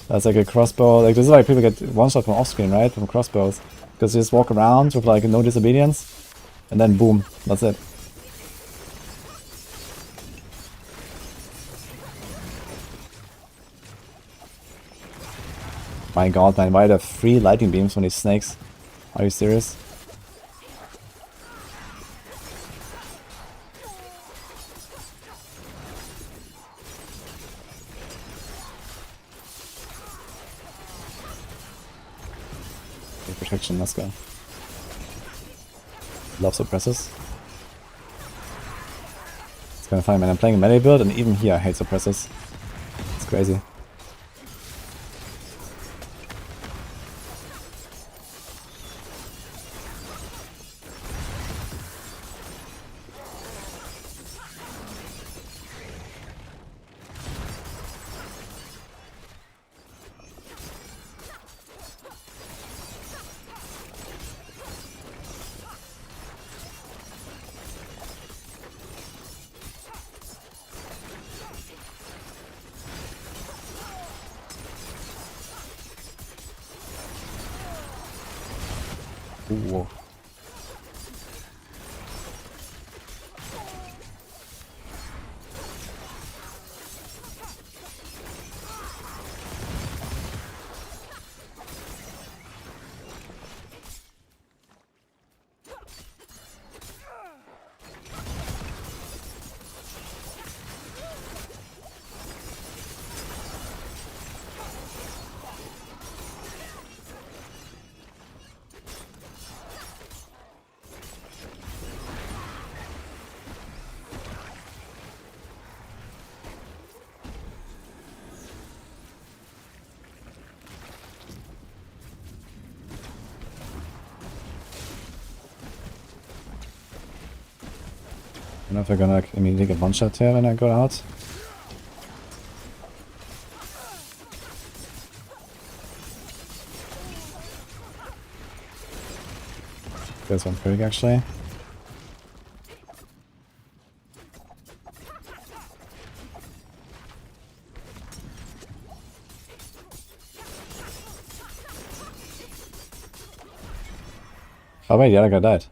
That's like a crossbow, like this is why people get one shot from off screen, right? From crossbows. Because you just walk around with like no disobedience, and then boom, that's it. My god, man, why are there 3 lightning beams from these snakes? Are you serious? Protection, let's go. Love suppresses. Let's gonna find, man. I'm playing a melee build, and even here I hate suppressors. It's crazy. Ooh. I don't know if we're gonna like, immediately get one shot here when I go out. There's one pretty actually. Oh wait, the other guy died.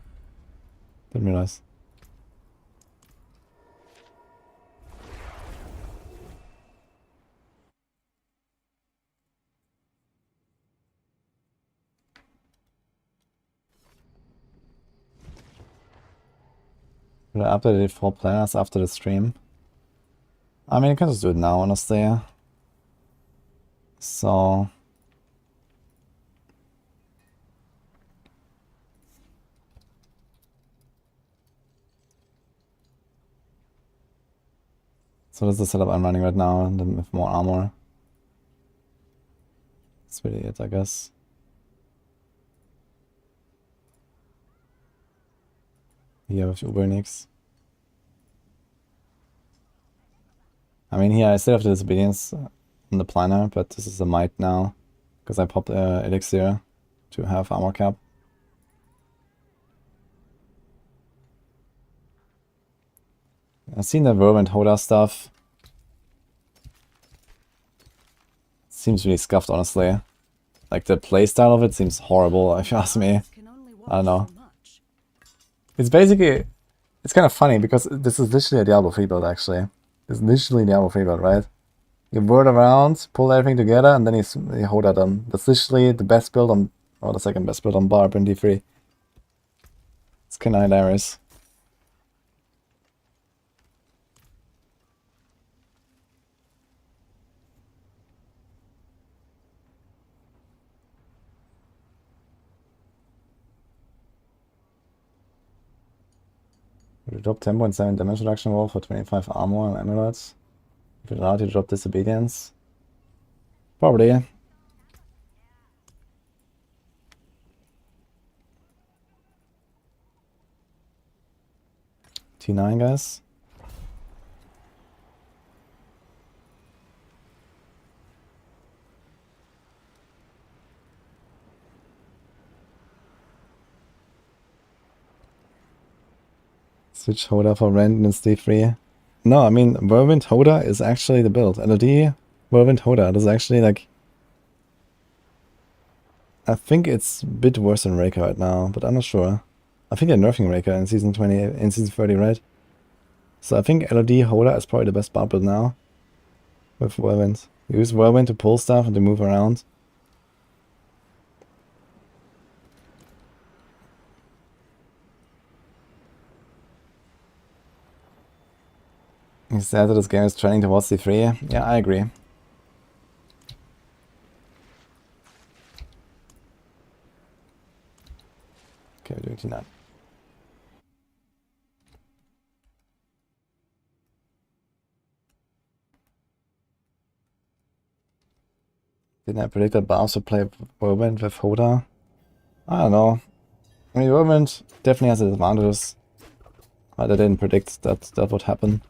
Didn't realize. Should I update it for planners after the stream? I mean, I can just do it now, honestly. So... So this is the setup I'm running right now, and then with more armor. That's really it, I guess. Here with Ubernix. I mean, here I still have the disobedience in the planner, but this is a might now, because I popped elixir to have armor cap. I've seen the Whirlwind Hoda stuff. Seems really scuffed, honestly. Like, the playstyle of it seems horrible, if you ask me. I don't know. It's basically... It's kind of funny, because this is literally a Diablo 3 build, actually. It's literally Diablo 3 build, right? You word around, pull everything together, and then you Hoda done. That's literally the best build on... Or the second best build on Barbarian D3. It's kind of hilarious. You drop 10.7 damage reduction roll for 25 armor and emeralds. If it allowed you to drop disobedience. Probably. T9, guys. Switch Hoda for Rand and stay free. No, I mean, Whirlwind Hoda is actually the build. LOD, Whirlwind Hoda. This is actually like... I think it's a bit worse than Raker right now, but I'm not sure. I think they're nerfing Raker in season 20, in season 30, right? So I think LOD Hoda is probably the best bar build now. With Whirlwind. Use Whirlwind to pull stuff and to move around. He said that this game is trending towards C3. Yeah, I agree. Okay, we're doing T9. I predict that Barbs will play Whirlwind with Hoda? I don't know. I mean, Whirlwind definitely has its advantages. But I didn't predict that that would happen.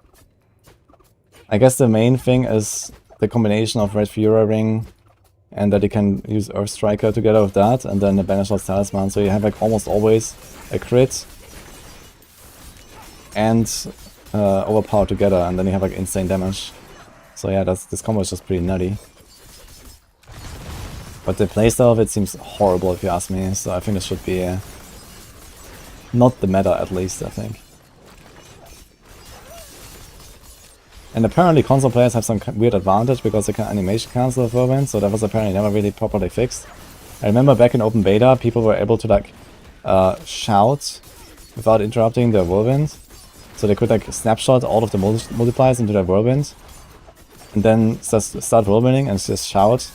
I guess the main thing is the combination of Red Fury Ring and that you can use Earth Striker together with that, and then the Banisher's Talisman, so you have like almost always a crit and overpower together, and then you have like insane damage. So yeah, this combo is just pretty nutty. But the playstyle of it seems horrible if you ask me, so I think this should be not the meta at least, I think. And apparently console players have some weird advantage because they can animation cancel with Whirlwind, so that was apparently never really properly fixed. I remember back in open beta, people were able to like shout without interrupting their Whirlwind. So they could like snapshot all of the multipliers into their Whirlwind, and then just start Whirlwinding and just shout,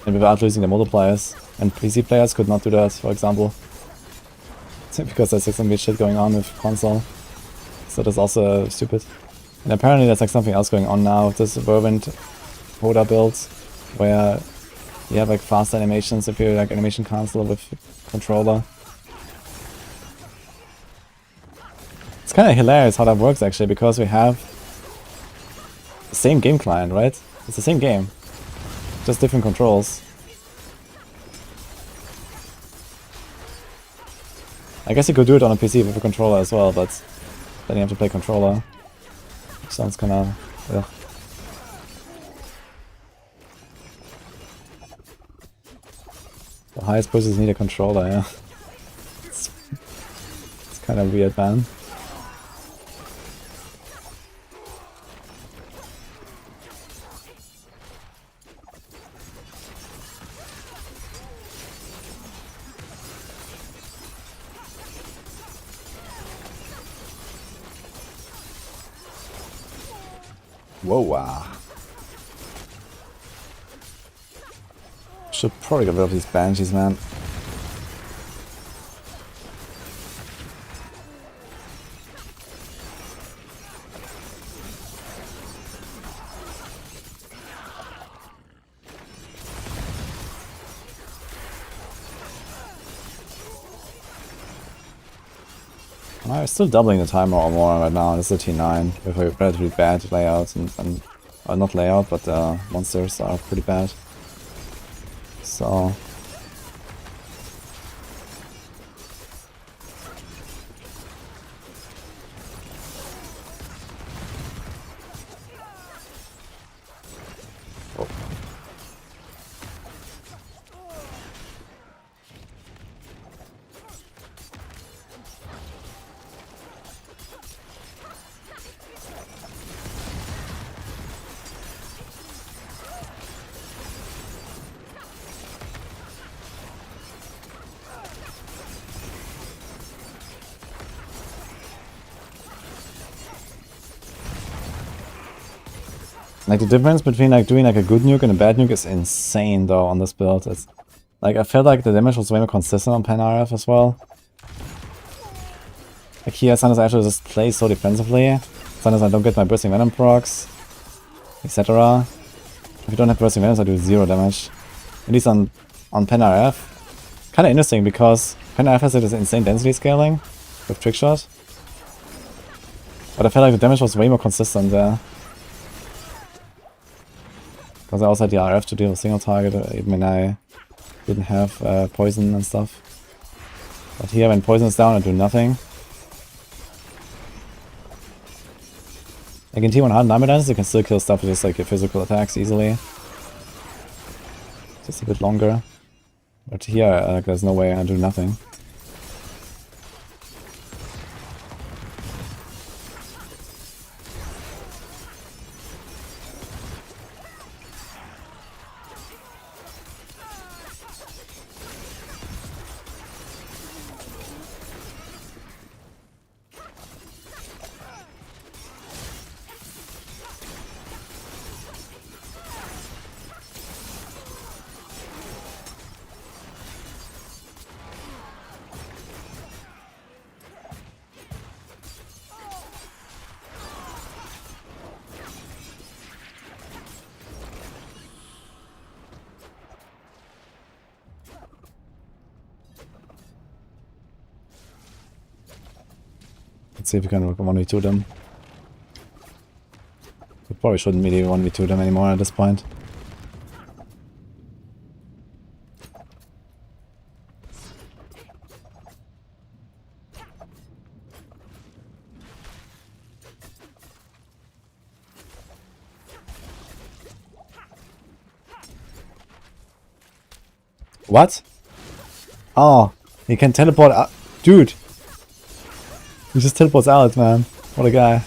and without losing the multipliers. And PC players could not do that, for example, because there's like some weird shit going on with console. So that's also stupid. And apparently there's like something else going on now with this Whirlwind Hoda build, where you have like fast animations if you like animation cancel with controller. It's kind of hilarious how that works actually, because we have the same game client, right? It's the same game, just different controls. I guess you could do it on a PC with a controller as well, but then you have to play controller. Sounds kinda... ugh. The highest pushes need a controller, yeah. It's kinda weird, man. Whoa, should probably get rid of these banshees, man. I'm still doubling the timer or more right now. This is a T9 with a relatively bad layout, and not layout, but monsters are pretty bad. So like the difference between like doing like a good nuke and a bad nuke is insane though on this build. It's like I felt like the damage was way more consistent on PanRF as well. Like here sometimes I actually just play so defensively. Sometimes I don't get my bursting venom procs, etc. If you don't have bursting venoms I do 0 damage. At least on PanRF. Kinda interesting because PanRF has like this insane density scaling with trickshot. But I felt like the damage was way more consistent there. Because I also had the RF to deal with single target, even when I didn't have poison and stuff. But here, when poison is down, I do nothing. Like in T100 Nightmare you can still kill stuff with just like your physical attacks easily. Just a bit longer. But here, there's no way I do nothing. Let's see if we can 1v2 them. We probably shouldn't really 1v2 them anymore at this point. What? Oh, he can teleport out. Dude! He just teleports out, man. What a guy.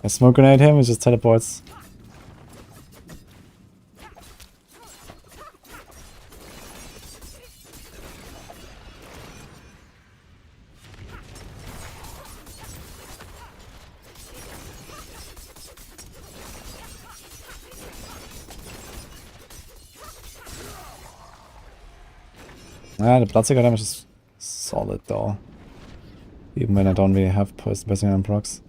I smoke grenade him, he just teleports. Yeah, the Bloodseeker damage is solid though. Even when I don't really have poison on procs.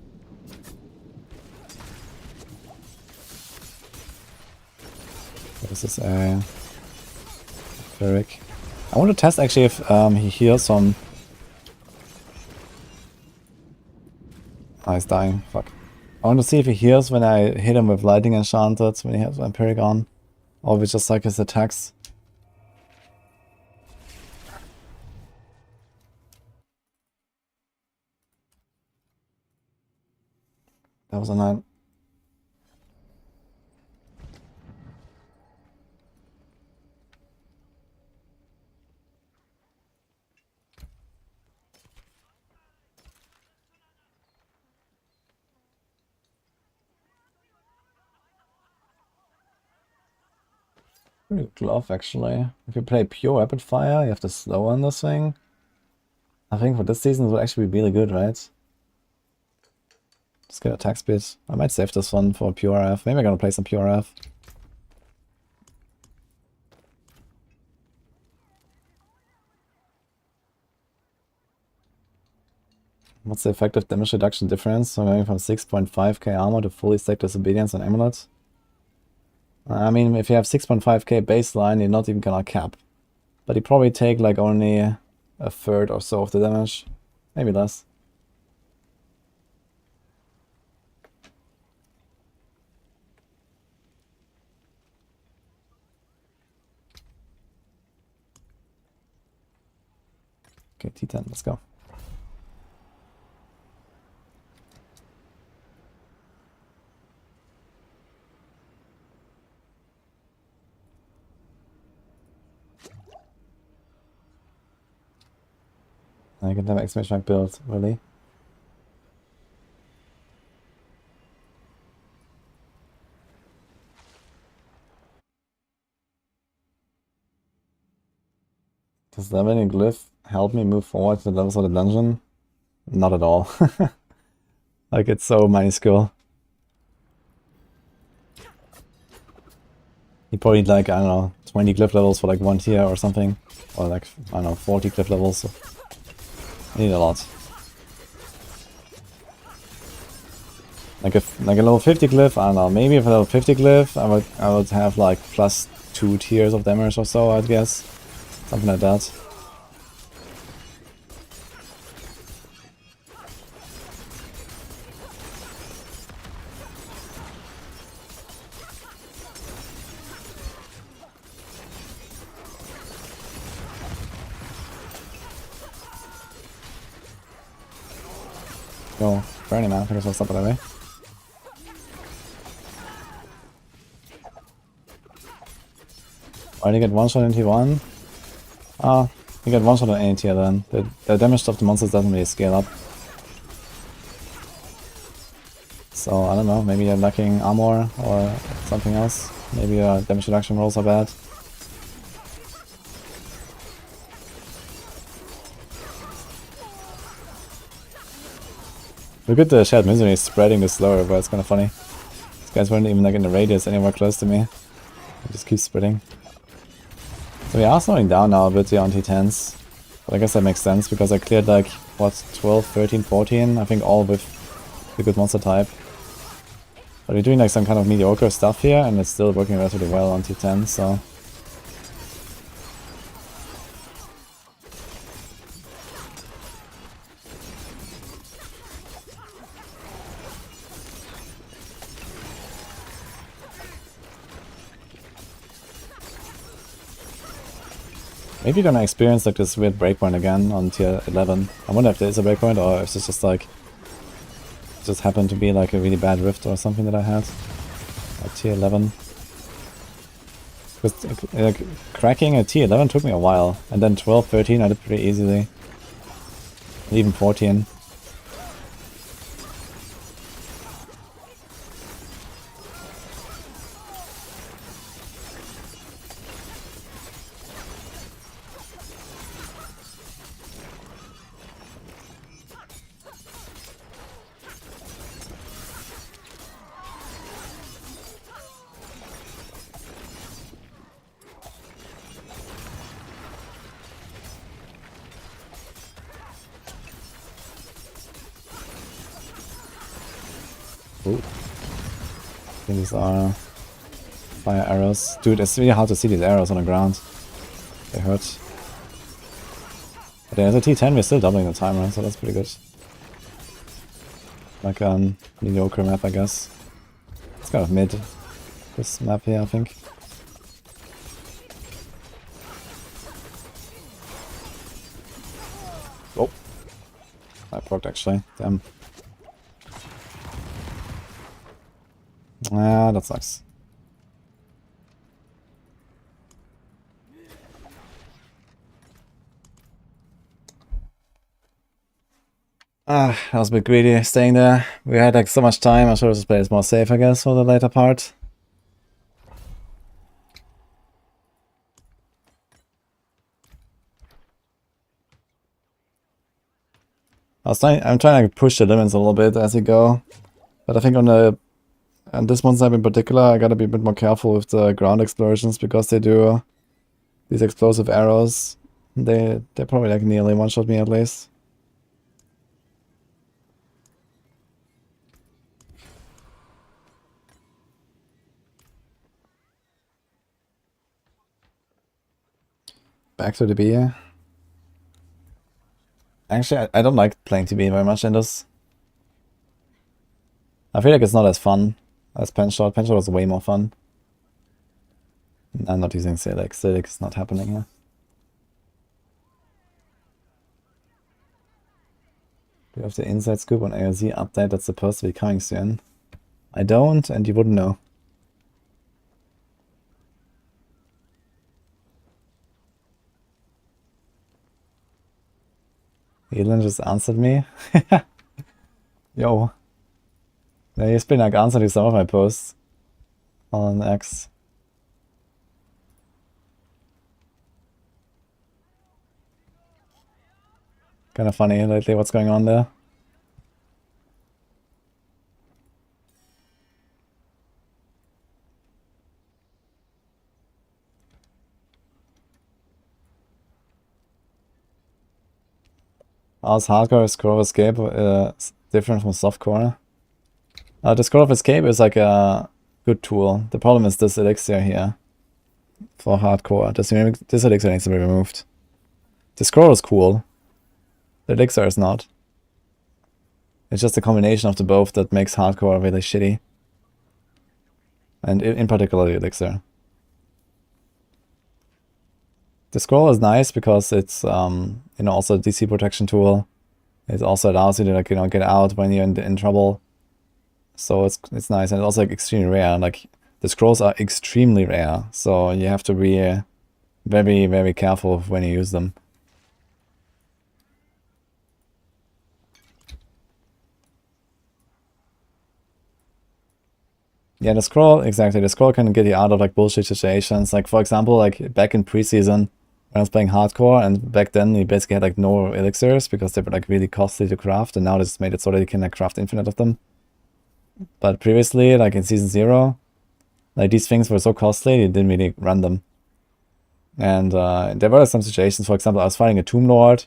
This is a cleric. I want to test actually if he heals some. Oh, he's dying. Fuck. I want to see if he heals when I hit him with Lightning Enchanted when he has my Paragon. Or if it's just like his attacks. That was a 9. Pretty good glove actually. If you play pure rapid fire, you have to slow on this thing. I think for this season it will actually be really good, right? Just get attack speed. I might save this one for pure RF. Maybe I'm gonna play some pure RF. What's the effective damage reduction difference? So going from 6.5k armor to fully stacked disobedience and amulet. I mean, if you have 6.5k baseline, you're not even gonna cap. But you probably take like only a third or so of the damage. Maybe less. Okay, T10, let's go. I can have exclamation mark build, really? Does leveling glyph help me move forward to the levels of the dungeon? Not at all. Like, it's so minuscule. You probably need like, I don't know, 20 glyph levels for like 1 tier or something. Or like, I don't know, 40 glyph levels. So you need a lot. Like a level 50 glyph, I don't know, maybe if a level 50 glyph I would have like plus 2 tiers of damage or so, I'd guess. Something like that. Go, Burning Man, I think I'll stop it that way. Why do you get one shot in T1? Ah, you get one shot on any tier then. The damage of the monsters doesn't really scale up. So, I don't know, maybe you're lacking armor or something else. Maybe your damage reduction rolls are bad. Look at the shared misery spreading this slower, but it's kinda funny. These guys weren't even like in the radius anywhere close to me. It just keeps spreading. So we are slowing down now a bit here on T10s. But I guess that makes sense because I cleared like, what, 12, 13, 14? I think all with the good monster type. But we're doing like some kind of mediocre stuff here and it's still working relatively well on T10, so... Maybe gonna experience like this weird breakpoint again on tier 11. I wonder if there is a breakpoint or if it's just like it just happened to be like a really bad rift or something that I had at tier 11. Because like, cracking a tier 11 took me a while, and then 12, 13 I did pretty easily. And even 14. Ooh. I think these are fire arrows. Dude, it's really hard to see these arrows on the ground. They hurt. But there's a T10, we're still doubling the timer, so that's pretty good. Like mediocre map, I guess. It's kind of mid, this map here, I think. Oh! I procced actually, damn. Ah, that sucks. Ah, I was a bit greedy staying there. We had like so much time, I should have just played it more safe, I guess, for the later part. I'm trying to push the limits a little bit as we go. But I think on this one side in particular, I gotta be a bit more careful with the ground explosions because they do these explosive arrows. They probably like nearly one-shot me at least. Back to the B. Actually, I don't like playing TB very much in this. I feel like it's not as fun as Penshot. Penshot was way more fun. I'm not using Silic. Silic is not happening here. Do you have the inside scoop on AoZ update that's supposed to be coming soon? I don't, and you wouldn't know. Elon just answered me. Yo. Yeah, he's been like answering some of my posts on X. Kind of funny lately what's going on there. How's hardcore scroll of escape different from softcore? The scroll of escape is like a good tool. The problem is this elixir here for hardcore. This elixir needs to be removed. The scroll is cool. The elixir is not. It's just a combination of the both that makes hardcore really shitty. And in particular the elixir. The scroll is nice because it's also a DC protection tool. It also allows you to like get out when you're in trouble. So it's nice, and it's also like extremely rare. Like the scrolls are extremely rare, so you have to be very, very careful when you use them. Yeah, the scroll, exactly. The scroll can get you out of like bullshit situations. Like for example, like back in preseason when I was playing hardcore, and back then you basically had like no elixirs because they were like really costly to craft, and now they just made it so that you can like craft infinite of them. But previously, like in season 0, like these things were so costly you didn't really run them. And there were some situations, for example, I was fighting a Tomb Lord,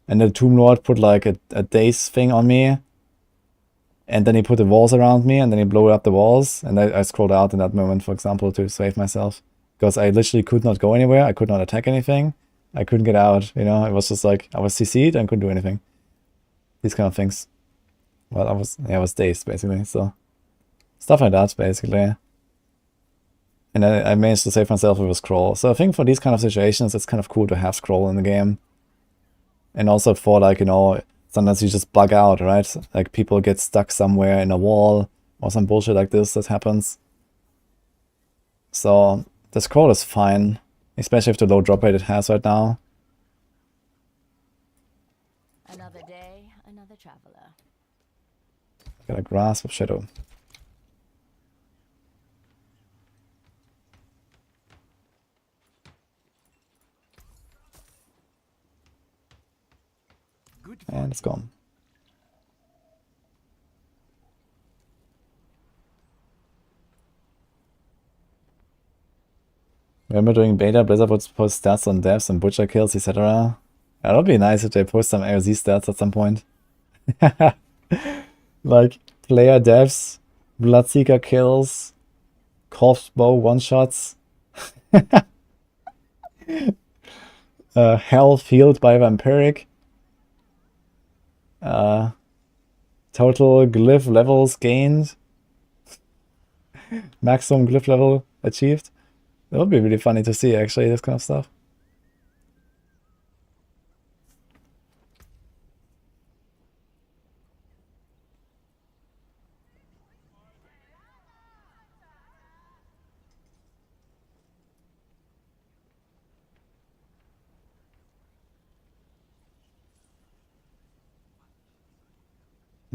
and the Tomb Lord put like a daze thing on me, and then he put the walls around me, and then he blew up the walls, and I scrolled out in that moment, for example, to save myself. Because I literally could not go anywhere, I could not attack anything, I couldn't get out, it was just like, I was CC'd and couldn't do anything. These kind of things. Well, I was dazed, basically, so. Stuff like that, basically. And I managed to save myself with a scroll. So I think for these kind of situations, it's kind of cool to have scroll in the game. And also for like, you know, sometimes you just bug out, right? Like people get stuck somewhere in a wall or some bullshit like this that happens. So the scroll is fine, especially with the low drop rate it has right now. Another day, another traveler. Got a grasp of shadow. And it's gone. Remember during beta, Blizzard would post stats on devs and butcher kills, etc. That would be nice if they post some AoZ stats at some point. Like player devs, Bloodseeker kills, corpse bow one-shots, health healed by vampiric, total glyph levels gained, maximum glyph level achieved. That would be really funny to see, actually, this kind of stuff.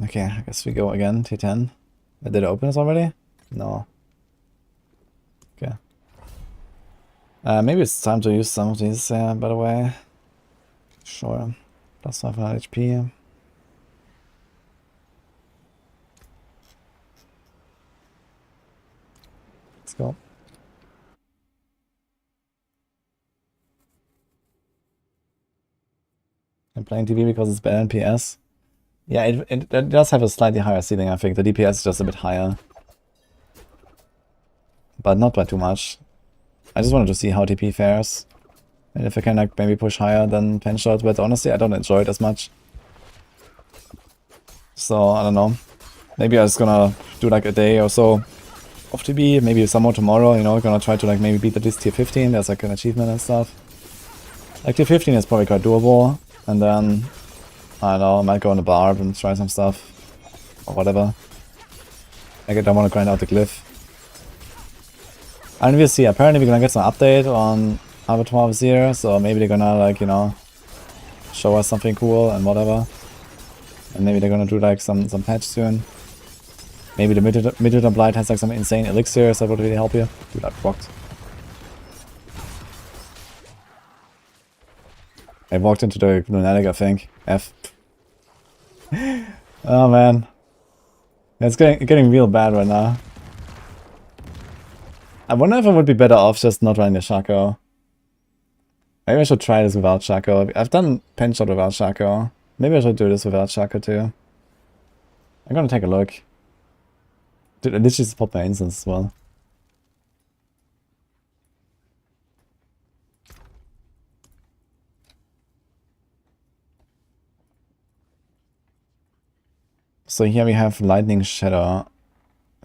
Okay, I guess we go again, T10. Did it open this already? No. Okay. Maybe it's time to use some of these, by the way. Sure. Plus 500 HP. Let's go. I'm playing TV because it's better than PS. Yeah, it does have a slightly higher ceiling, I think. The DPS is just a bit higher. But not by too much. I just wanted to see how TP fares. And if I can like maybe push higher than pen shot, but honestly I don't enjoy it as much. So I don't know. Maybe I'm just gonna do like a day or so of TP, maybe some more tomorrow, you know, gonna try to like maybe beat at least tier 15, there's like an achievement and stuff. Like tier 15 is probably quite doable, and then I don't know, I might go on the barb and try some stuff. Or whatever. Like I don't want to grind out the glyph. And we'll see, apparently we're gonna get some update on Abattoir this year, so maybe they're gonna like, you know, show us something cool and whatever. And maybe they're gonna do like some patch soon. Maybe the Midwinter Blight has like some insane elixirs that would really help you. Dude, I blocked. I walked into the lunatic, I think. F. Oh man. It's getting real bad right now. I wonder if I would be better off just not running the shako. Maybe I should try this without shako. I've done pen shot without shako. Maybe I should do this without shako too. I'm gonna take a look. Dude, I literally just popped my instance as well. So here we have Lightning Shadow.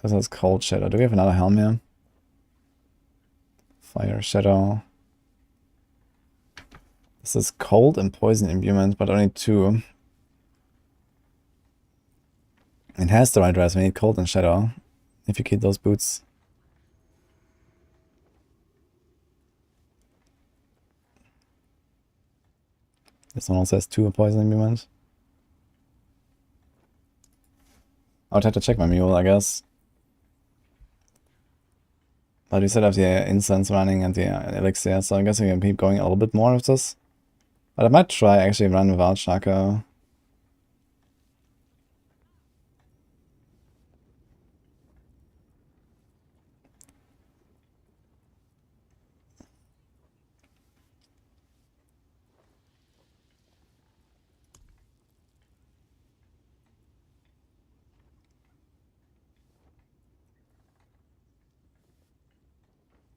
This is Cold Shadow. Do we have another helm here? Fire Shadow. This is Cold and Poison Imbuement, but only 2. It has the right res. We need Cold and Shadow. If you keep those boots. This one also has 2 Poison Imbuement. I would have to check my mule, I guess. But we still have the incense running and the elixir, so I guess we can keep going a little bit more with this. But I might try actually run without shako.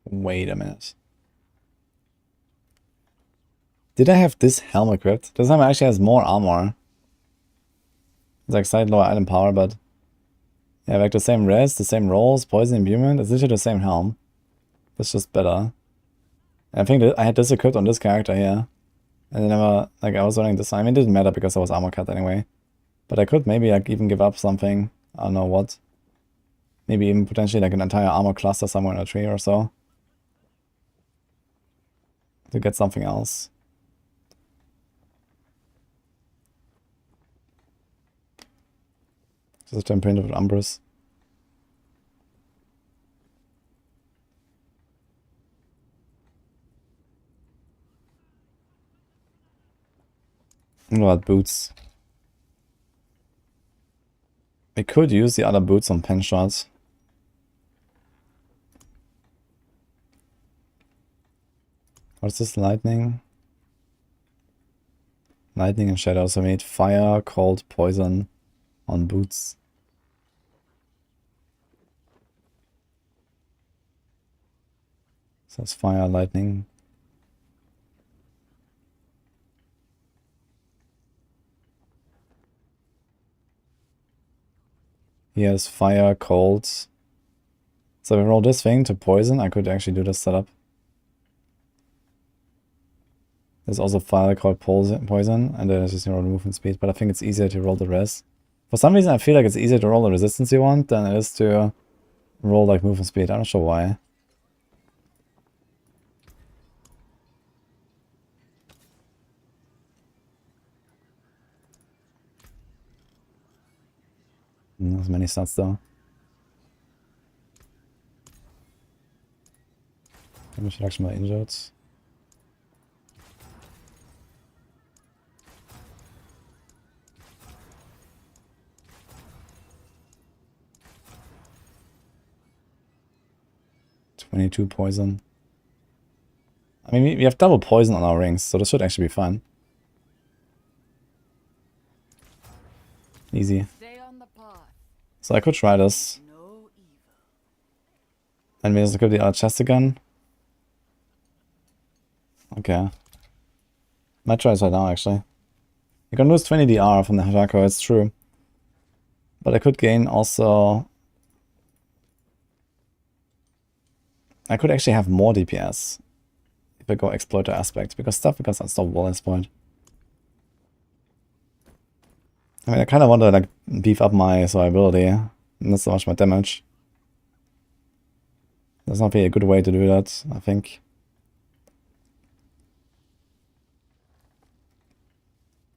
Wait a minute. Did I have this helm equipped? This helm actually has more armor. It's like slight lower item power, but yeah, like the same res, the same rolls, poison imbuement. It's literally the same helm. That's just better. And I think that I had this equipped on this character here. And I never, like, I was running this. I mean, it didn't matter because I was armor cut anyway. But I could maybe, like, even give up something. I don't know what. Maybe even potentially, like, an entire armor cluster somewhere in a tree or so. To get something else. Just a print of Umbris. What about boots? We could use the other boots on pen shots. What's this? Lightning? Lightning and shadow. So we need fire, cold, poison on boots. So it's fire, lightning. Here's fire, cold. So if I roll this thing to poison, I could actually do this setup. There's also fire, cold, poison, and then there's just roll movement speed, but I think it's easier to roll the res. For some reason I feel like it's easier to roll the resistance you want than it is to roll like movement speed. I'm not sure why. There's many stats though. Damage reduction by injured. (22) poison. I mean, we have double poison on our rings, so this should actually be fun. Easy. Stay on the path. So I could try this. No evil. And we just look at the other chest again. Okay. Might try this right now, actually. You can lose 20 DR from the shako, it's true. But I could gain also... I could actually have more DPS if I go Exploiter Aspect, because stuff becomes unstoppable at this point. I mean, I kind of want to like beef up my viability, not so much my damage. There's not really a good way to do that, I think.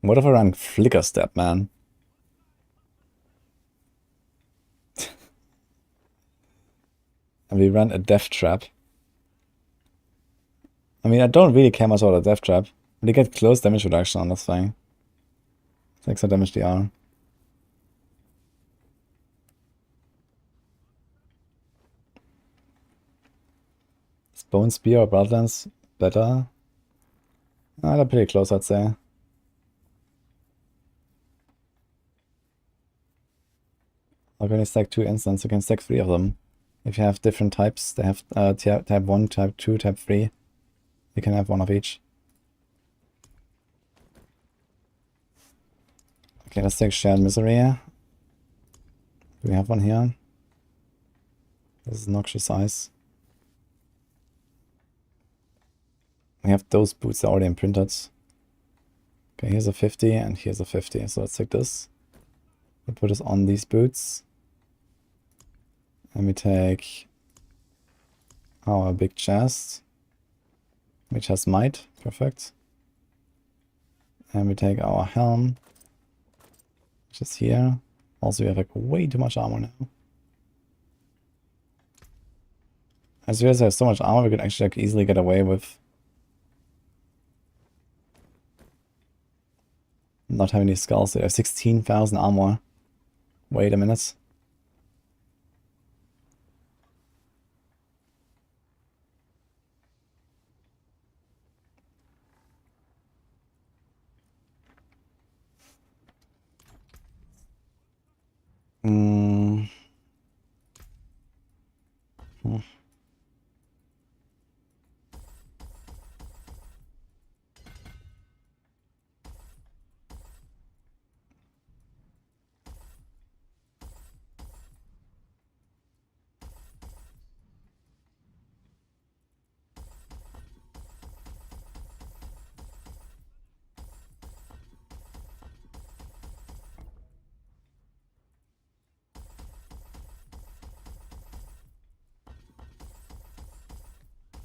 What if I run Flicker Step, man? And we run a Death Trap. I mean, I don't really care much about a Death Trap. But you get close damage reduction on this thing. It's extra damage DR. Is Bone Spear or Bloodlance better? They're pretty close, I'd say. Like when you stack 2 instants, you can stack 3 of them. If you have different types, they have type 1, type 2, type 3. You can have one of each. Okay, let's take Shared Misery. Do we have one here? This is Noxious Ice. We have those boots that are already imprinted. Okay, here's a 50 and here's a 50. So let's take this. We put this on these boots. And we take our big chest, which has might. Perfect. And we take our helm, which is here. Also, we have like way too much armor now. As we have so much armor, we could actually like easily get away with not having these skulls. They have 16,000 armor. Wait a minute. Hmm.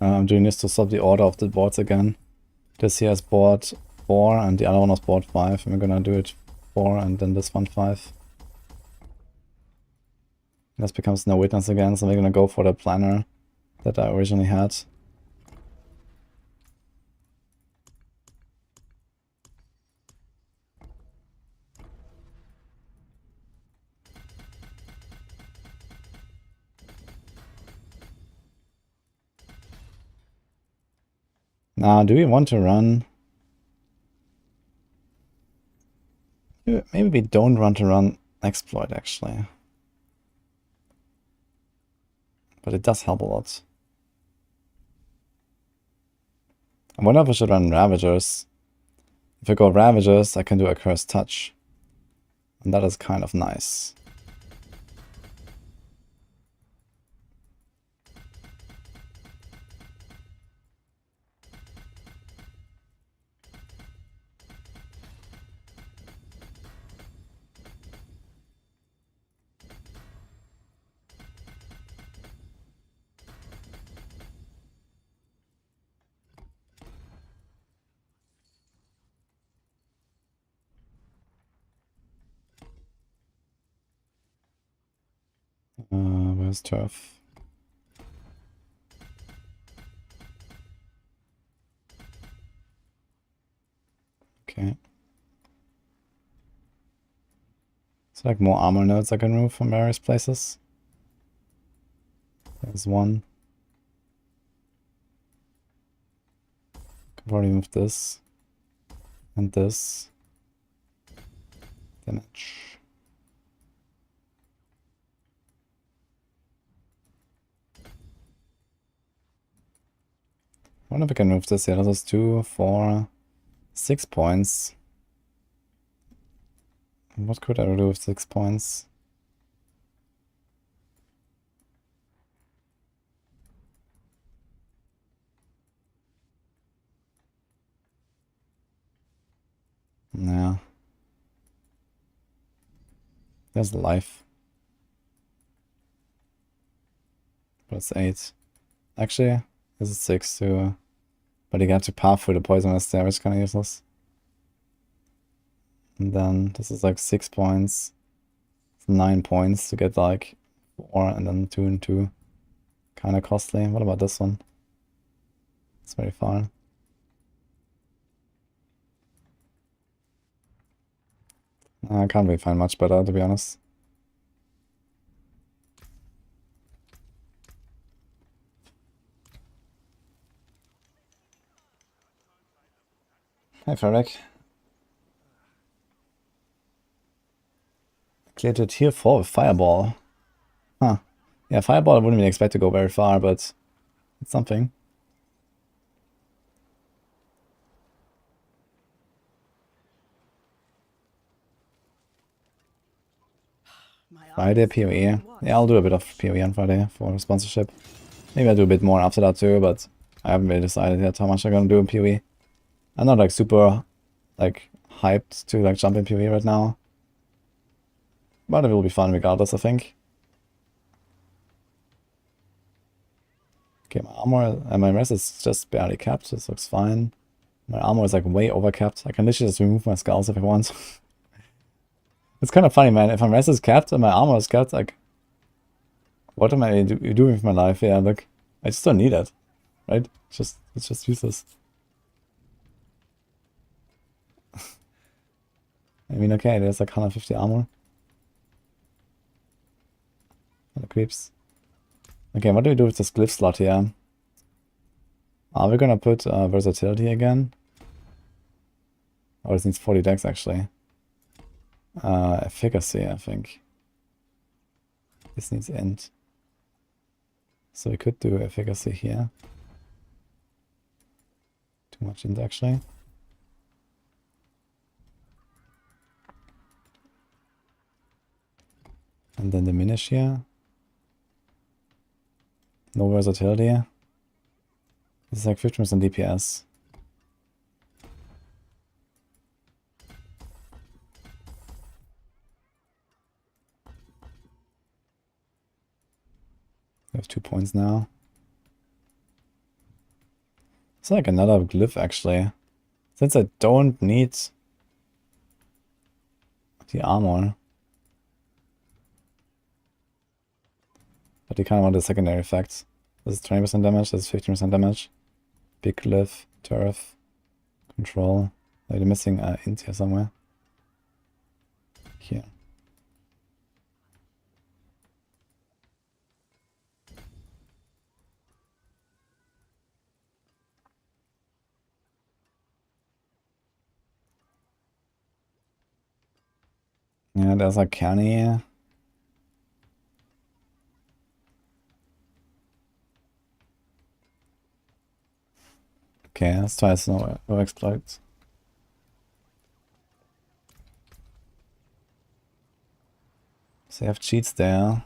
I'm doing this to stop the order of the boards again. This here is board 4 and the other one was board 5. And we're gonna do it 4 and then this one 5. This becomes no witness again, so we're gonna go for the planner that I originally had. Now, do we want to run? Maybe we don't want to run exploit actually. But it does help a lot. I wonder if I should run Ravagers. If I go Ravagers, I can do a Cursed Touch. And that is kind of nice. Where's Turf? Okay. It's like more armor nodes I can remove from various places. There's one. Can probably move this. And this. Damage. I wonder if I can move this here. This is 2, 4, 6 points. What could I do with 6 points? Yeah. There's life. But it's 8. Actually, this is 6 too. But you have to path through the poisonous there, which is kind of useless. And then this is like 6 points. It's 9 points to get like 4 and then 2 and 2. Kind of costly. What about this one? It's very far. I can't really find much better, to be honest. Hey, Ferric. Cleared it here for Fireball. Huh. Yeah, Fireball I wouldn't really expect to go very far, but it's something. Friday PoE. Yeah, I'll do a bit of PoE on Friday for sponsorship. Maybe I'll do a bit more after that too, but I haven't really decided yet how much I'm gonna do in PoE. I'm not like super like hyped to like jump in PoE right now. But it will be fun regardless, I think. Okay, my armor and my res is just barely capped. This looks fine. My armor is like way overcapped. I can literally just remove my skulls if I want. It's kind of funny, man. If my res is capped and my armor is capped, like, what am I doing with my life? Yeah, look, I just don't need it, right? It's just useless. I mean, okay, there's like 150 armor. And the creeps. Okay, what do we do with this glyph slot here? Are we gonna put versatility again? Oh, this needs 40 decks actually. Efficacy, I think. This needs int. So we could do efficacy here. Too much int actually. And then diminish here. No versatility. This is like 50% DPS. We have 2 points now. It's like another glyph actually. Since I don't need the armor. But you kind of want the secondary effects. This is 20% damage, this is 15% damage. Big glyph, turf, control. Like, they're missing int here somewhere. Here. Yeah, there's a Kearney. Okay, let's try some exploits. So you have cheats there.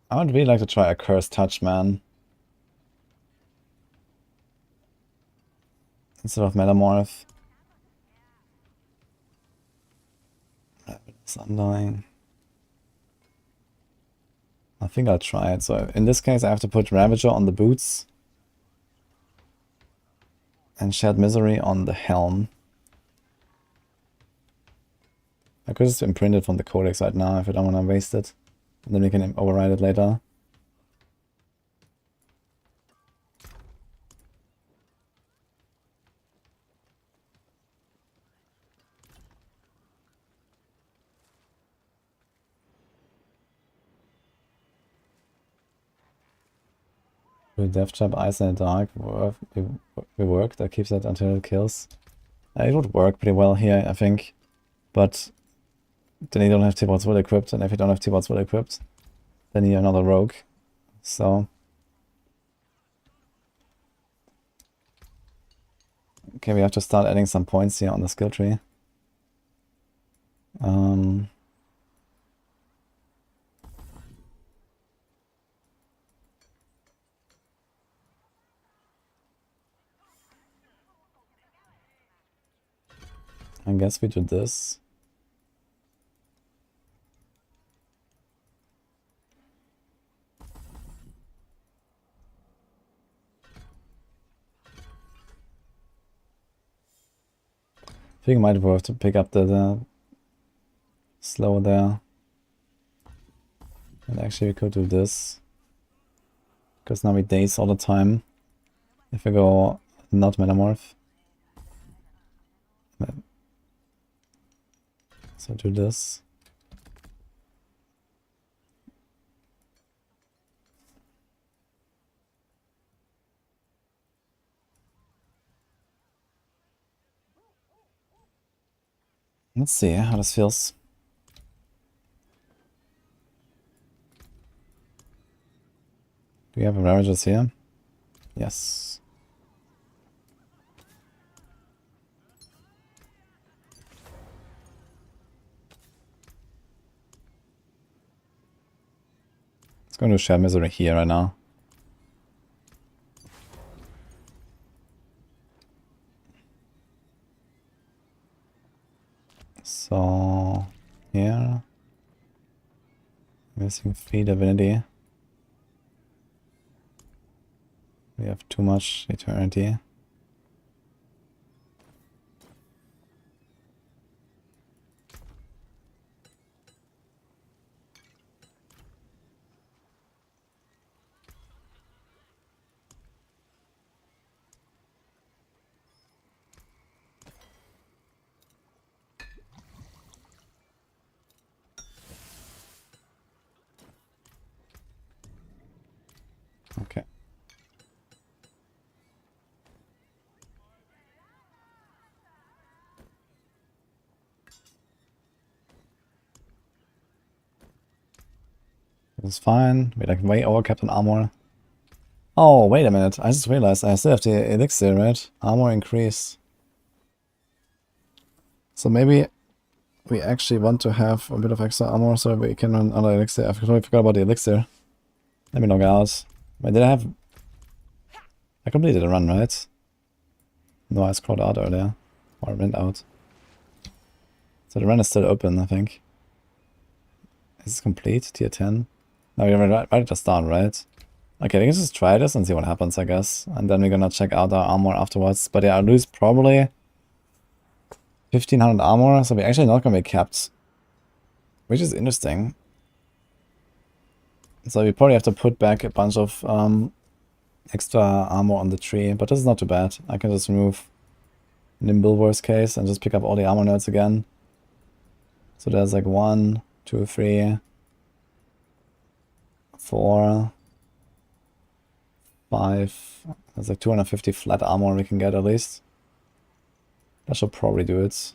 I would really like to try a Cursed Touch, man. Instead of Metamorph. It's undying. I think I'll try it. So in this case I have to put Ravager on the boots. And Shared Misery on the helm. I could just imprint it from the codex right now if I don't want to waste it. And then we can override it later. With Death Trap, Ice in the Dark, we work. That keeps it until it kills. It would work pretty well here, I think. But then you don't have T-Bots well equipped, and if you don't have T-Bots well equipped, then you're another rogue. So... okay, we have to start adding some points here on the skill tree. I guess we do this. I think it might be worth to pick up the slow there. And actually we could do this. Because now we daze all the time. If we go not Metamorph. So do this. Let's see how this feels. Do we have Ravagers here? Yes. Let's go to Share Misery here right now. So here, missing 3 divinity. We have too much eternity. Okay. It's fine. We like way overcapped on armor. Oh, wait a minute. I just realized I still have the elixir, right? Armor increase. So maybe we actually want to have a bit of extra armor so we can run another elixir. I totally forgot about the elixir. Let me log out. Wait, did I have... I completed a run, right? No, I scrolled out earlier. Or I went out. So the run is still open, I think. This is complete, tier 10. No, we're right at the start, right? Okay, we can just try this and see what happens, I guess. And then we're gonna check out our armor afterwards. But yeah, I lose probably 1500 armor, so we're actually not gonna be capped. Which is interesting. So we probably have to put back a bunch of extra armor on the tree, but this is not too bad. I can just remove Nimble worst case and just pick up all the armor nodes again. So there's like 1, 2, 3, 4, 5. There's like 250 flat armor we can get at least. That should probably do it.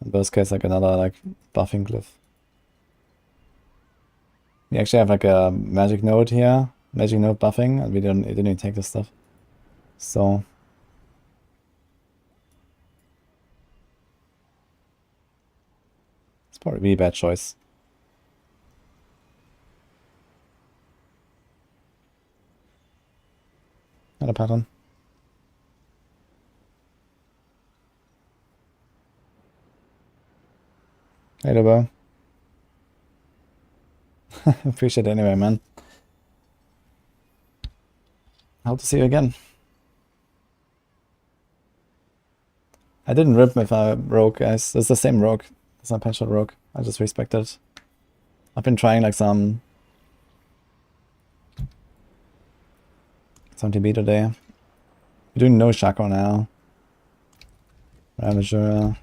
In worst case, like another like buffing glyph. We actually have like a magic node here, magic node buffing, and we didn't even take this stuff. So it's probably a really bad choice. Not a pattern. Hey, Lobo. Appreciate it anyway, man. Hope to see you again. I didn't rip with a rogue, guys. It's the same rogue. It's not pension rogue. I just respect it. I've been trying like some TB today. We're doing no shako now. Ravager.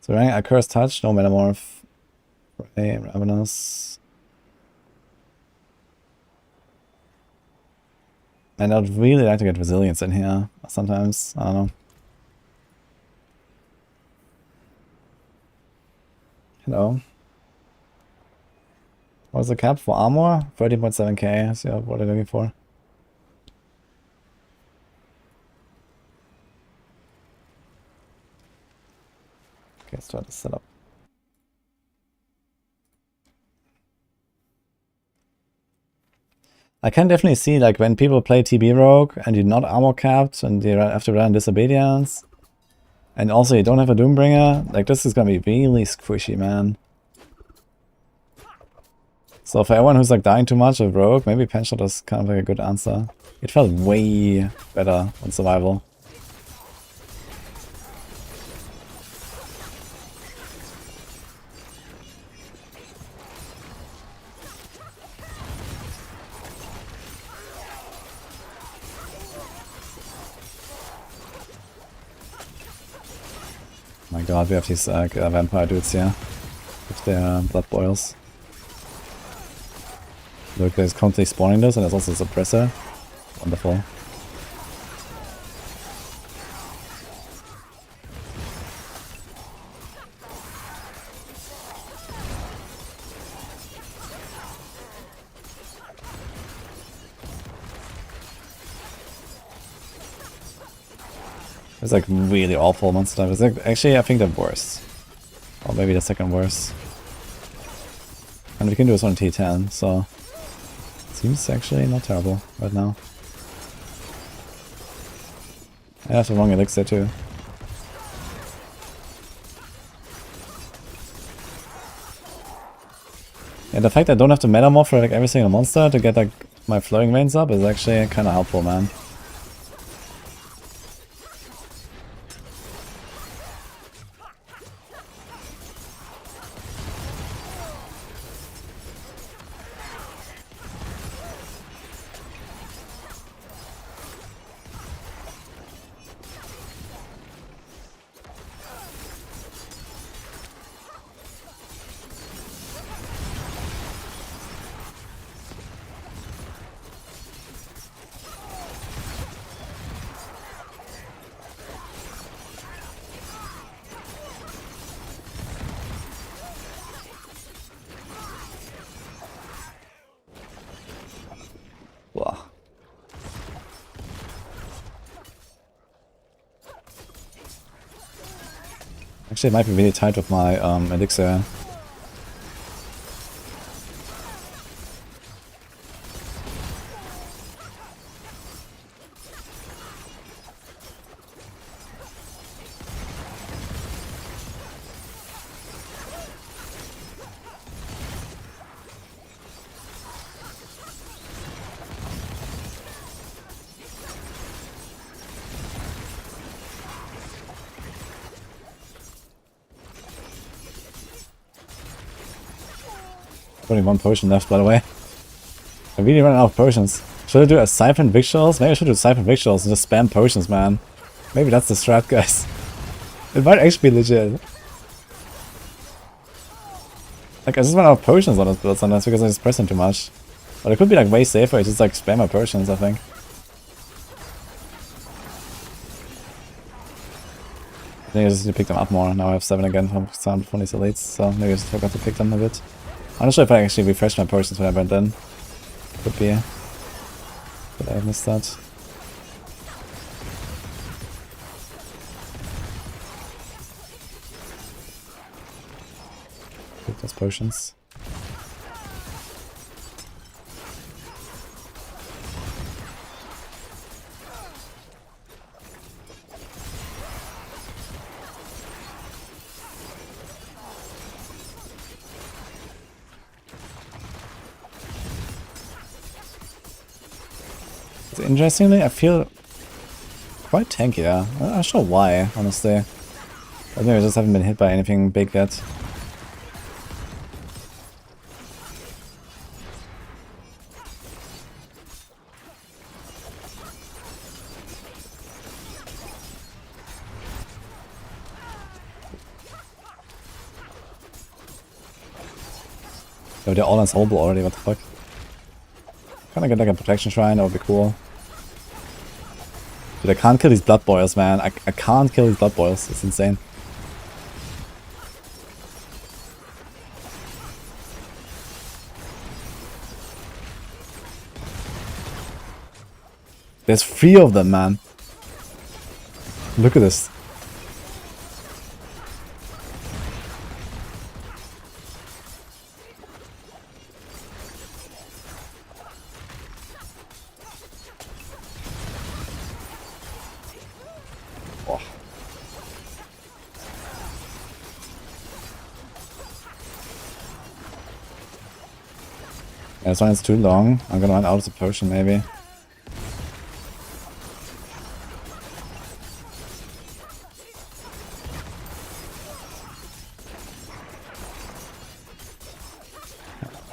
So running a Cursed Touch, no Metamorph. Ray, Ravenous. And I'd really like to get Resilience in here sometimes. I don't know. Hello. What's the cap for armor? 13.7k. So what are you looking for? Okay, let's try to set up. I can definitely see like when people play TB Rogue and you're not armor capped and you have to run Disobedience, and also you don't have a Doombringer, like this is gonna be really squishy, man. So for everyone who's like dying too much of Rogue, maybe Penshot is kind of like a good answer. It felt way better on survival. My god, we have these vampire dudes here with their blood boils. Look, there's constantly spawning this, and there's also a suppressor. Wonderful. It's like really awful monster type. It's like, actually, I think the worst. Or maybe the second worst. And we can do this on T10, so seems actually not terrible right now. I have the wrong elixir too. And the fact that I don't have to metamorph for like every single monster to get like my flowing veins up is actually kind of helpful, man. Actually, it might be really tight with my elixir. Only one potion left, by the way. I really ran out of potions. Should I do a Siphon victuals? Maybe I should do Siphon victuals and just spam potions, man. Maybe that's the strat, guys. It might actually be legit. Like, I just run out of potions on this build sometimes because I just press them too much. But it could be like way safer, it's just like spam my potions, I think. I think I just need to pick them up more. Now I have 7 again from these elites, so maybe I just forgot to pick them a bit. I'm not sure if I actually refreshed my potions when I went in. Could be. But I missed that. Pick those potions. Interestingly, I feel quite tanky, yeah. I'm not sure why, honestly. I think I just haven't been hit by anything big yet. Oh, they're all unsolvable already, what the fuck? Can I get like a protection shrine? That would be cool. Dude, I can't kill these blood boils, man. I can't kill these blood boils. It's insane. There's 3 of them, man. Look at this. Yeah, this one is too long. I'm gonna run out of the potion, maybe.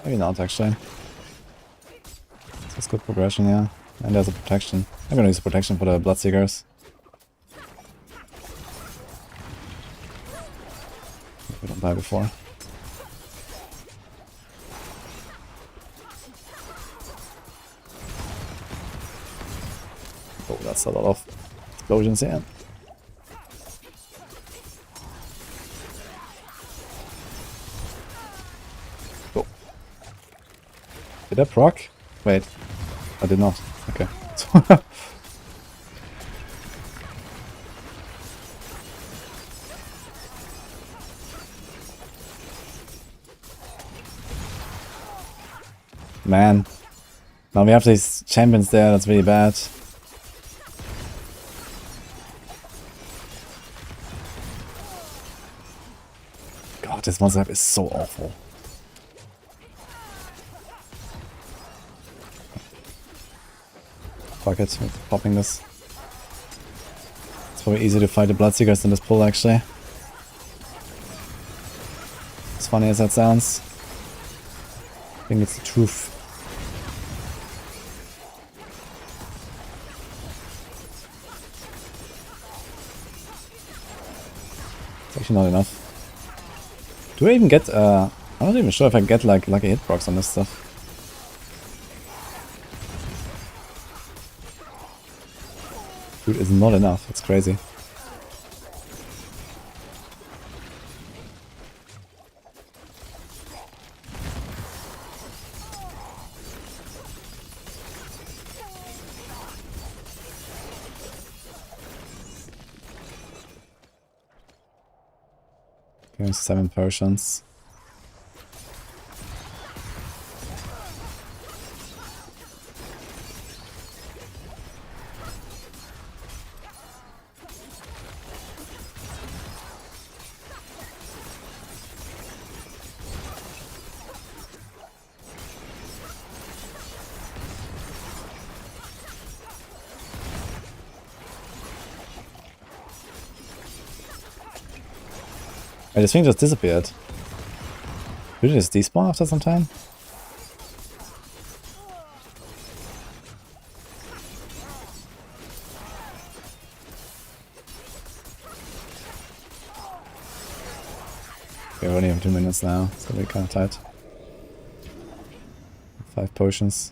Maybe not, actually. That's good progression, yeah. And there's a protection. I'm gonna use protection for the Bloodseekers. We don't die before. Oh, that's a lot of explosions here. Oh. Did I proc? Wait. I did not. Okay. Man. Now we have these champions there, that's really bad. God, this monster map is so awful. Fuck it, we're popping this. It's probably easier to fight the Bloodseekers than this pull, actually. As funny as that sounds. I think it's the truth. It's actually not enough. Do I even get, I'm not even sure if I get like lucky hit procs on this stuff. Dude, it's not enough, it's crazy. Here's 7 potions. This thing just disappeared. Did it just despawn after some time? Okay, we only have 2 minutes now, so we're kind of tight. 5 potions.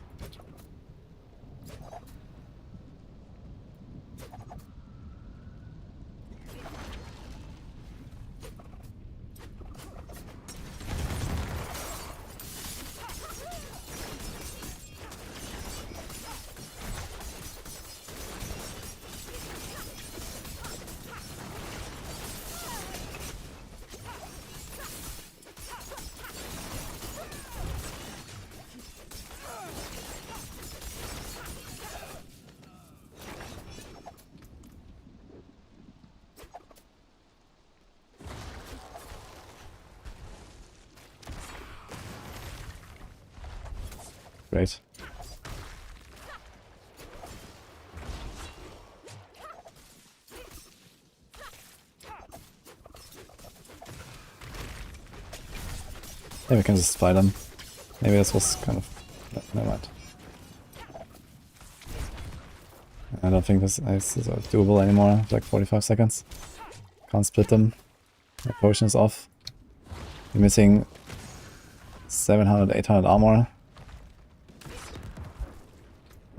Great. Yeah, we can just fight them. Maybe this was kind of... Never mind. I don't think this is doable anymore. It's like 45 seconds. Can't split them. My potion is off. We're missing 700, 800 armor.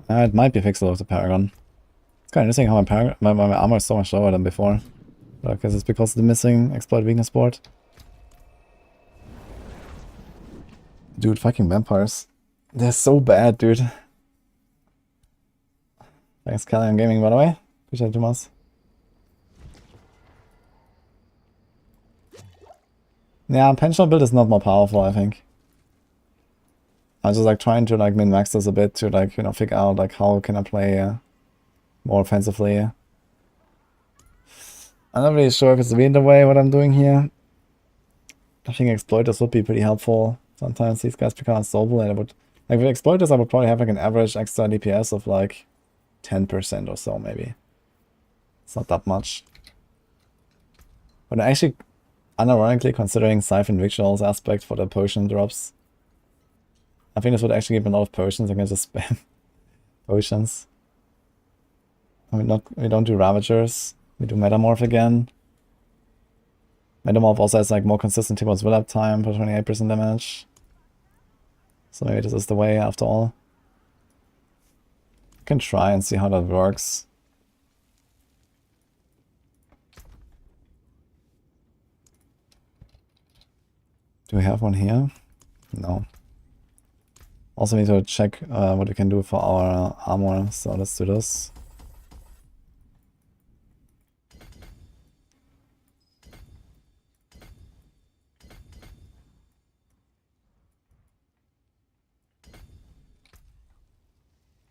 It might be fixable with the Paragon. It's kind of interesting how my armor is so much lower than before. But I guess it's because of the missing exploit weakness board. Dude, fucking vampires. They're so bad, dude. Thanks, Callion Gaming, by the way. Appreciate it, Thomas. Yeah, pensional build is not more powerful, I think. I was just like trying to like min-max this a bit to like, you know, figure out like how can I play more offensively. I'm not really sure if it's really the way what I'm doing here. I think exploiters would be pretty helpful. Sometimes these guys become unstoppable and I would... Like with exploiters I would probably have like an average extra DPS of like 10% or so maybe. It's not that much. But I'm actually unironically considering Siphon victuals aspect for the potion drops. I think this would actually give me a lot of potions. I can just spam potions. We don't do Ravagers. We do Metamorph again. Metamorph also has like more consistent T-Bots build up time for 28% damage. So maybe this is the way after all. I can try and see how that works. Do we have one here? No. Also need to check what we can do for our armor, so let's do this.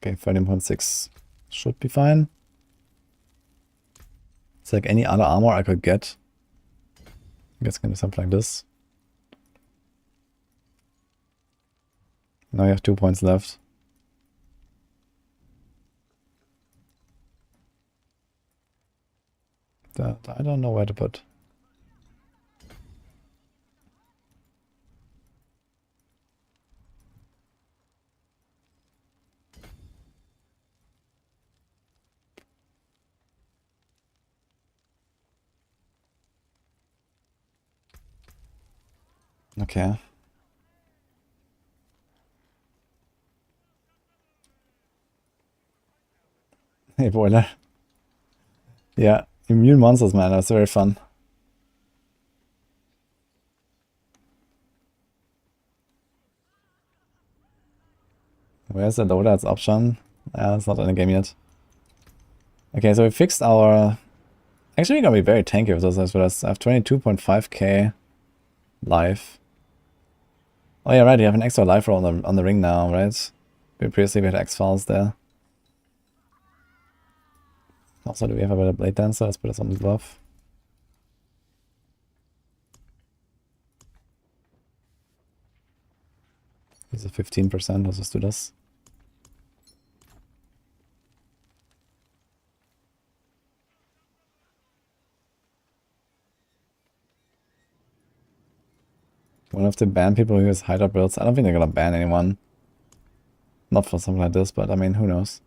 Okay, 13.6 should be fine. It's like any other armor I could get. I guess I can do something like this. Now you have 2 points left. That I don't know where to put. Okay. Hey, boiler. Yeah, immune monsters, man. That's very fun. Where's the loadout's option? It's not in the game yet. Okay, so we fixed our... Actually, we're gonna be very tanky with this as well. I have 22.5k life. Oh yeah, right, you have an extra life roll on the ring now, right? Previously we had X-Files there. Also, do we have a better Blade Dancer? Let's put us on the buff. This is 15%, let's just do this. One of the ban people who use Hydra builds. I don't think they're gonna ban anyone. Not for something like this, but I mean, who knows?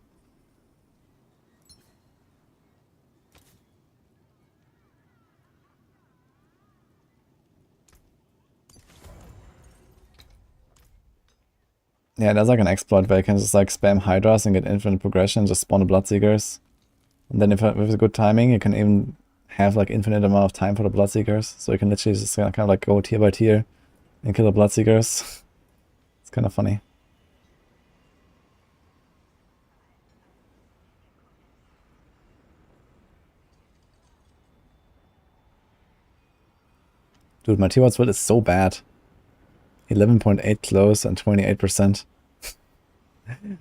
Yeah, there's like an exploit where you can just like spam Hydras and get infinite progression, just spawn the Bloodseekers. And then if with good timing, you can even have like infinite amount of time for the Bloodseekers. So you can literally just kind of like go tier by tier and kill the Bloodseekers. It's kind of funny. Dude, my T-Wats build is so bad. 11.8 close and 28%.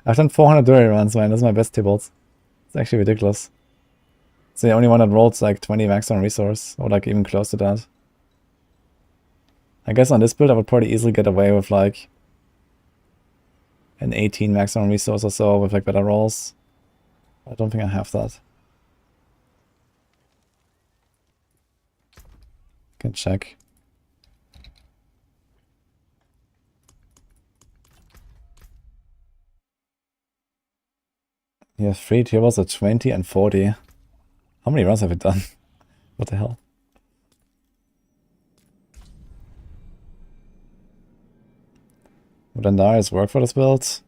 I've done 400 Druid runs, man. That's my best T-Bolts. It's actually ridiculous. It's the only one that rolls like 20 max on resource, or like even close to that. I guess on this build I would probably easily get away with like an 18 max on resource or so with like better rolls. I don't think I have that. Can check. You have 3 T-Bolts at 20 and 40. How many runs have you done? What the hell? Would Andarius work for this build?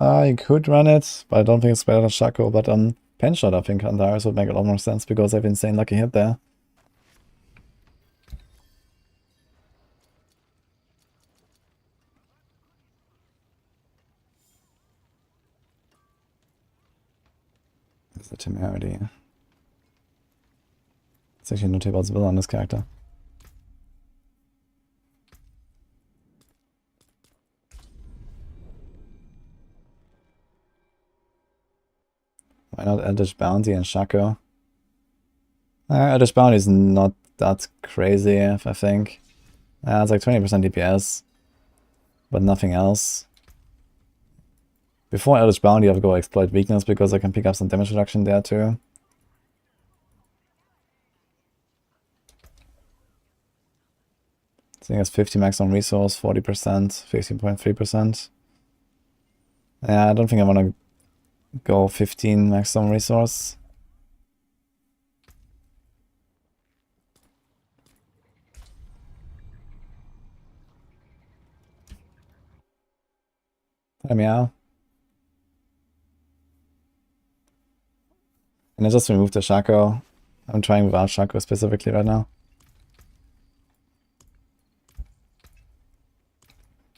I could run it, but I don't think it's better than Shako. But on Penshot, I think Andarius would make a lot more sense because I have insane lucky hit there. That's the temerity. It's actually no T-Bolts build on this character. Why not Eldritch Bounty and Shako? Eldritch Bounty is not that crazy, I think. It's like 20% DPS, but nothing else. Before Eldritch Bounty, I would go Exploit Weakness because I can pick up some damage reduction there too. I think it's 50 max on resource, 40%, 15.3%. Yeah, I don't think I want to go 15 max on resource. Meow. And I just removed the Shako. I'm trying without Shako specifically right now.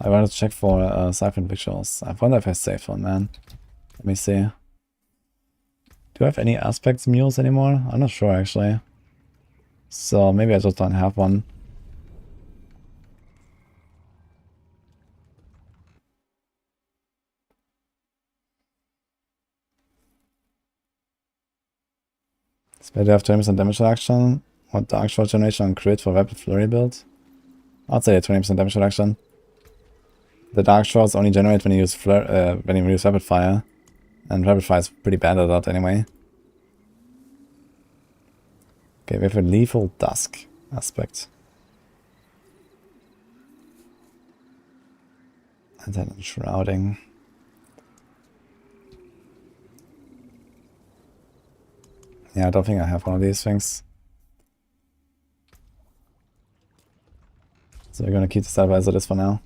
I wanted to check for Siphon victuals. I wonder if I save one, man. Let me see. Do I have any aspects mules anymore? I'm not sure actually. So maybe I just don't have one. Spare to have 20% damage reduction. Or Dark Shot generation on crit for Rapid Flurry build. I'd say 20% damage reduction. The Dark Shots only generate when you use Rapid Fire. And Rapid Fire is pretty bad at that anyway. Okay, we have a Lethal Dusk aspect. And then Shrouding. Yeah, I don't think I have one of these things. So we're gonna keep the side as it is for now.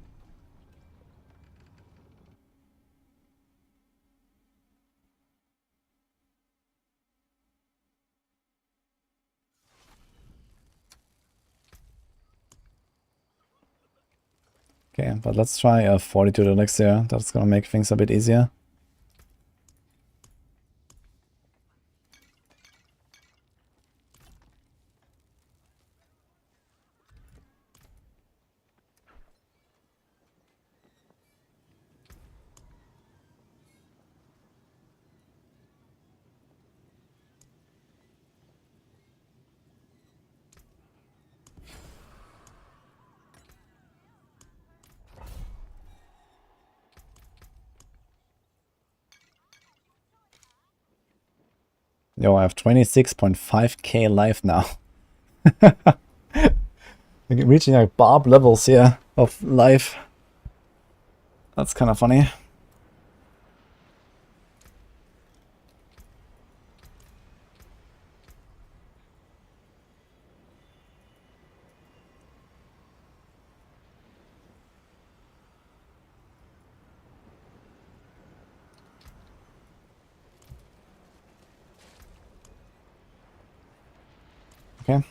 Okay, but let's try a 42 elixir. That's gonna make things a bit easier. Yo, I have 26.5k life now. We're reaching like Barb levels here of life. That's kind of funny. Okay.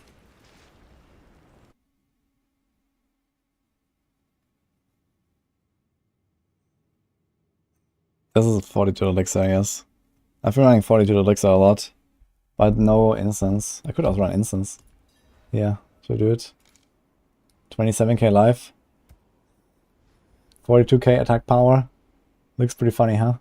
This is 42 elixir, I guess. I've been running 42 elixir a lot, but no instance. I could also run instance. Yeah, should do it. 27k life. 42k attack power. Looks pretty funny, huh?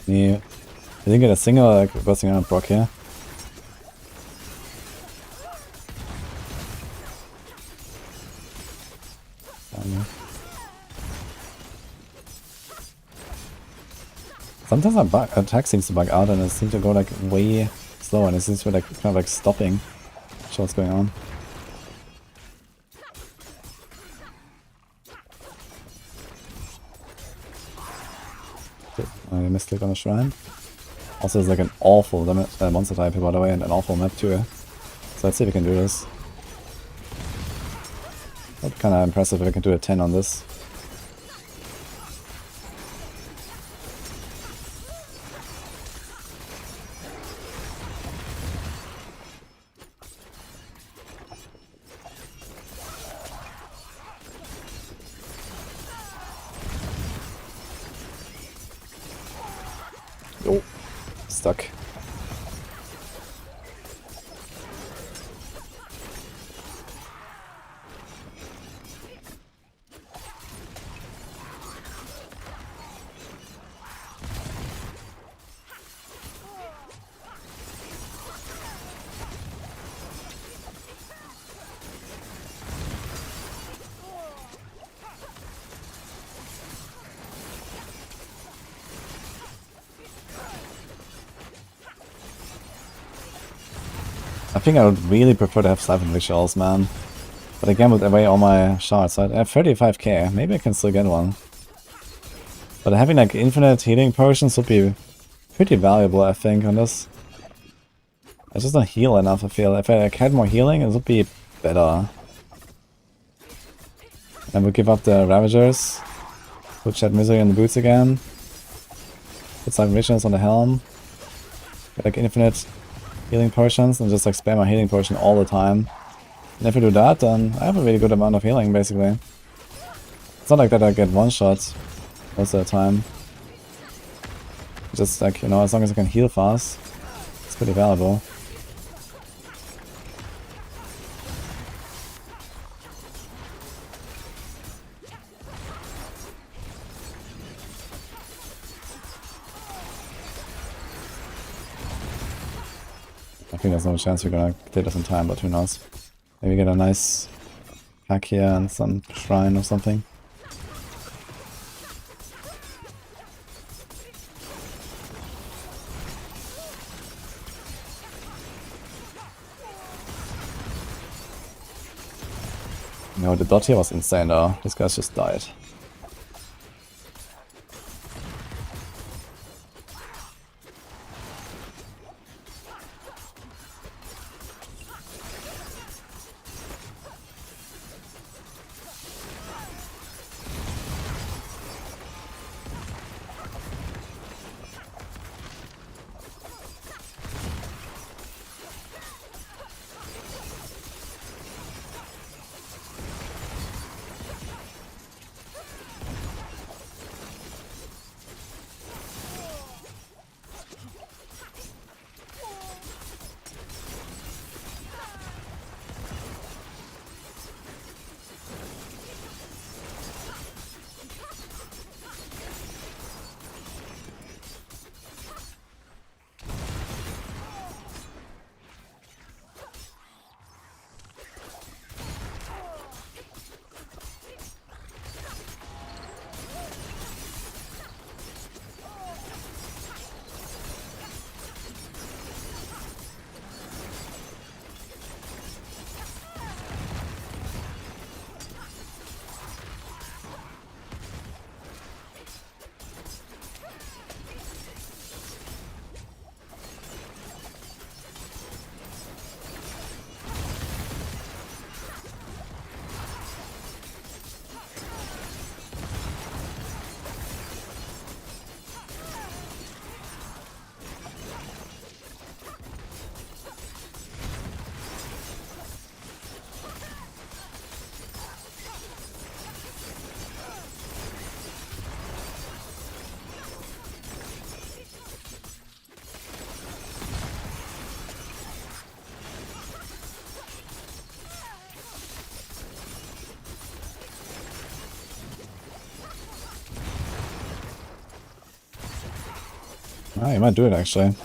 Yeah. I didn't get a single like bursting on proc here. Sometimes my attack seems to bug out and it seems to go like way slow and it seems to like kind of like stopping. Not sure what's going on. I misclicked on the shrine. Also, it's like an awful monster type here, by the way, and an awful map too. So let's see if we can do this. That'd be kind of impressive if I can do a 10 on this. Oh, stuck. I think I would really prefer to have Siphon victuals, man. But I gambled away all my shards, so I have 35k. Maybe I can still get one. But having like infinite healing potions would be pretty valuable, I think, on this. I just don't heal enough, I feel. If I had more healing, it would be better. And we'll give up the Ravagers. Put Shed Misery on the boots again. Put Siphon victuals on the helm. Get like infinite healing potions and just like spam my healing potion all the time. And if I do that, then I have a really good amount of healing, basically. It's not like that I get one shot most of the time. Just like, you know, as long as I can heal fast, it's pretty valuable. I think there's no chance we're gonna clear this in time, but who knows. Maybe get a nice pack here and some shrine or something. No, the dot here was insane though. This guy's just died. Ah, you might do it actually.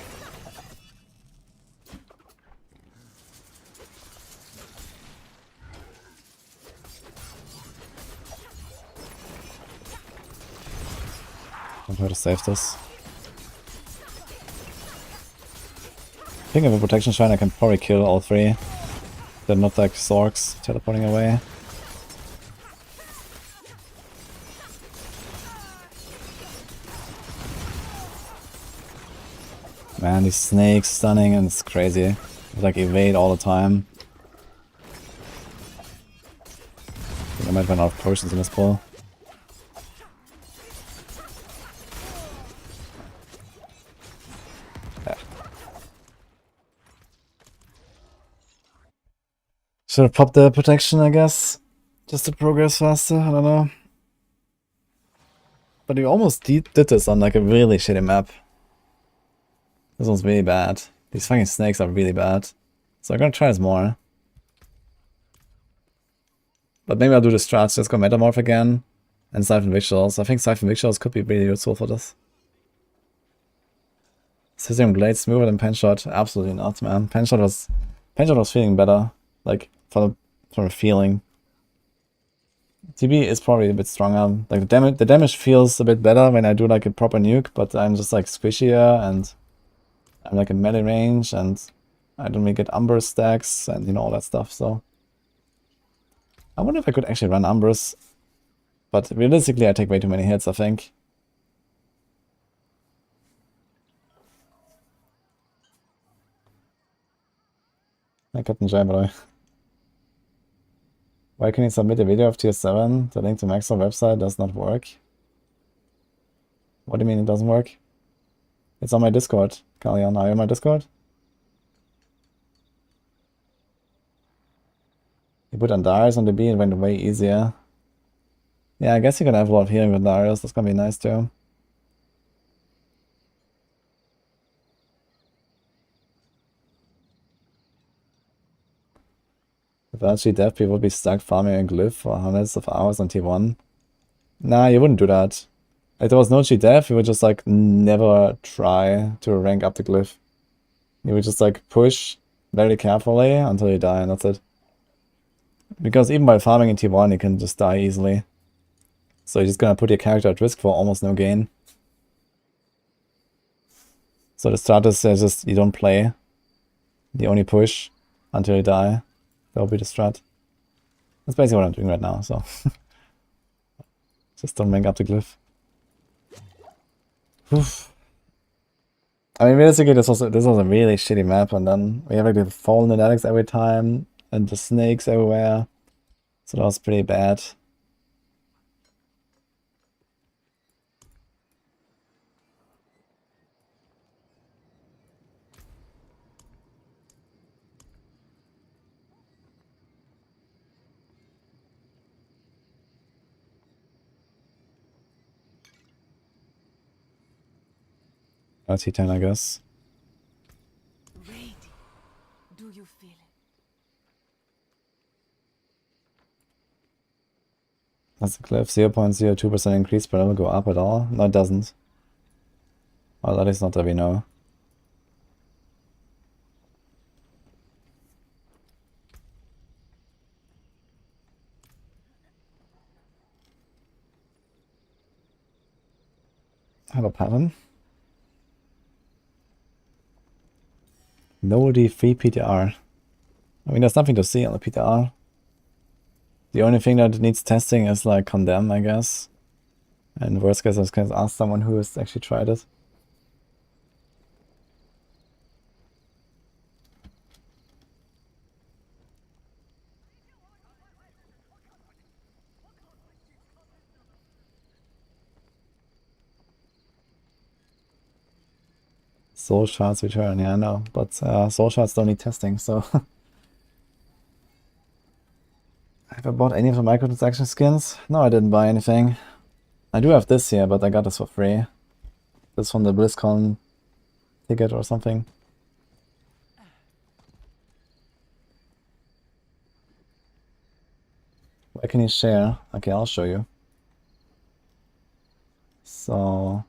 I'll try to save this. I think with a protection shrine I can probably kill all three. They're not like Zorks teleporting away. Man, these snakes stunning and it's crazy. They like evade all the time. I think I might run out of potions in this pool. Yeah. Should have popped the protection, I guess. Just to progress faster, I don't know. But we almost did this on like a really shitty map. This one's really bad. These fucking snakes are really bad. So I'm gonna try this more. But maybe I'll do the strats, just go Metamorph again. And Siphon Victuals. I think Siphon Victuals could be really useful for this. Cesium Blade smoother than Penshot? Absolutely not, man. Penshot was feeling better. Like, from a feeling. TB is probably a bit stronger. Like, the damage feels a bit better when I do like a proper nuke, but I'm just like squishier and I'm like in melee range and I don't really get Umber stacks and you know all that stuff, so. I wonder if I could actually run Umbers. But realistically I take way too many hits, I think. Hi Captain Jay, by the way. Why can you submit a video of tier 7? The link to Maxwell website does not work. What do you mean it doesn't work? It's on my Discord. Kalian, are you on my Discord? You put Andarius on the B and went way easier. Yeah, I guess you can have a lot of healing with Darius. That's gonna be nice too. Without G-Dev, people would be stuck farming a glyph for hundreds of hours on T1. Nah, you wouldn't do that. If there was no G-Dev, you would just like never try to rank up the glyph. You would just like push very carefully until you die and that's it. Because even by farming in T1 you can just die easily. So you're just gonna put your character at risk for almost no gain. So the strat is just you don't play. You only push until you die. That will be the strat. That's basically what I'm doing right now, so. Just don't rank up the glyph. Oof. I mean, realistically, this was a really shitty map, and then we have like the fallen analytics every time, and the snakes everywhere. So that was pretty bad. T10, I guess. Ready. Do you feel it? That's the cliff. 0.02% increase per level go up at all? No, it doesn't. Well, that is not that we know. Have a pattern. Nobody free PTR. I mean, there's nothing to see on the PTR. The only thing that needs testing is like condemn, I guess. And worst case, I can ask someone who has actually tried it. Soul shards return, yeah, I know. But soul shards don't need testing, so. Have I bought any of the microtransaction skins? No, I didn't buy anything. I do have this here, but I got this for free. This from the BlizzCon ticket or something. Where can you share? Okay, I'll show you. So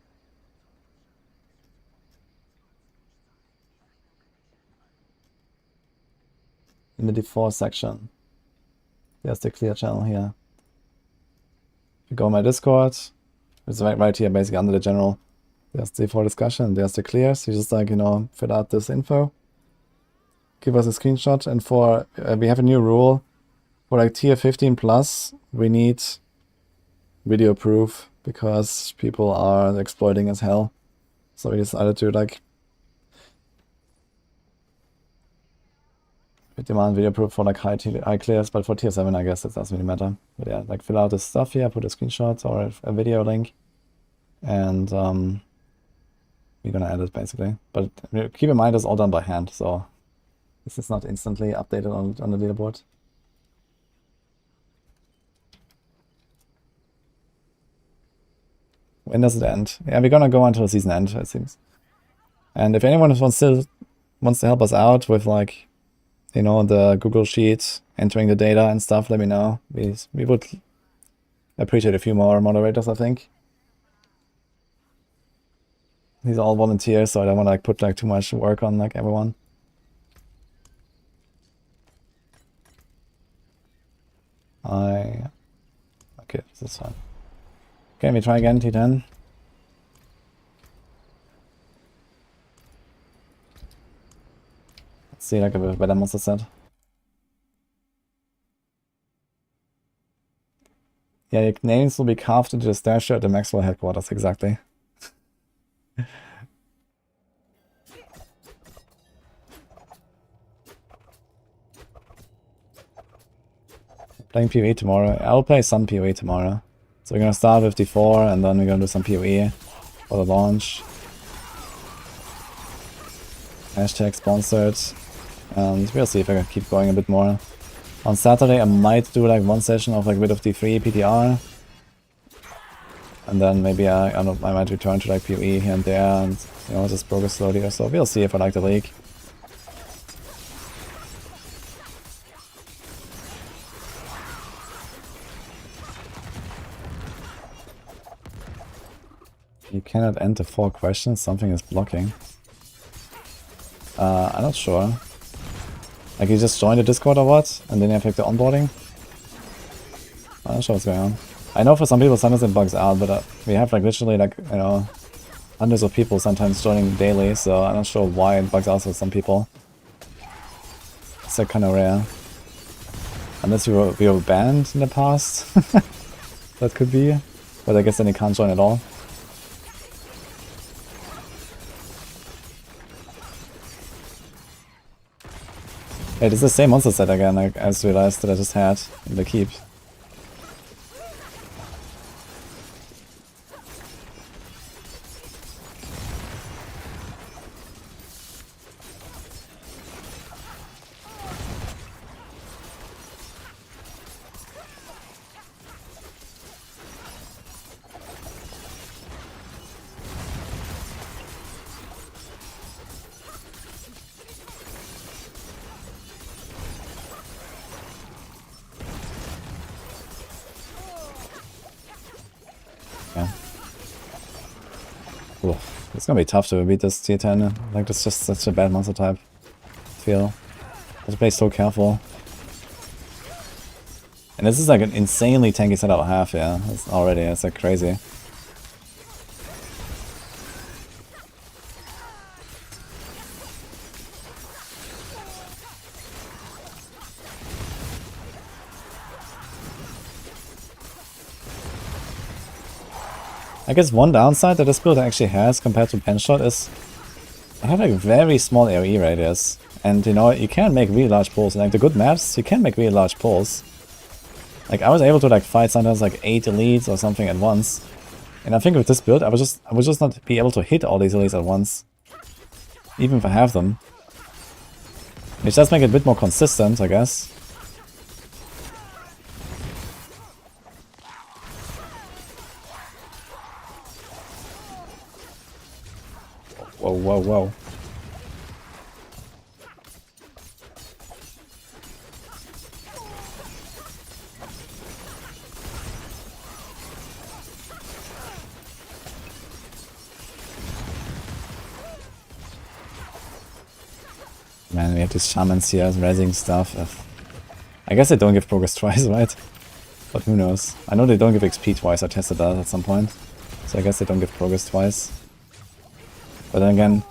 in the D4 section. There's the clear channel here. If you go on my Discord, it's right here, basically under the general. There's the D4 discussion, there's the clears. You just like, you know, fill out this info. Give us a screenshot, and for, we have a new rule. For like tier 15 plus, we need video proof because people are exploiting as hell. So we decided to like demand video proof for like high clears, but for tier 7 I guess it doesn't really matter. But yeah, like fill out this stuff here, put a screenshot or a video link, and we're gonna add it basically. But keep in mind it's all done by hand, so this is not instantly updated on the leaderboard. When does it end? Yeah, we're gonna go until the season end, it seems. And if anyone wants to help us out with like, you know, the Google Sheet, entering the data and stuff, let me know. We would appreciate a few more moderators, I think. These are all volunteers, so I don't want to like put like too much work on like everyone. Okay, this is fine. Okay, we try again, T10. Let's see like a better monster set. Yeah, your names will be carved into the statue at the Maxwell headquarters, exactly. Playing PoE tomorrow. I'll play some PoE tomorrow. So we're gonna start with D4 and then we're gonna do some PoE for the launch. Hashtag sponsored. And we'll see if I can keep going a bit more. On Saturday I might do like one session of like a bit of D3 PTR. And then maybe I might return to like PoE here and there and, you know, just progress slowly or so. We'll see if I like the league. You cannot enter 4 questions, something is blocking. I'm not sure. Like you just join the Discord or what? And then you have like the onboarding? I'm not sure what's going on. I know for some people sometimes it bugs out, but we have like literally like, you know, hundreds of people sometimes joining daily, so I'm not sure why it bugs out for some people. It's like kind of rare. Unless we were banned in the past. That could be. But I guess then you can't join at all. Hey, this is the same monster set again, like, I just realized that I just had in the keep. It's gonna be tough to beat this tier 10. Like, that's just such a bad monster type. I feel. I have to play so careful. And this is like an insanely tanky setup I have, yeah. It's like crazy. I guess one downside that this build actually has compared to Penshot is I have like very small AoE radius. And you know, you can make really large pulls. Like the good maps, you can make really large pulls. Like I was able to like fight sometimes like 8 elites or something at once. And I think with this build I would just not be able to hit all these elites at once. Even if I have them. Which does make it a bit more consistent, I guess. Whoa, whoa, whoa. Man, we have these shamans here raising stuff. I guess they don't give progress twice, right? But who knows? I know they don't give XP twice. I tested that at some point. So I guess they don't give progress twice. But then again,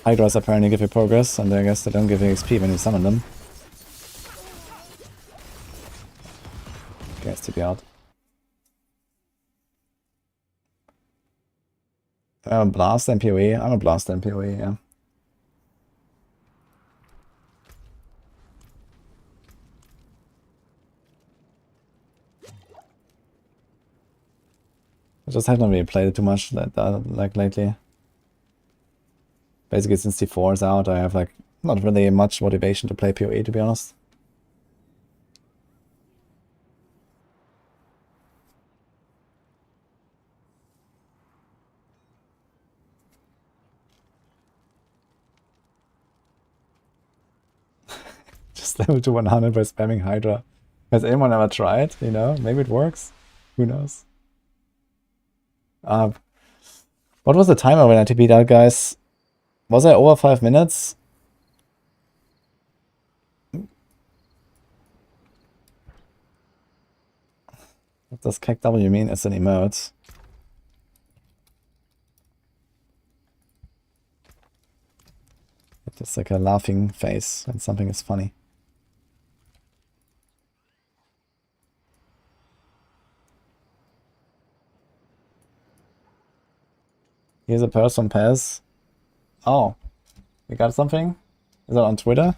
Hydras apparently give you progress, and I guess they don't give you XP when you summon them. Guess to be out. Blast MPOE? I'm a blast MPOE, yeah. I just haven't really played it too much like lately. Basically since T4 is out, I have like not really much motivation to play PoE, to be honest. Just level to 100 by spamming Hydra. Has anyone ever tried? You know, maybe it works. Who knows? What was the timer when I TP'd out, guys? Was I over 5 minutes? What does CACW mean as an emote? It's just like a laughing face when something is funny. Here's a person Pez. Oh, you got something? Is that on Twitter?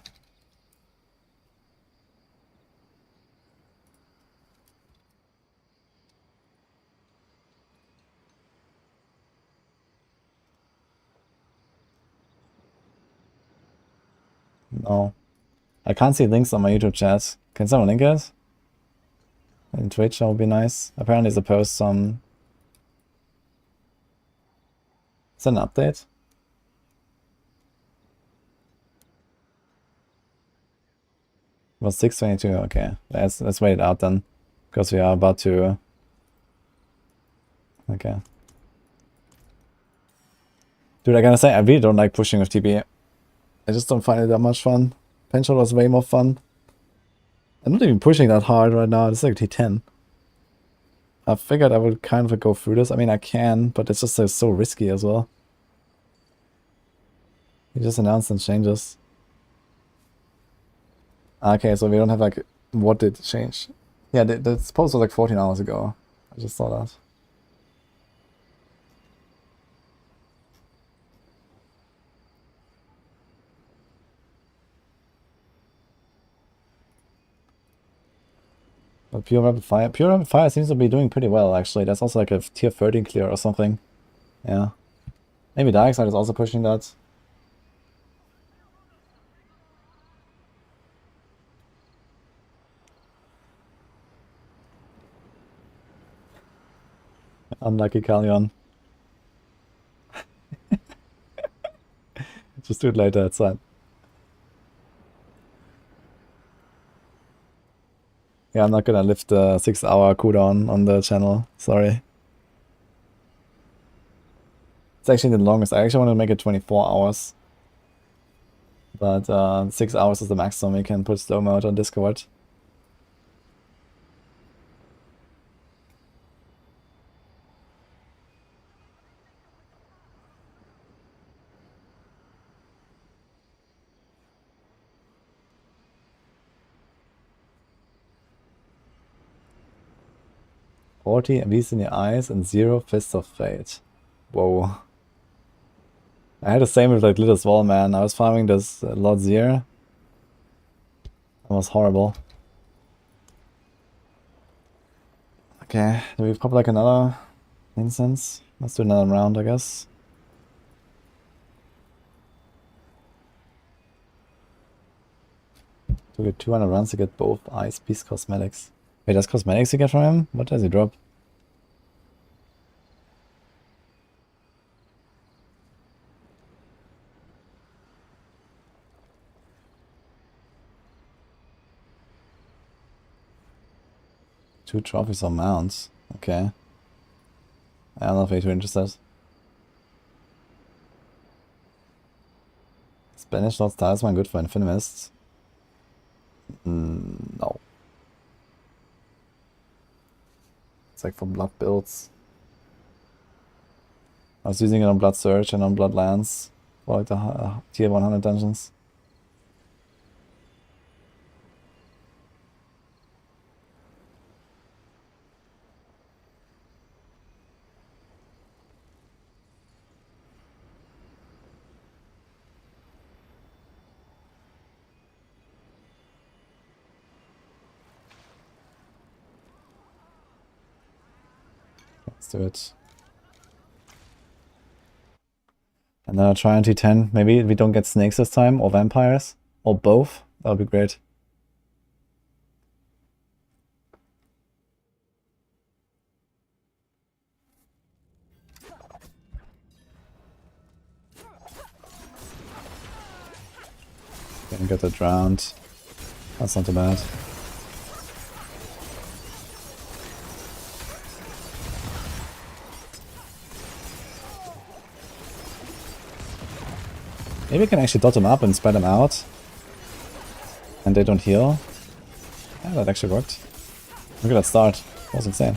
No. I can't see links on my YouTube chat. Can someone link it? In Twitch, that would be nice. Apparently it's a post on... Is that an update? It was 6:22, okay. Let's wait it out then. Because we are about to... Okay. Dude, I gotta say, I really don't like pushing with TB. I just don't find it that much fun. Penshot was way more fun. I'm not even pushing that hard right now. It's like T10. I figured I would kind of go through this. I mean, I can, but it's just so risky as well. He just announced some changes. Okay, so we don't have like... What did change? Yeah, the post was like 14 hours ago. I just saw that. But Pure Rapid Fire seems to be doing pretty well, actually. That's also like a tier 13 clear or something. Yeah. Maybe Darkside is also pushing that. Unlucky Kalyon. Just do it later, it's fine. Yeah, I'm not gonna lift the 6-hour cooldown on the channel, sorry. It's actually the longest. I actually want to make it 24 hours. But 6 hours is the maximum you can put slow mode on Discord. "40 MVs in your eyes and 0 Fists of Fate." Whoa. I had the same with like Little Wall, man. I was farming this Lord Zir. That was horrible. Okay, do we pop like another incense? Let's do another round, I guess. To get 200 runs to get both Ice Beast cosmetics. Wait, that's cosmetics you get from him? What does he drop? Two trophies or mounts. Okay. I'm not very too interested. Spanish Lord's Talisman good for Infinimist? No. It's like for blood builds. I was using it on Blood Surge and on Bloodlands for like the tier 100 dungeons. Let's do it. And then I'll try on T10. Maybe we don't get snakes this time, or vampires, or both. That would be great. Didn't get that drowned. That's not too bad. Maybe we can actually dot them up and spread them out. And they don't heal. Yeah, that actually worked. Look at that start. That was insane.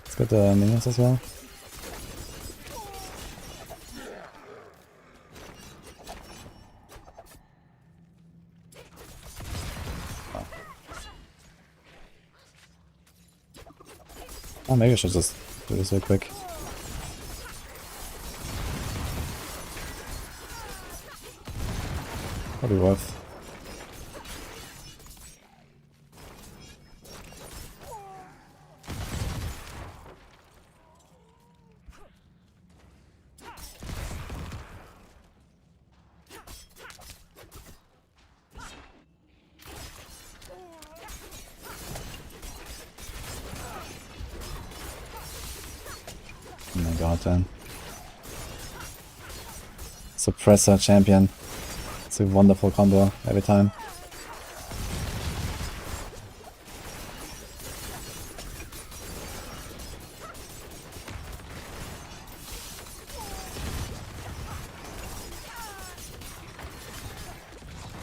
Let's get the minions as well. Oh, maybe I should just do this real quick. Probably worth. Oh my god, then. Suppressor champion. It's a wonderful combo every time.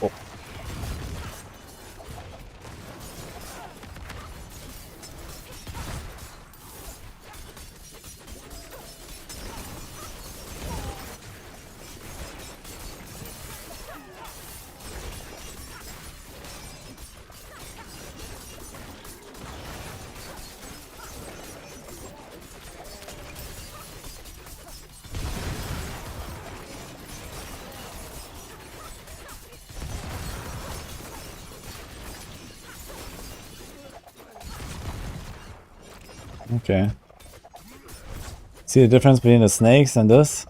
Oh. Okay. See the difference between the snakes and this?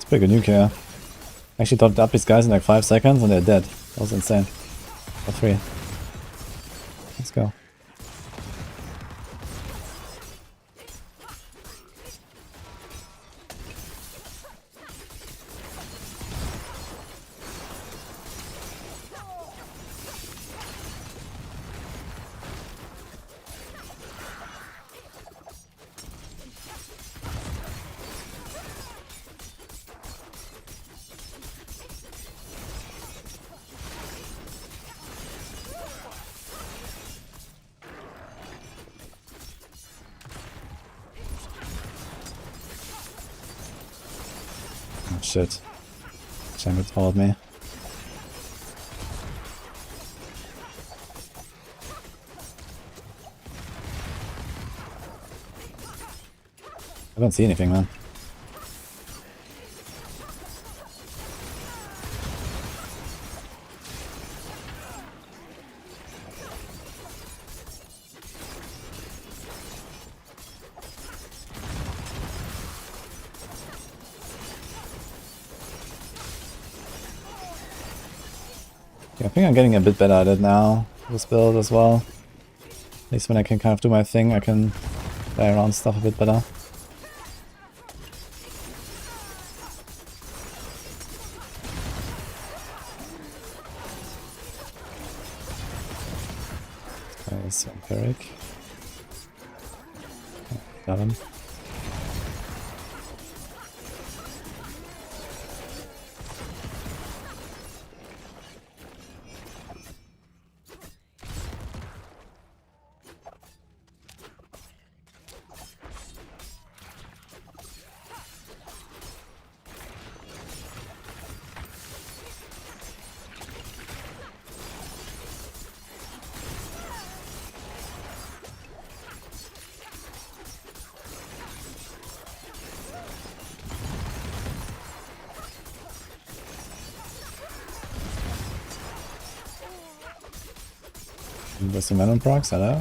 Pretty good nuke here. Actually dotted up these guys in like 5 seconds and they're dead. That was insane. For 3. Let's go. Shit. Chamber told me. I don't see anything, man. I think I'm getting a bit better at it now, this build as well. At least when I can kind of do my thing, I can play around stuff a bit better. Okay, so Empiric. Got him. There's some venom procs, hello?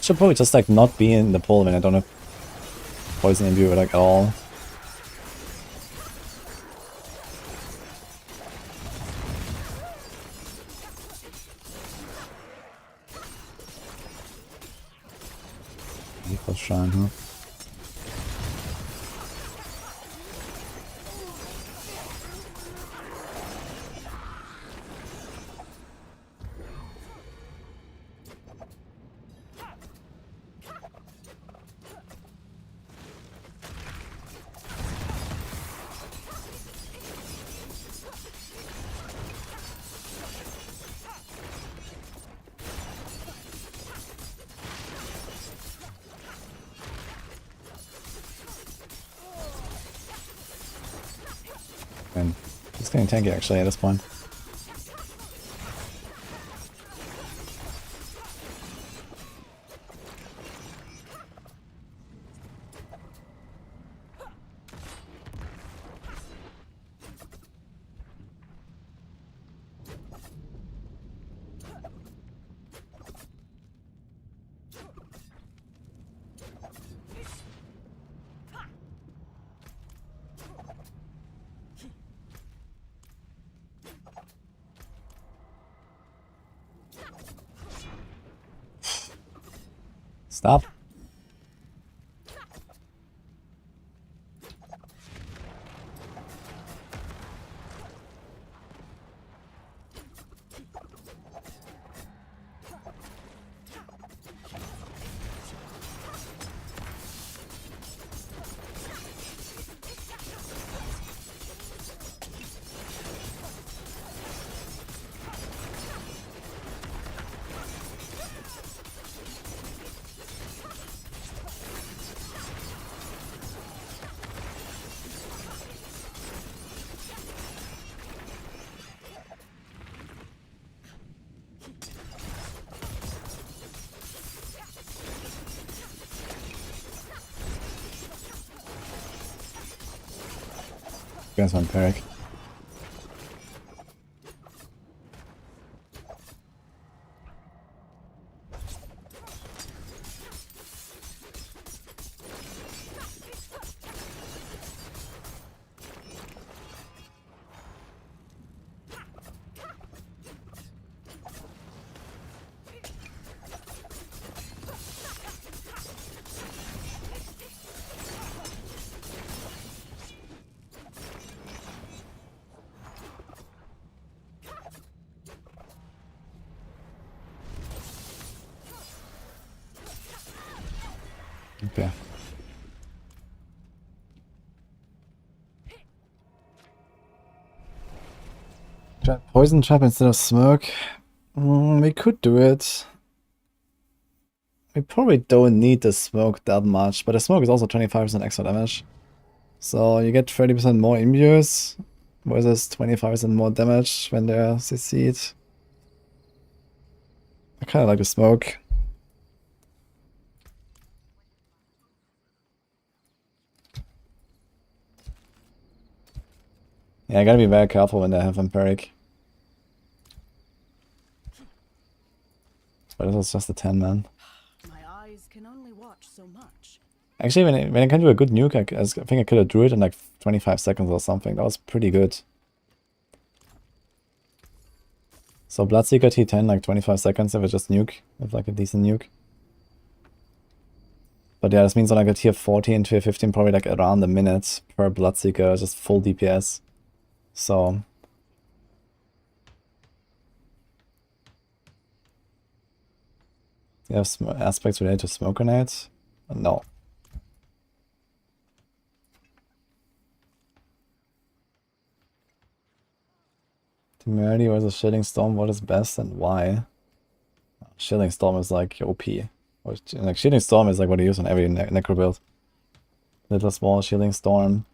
Should probably just like not be in the pool when I don't have poison imbue like at all. Equal shrine, huh? And it's getting tanky actually at this point. Stop. Against one Peric. Okay. Poison trap instead of smoke. We could do it. We probably don't need the smoke that much, but the smoke is also 25% extra damage. So you get 30% more imbues versus 25% more damage when they're CC'd. I kinda like the smoke. Yeah, I gotta be very careful when they have Empiric. But this was just a 10, man. My eyes can only watch so much. Actually, when I can do a good nuke, I think I killed a Druid in like 25 seconds or something. That was pretty good. So Bloodseeker T10, like 25 seconds if I just nuke, with like a decent nuke. But yeah, this means on like a tier 14, tier 15, probably like around a minute per Bloodseeker, just full DPS. So... Do you have aspects related to smoke grenades? No. Temerity versus Shilling Storm, what is best and why? Shilling Storm is like OP. Like Shilling Storm is like what you use on every Necro build. Little small Shilling Storm.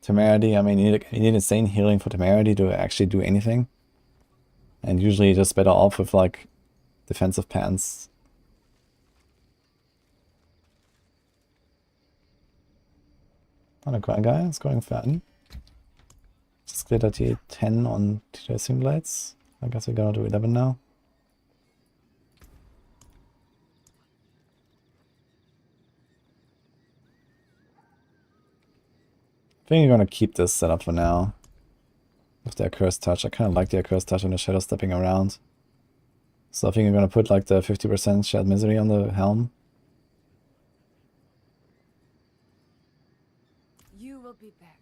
Temerity, I mean, you need insane healing for Temerity to actually do anything. And usually just better off with like defensive pants. On a grind guy, it's going fine. Just cleared a tier 10 on tier blades. I guess we're gonna do 11 now. I think I'm gonna keep this setup for now. With the Accursed Touch. I kinda like the Accursed Touch and the Shadow stepping around. So I think I'm gonna put like the 50% Shared Misery on the helm. You will be back.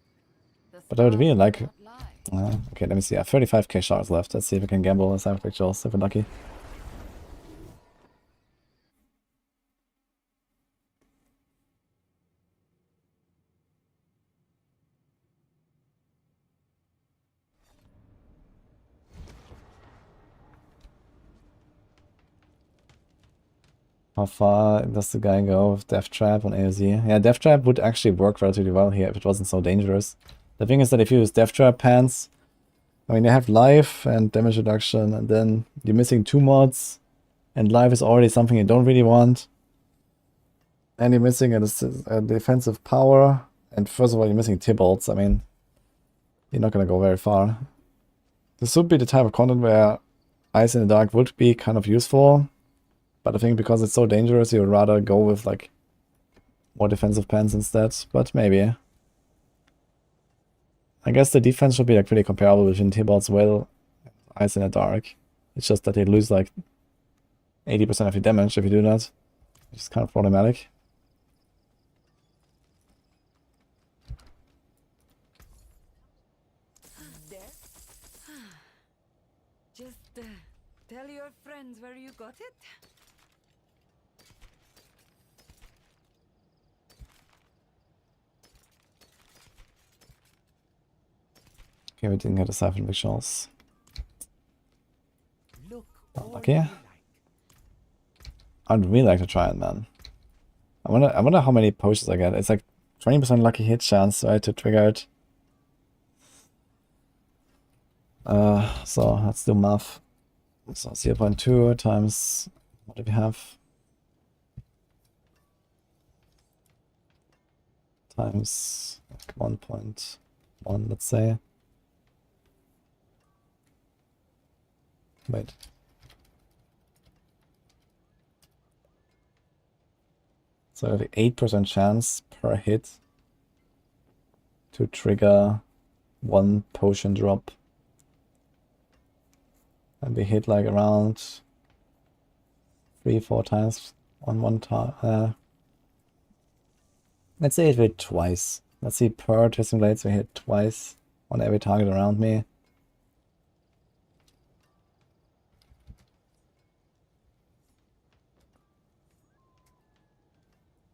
The But I would really stars like... will not lie. okay, let me see. I have 35k shards left. Let's see if we can gamble and have victuals if we're lucky. How far does the guy go with Death Trap on AoZ? Yeah, Death Trap would actually work relatively well here if it wasn't so dangerous. The thing is that if you use Death Trap pants, I mean, they have life and damage reduction, and then you're missing 2 mods, and life is already something you don't really want. And you're missing a defensive power, and first of all, you're missing Tibalts. I mean, you're not gonna go very far. This would be the type of content where Eyes in the Dark would be kind of useful. But I think because it's so dangerous, you would rather go with like more defensive pants instead. But maybe. I guess the defense should be like pretty comparable between Tibalt's Will and Eyes in the Dark. It's just that they lose like 80% of your damage if you do that. Which is kind of problematic. Just tell your friends where you got it. Okay, we didn't get a Siphon victuals. Look Okay. I'd really like to try it, man. I wonder how many potions I get. It's like 20% lucky hit chance, right, to trigger it. So let's do math. So 0.2 times, what do we have? Times like 1.1, let's say. Wait. So I have an 8% chance per hit to trigger 1 potion drop. And we hit like around 3-4 times on one time. Let's say it hit twice. Let's see, per testing blades we hit twice on every target around me.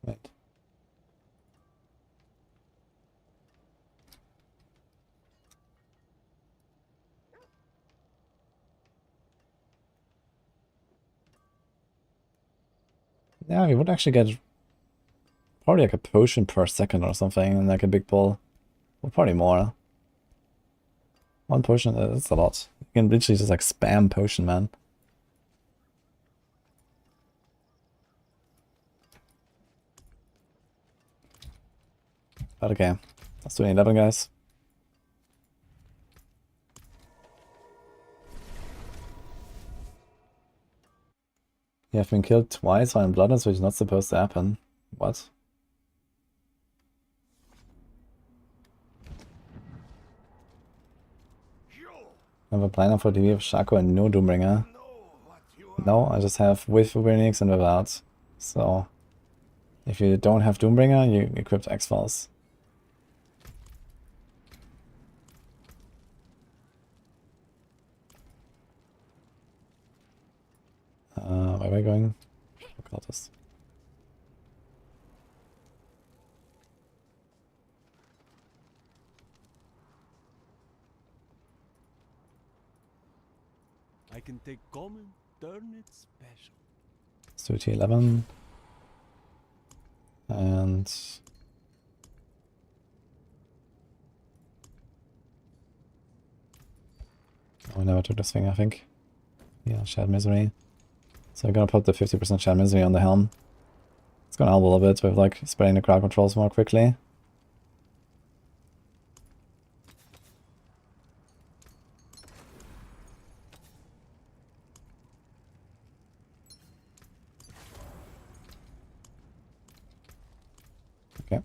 Wait. Yeah, we would actually get probably like a potion per second or something, and like a big ball. Well, probably more. One potion, that's a lot. You can literally just like spam potion, man. But okay, let's do 11, guys. You have been killed twice while in Bloodlines, which is not supposed to happen. What? I have a planner for DB of Shako and no Doombringer. No, I just have with Phoenix and without. So, if you don't have Doombringer, you equip X-Files. Where am I going? Cultist. I can take common, turn it special. Let's do T11. And... oh, I never took this thing, I think. Yeah, Shared Misery. So I'm gonna put the 50% Shared Misery on the helm. It's gonna help a little bit with like spreading the crowd controls more quickly. Okay.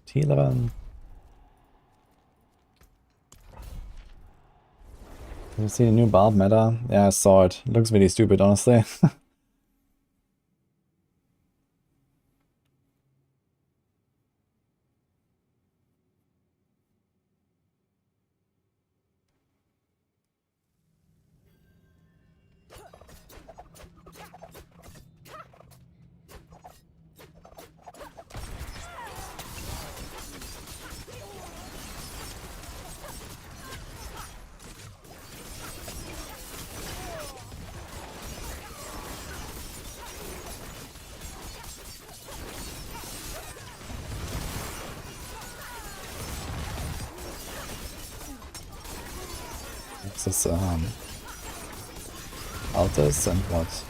T11. Did you see the new Barb meta? Yeah, I saw it. It looks really stupid, honestly. This is Altus and what?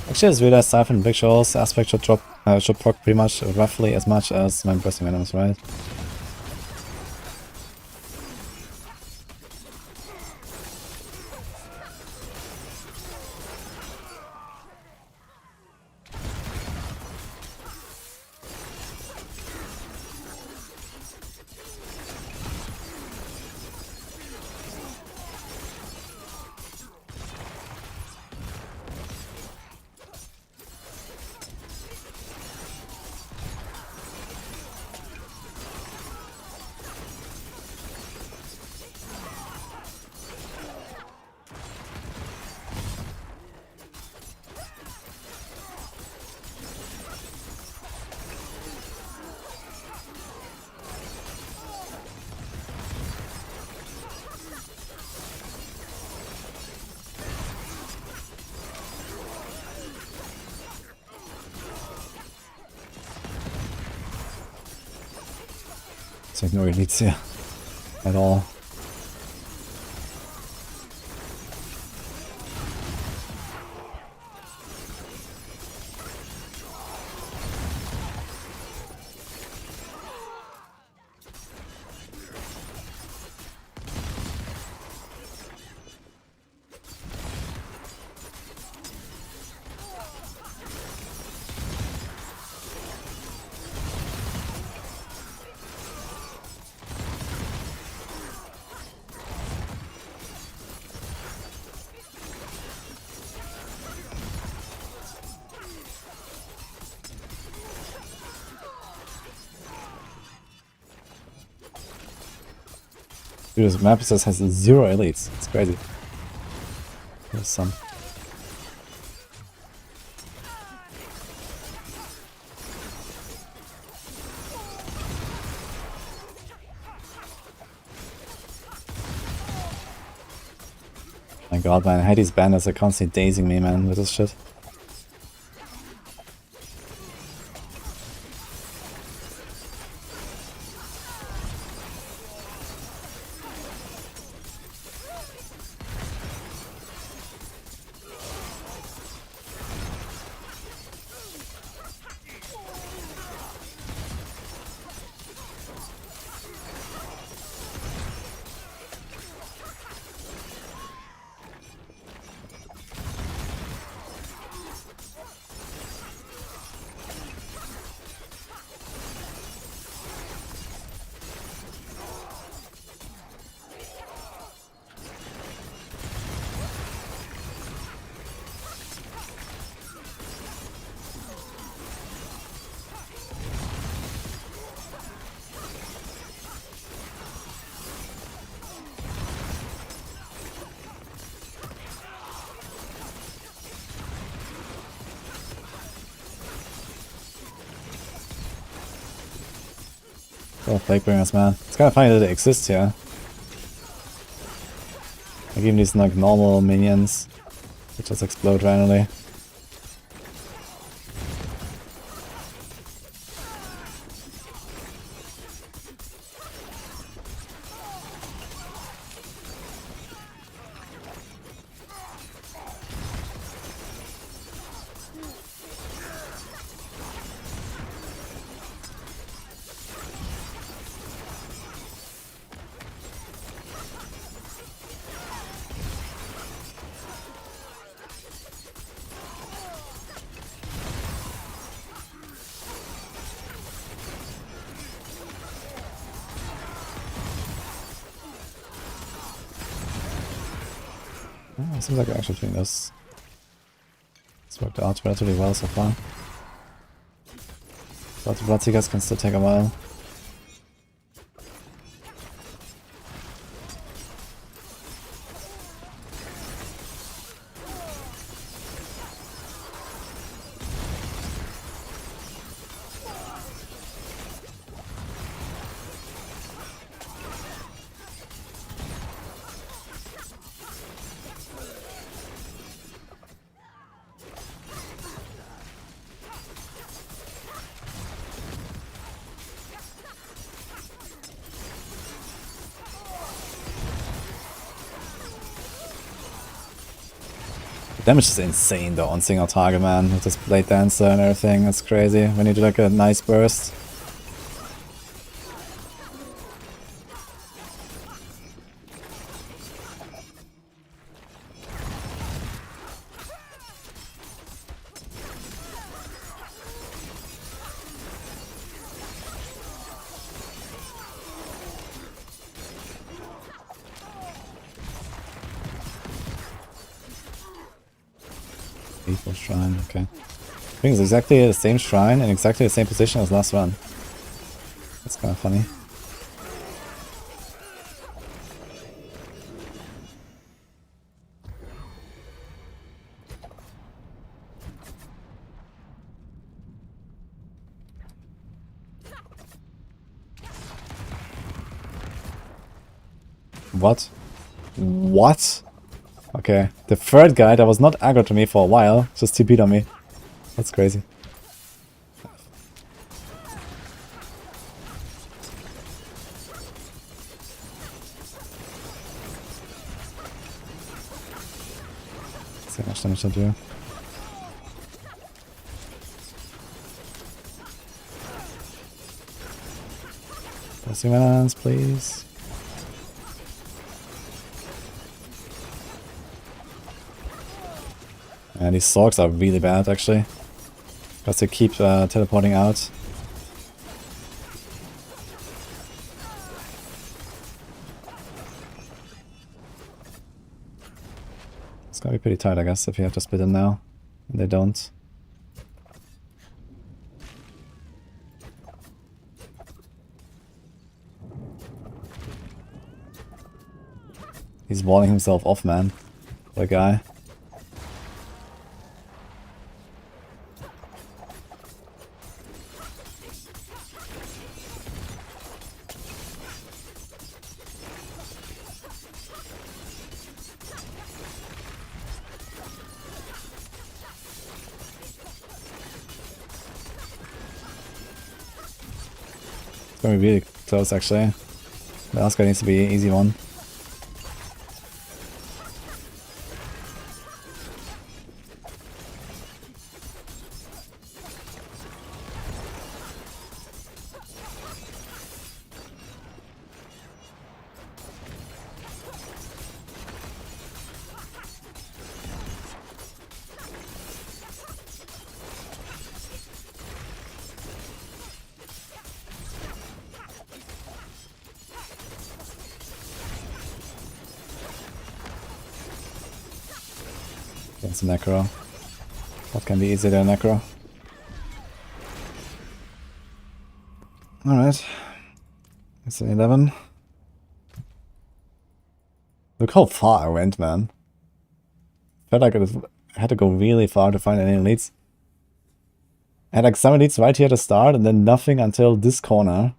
Actually, I just realized Siphon and victuals aspect should drop, should proc pretty much roughly as much as my bursting venoms, right? Let's ignore elites here at all. Dude, this map just has 0 elites. It's crazy. There's some. My god, man, Heidi's bandits are constantly dazing me, man, with this shit. Oh, Plague Bringers, man. It's kind of funny that they exist here. Like even these like normal minions that just explode randomly. Oh, seems like we're actually doing this. It's worked out relatively well so far. But the Bloodseekers can still take a while. Damage is insane though on single target, man, with this Blade Dancer and everything. That's crazy when you do like a nice burst. Shrine, okay. I think it's exactly the same shrine and exactly the same position as last run. That's kind of funny. What? What? Okay, the third guy that was not aggro to me for a while just TP'd on me. That's crazy. Let's see how much damage I do. Pressing balance, please. And these Sorks are really bad, actually. Because they keep teleporting out. It's gonna be pretty tight, I guess, if you have to split in now. And they don't. He's walling himself off, man. Poor guy. It's gonna be really close, actually. The last guy needs to be an easy one. Against Necro. What can be easier than Necro? Alright. It's an 11. Look how far I went, man. Felt like I had to go really far to find any elites. I had like some elites right here at the start, and then nothing until this corner.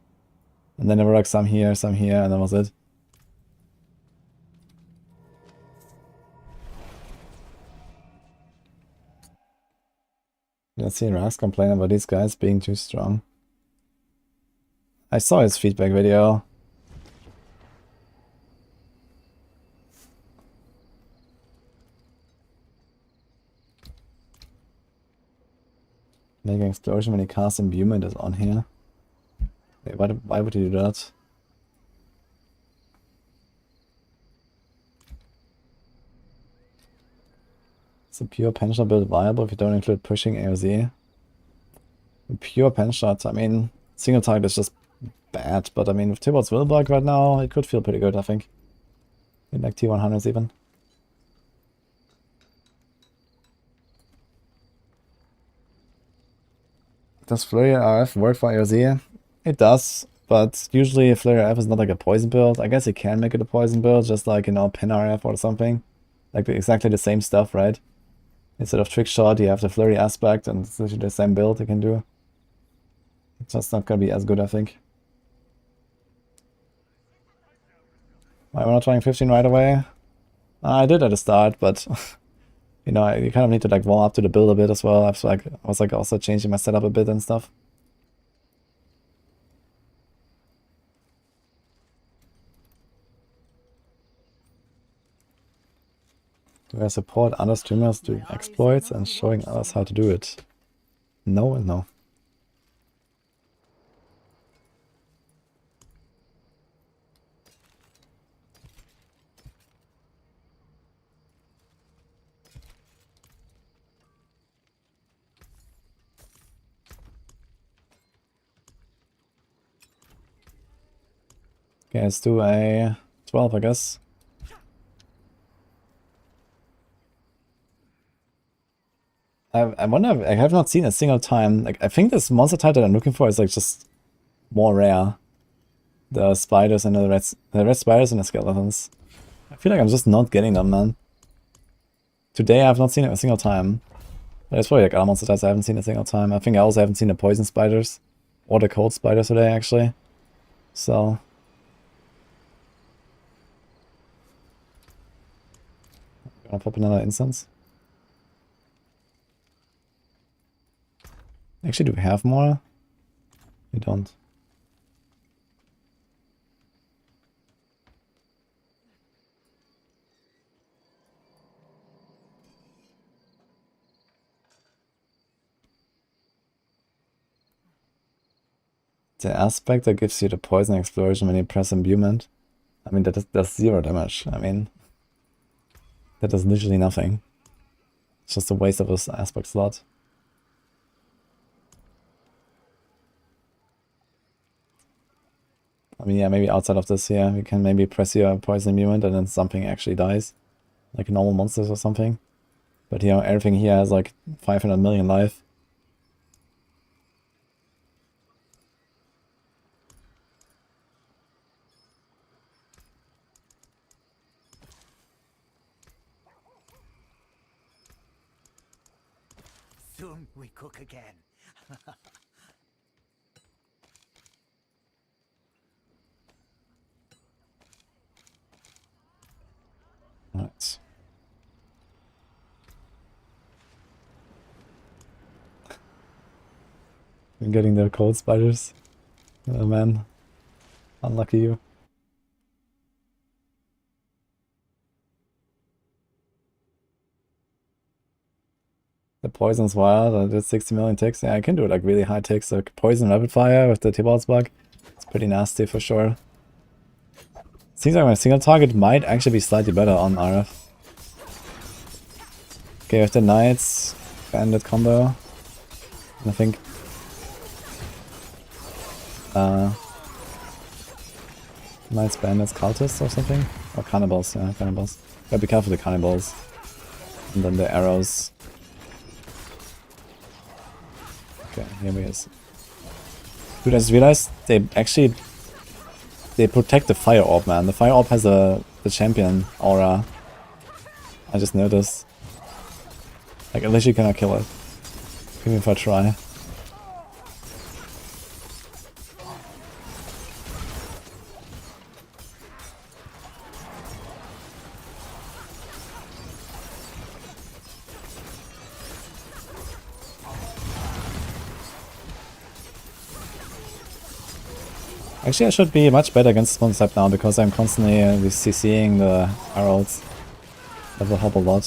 And then there were like some here, and that was it. Let's see Rax complain about these guys being too strong. I saw his feedback video. Making explosion when he casts imbuement is on here. Wait, why would he do that? Is a pure pensioner build viable if you don't include pushing AoZ? A pure pensioner, I mean, single target is just bad, but I mean, with Tibbot's Willbug right now, it could feel pretty good, I think. In like T100s even. Does Flurry RF work for AoZ? It does, but usually Flurry RF is not like a poison build. I guess you can make it a poison build, just like, you know, Pen RF or something. Like exactly the same stuff, right? Instead of Trick Shot, you have the Flurry aspect, and it's literally the same build you can do. It's just not gonna be as good, I think. Why am I not trying 15 right away? I did at the start, but you know, you kind of need to like warm up to the build a bit as well. I was like also changing my setup a bit and stuff. Do I support other streamers doing exploits and showing others how to do it? No and no. Okay, let's do a 12, I guess. I wonder, I have not seen a single time, like, I think this monster type that I'm looking for is like just more rare. The spiders and the red spiders and the skeletons. I feel like I'm just not getting them, man. Today I have not seen it a single time. But it's probably like other monster types I haven't seen a single time. I think I also haven't seen the poison spiders. Or the cold spiders today, actually. So... gonna pop another instance. Actually, do we have more? We don't. The aspect that gives you the poison explosion when you press imbuement. I mean, does 0 damage. I mean, that does literally nothing. It's just a waste of this aspect slot. I mean, yeah, maybe outside of this here, you can maybe press your poison imbuement and then something actually dies. Like normal monsters or something. But you know, everything here has like 500 million life. we cook again. Right. Been getting the cold spiders. Oh man. Unlucky you. The poison's wild. I did 60 million ticks. Yeah, I can do like really high ticks. Like poison rapid fire with the T-Balls bug. It's pretty nasty for sure. Seems like my single target might actually be slightly better on RF. Okay, with the Knights, Bandit combo. And I think Knights, Bandits, Cultists or something? Or Cannibals, yeah, Cannibals. Gotta be careful with the Cannibals. And then the arrows. Okay, here we is. Dude, I just realized they protect the Fire Orb, man. The Fire Orb has the champion aura. I just noticed. Like, at least you cannot kill it. Even if I try. Actually, I should be much better against this one type now because I'm constantly CCing the arrows. That will help a lot.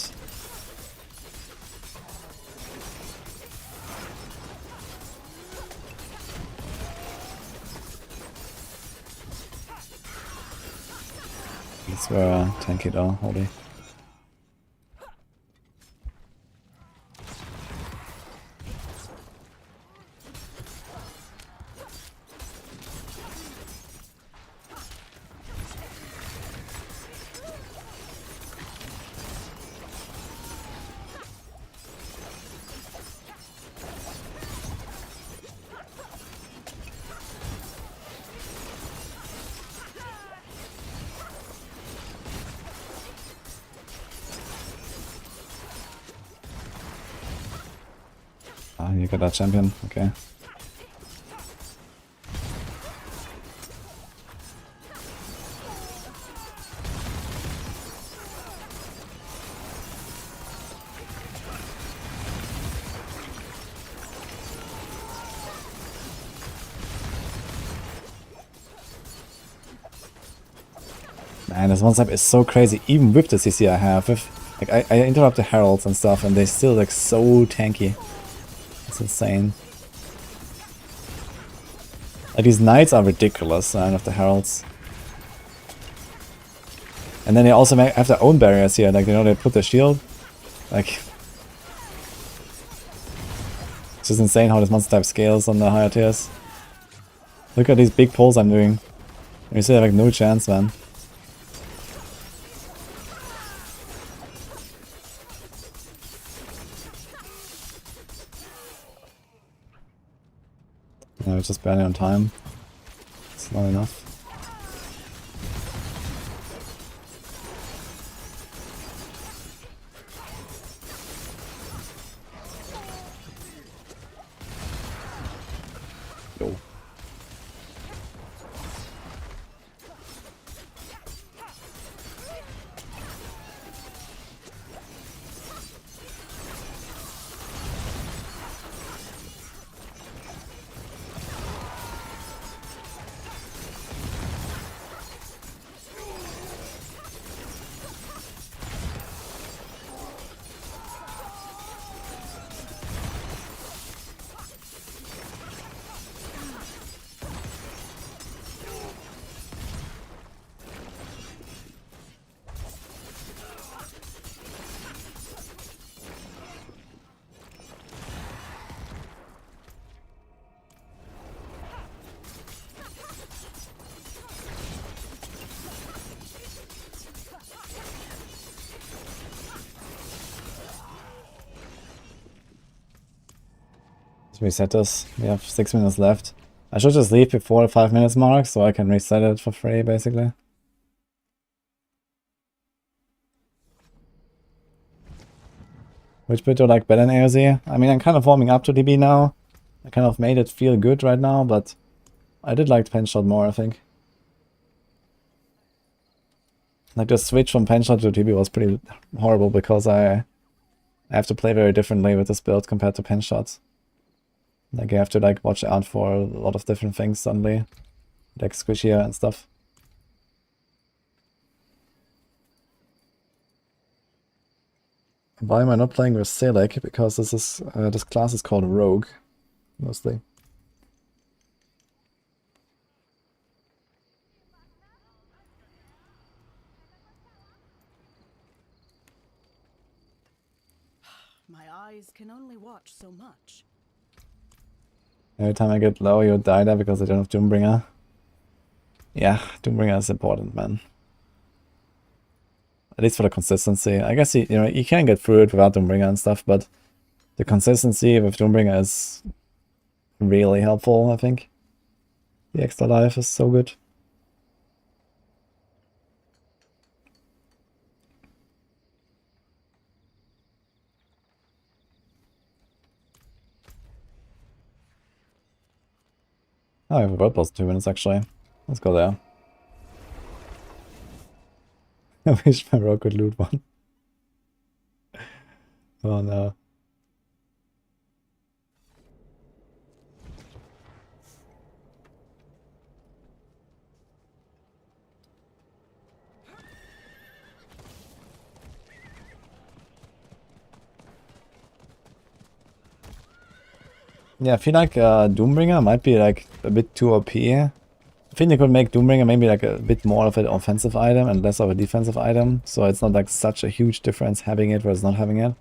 These were tanky though, holy. Ah, you got that champion, okay. Man, this one step is so crazy, even with the CC I have. Like I interrupt the heralds and stuff and they still look so tanky. It's insane. Like these knights are ridiculous, man, of the heralds. And then they also have their own barriers here, like, you know, they put the shield. Like, it's just insane how this monster type scales on the higher tiers. Look at these big pulls I'm doing. You still have like no chance, man. No, it's just barely on time. It's not enough. Yo. Let's reset this. We have 6 minutes left. I should just leave before the 5 minutes mark so I can reset it for free, basically. Which build do I like better than AoZ? I mean, I'm kind of warming up to DB now. I kind of made it feel good right now, but I did like Penshot more, I think. Like the switch from Penshot to DB was pretty horrible because I have to play very differently with this build compared to Penshot. Like I have to like watch out for a lot of different things suddenly. Like squishier and stuff. Why am I not playing with Selec? Because this class is called Rogue, mostly. My eyes can only watch so much. Every time I get low, you die there because I don't have Doombringer. Yeah, Doombringer is important, man. At least for the consistency. I guess you can get through it without Doombringer and stuff, but the consistency with Doombringer is really helpful, I think. The extra life is so good. Oh, I have a bird boss in 2 minutes actually. Let's go there. I wish my rogue could loot one. Oh no. Yeah, I feel like Doombringer might be like a bit too OP. I think they could make Doombringer maybe like a bit more of an offensive item and less of a defensive item, so it's not like such a huge difference having it versus not having it.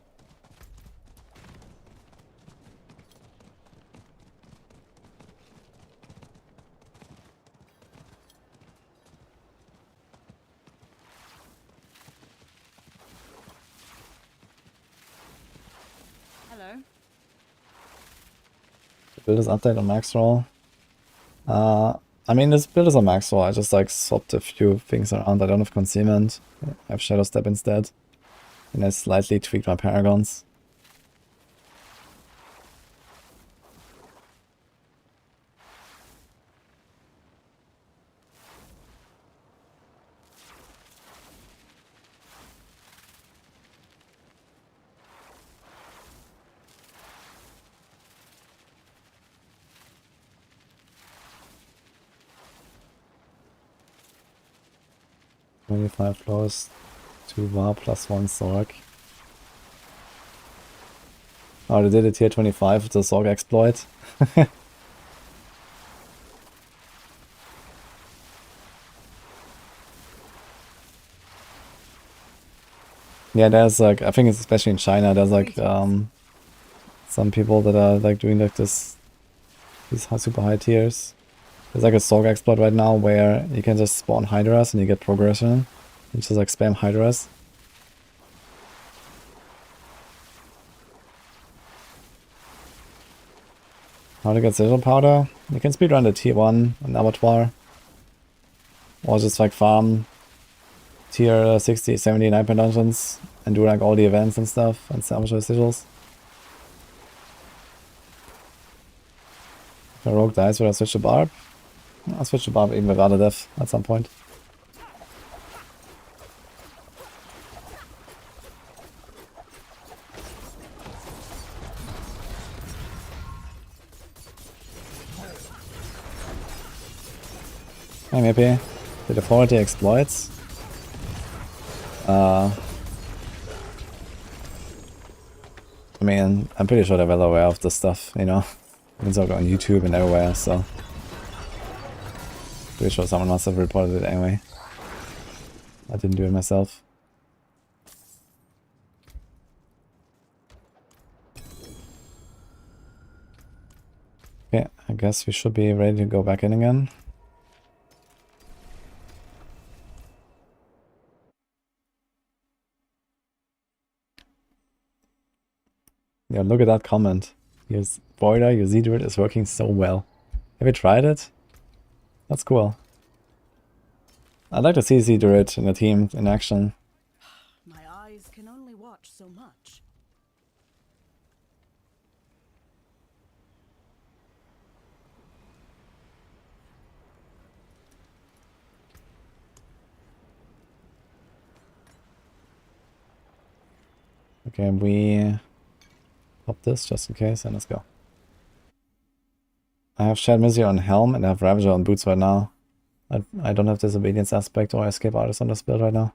Hello. Build is update on max roll. I mean, this build is on max roll. I just like swapped a few things around. I don't have concealment. I have shadow step instead. And I slightly tweaked my paragons. $25 floors, 2 var plus 1 Zorg. Oh, they did it tier 25 with the Zorg exploit. Yeah, there's like, I think it's especially in China, there's like some people that are like doing like these super high tiers. There's like a Zorg exploit right now where you can just spawn Hydras and you get progression. You just like spam Hydras. How to get Sigil Powder? You can speedrun the tier 1 in Abattoir. Or just like farm tier 60, 70, 9 dungeons and do like all the events and stuff and salvage the sigils. If a rogue dies, will I switch to Barb? I'll switch to Barb even without a death at some point. I'm happy. The authority exploits. I mean, I'm pretty sure they're well aware of this stuff, you know. It's all on YouTube and everywhere, so pretty sure someone must have reported it anyway. I didn't do it myself. Okay, I guess we should be ready to go back in again. Yeah, look at that comment. Here's Voida, your Z-Druid is working so well. Have you tried it? That's cool. I'd like to see Z-Druid in a team in action. My eyes can only watch so much. Okay, we pop this just in case, and let's go. I have Shared Misery on Helm, and I have Ravager on Boots right now. I don't have Disobedience aspect or Escape Artist on this build right now.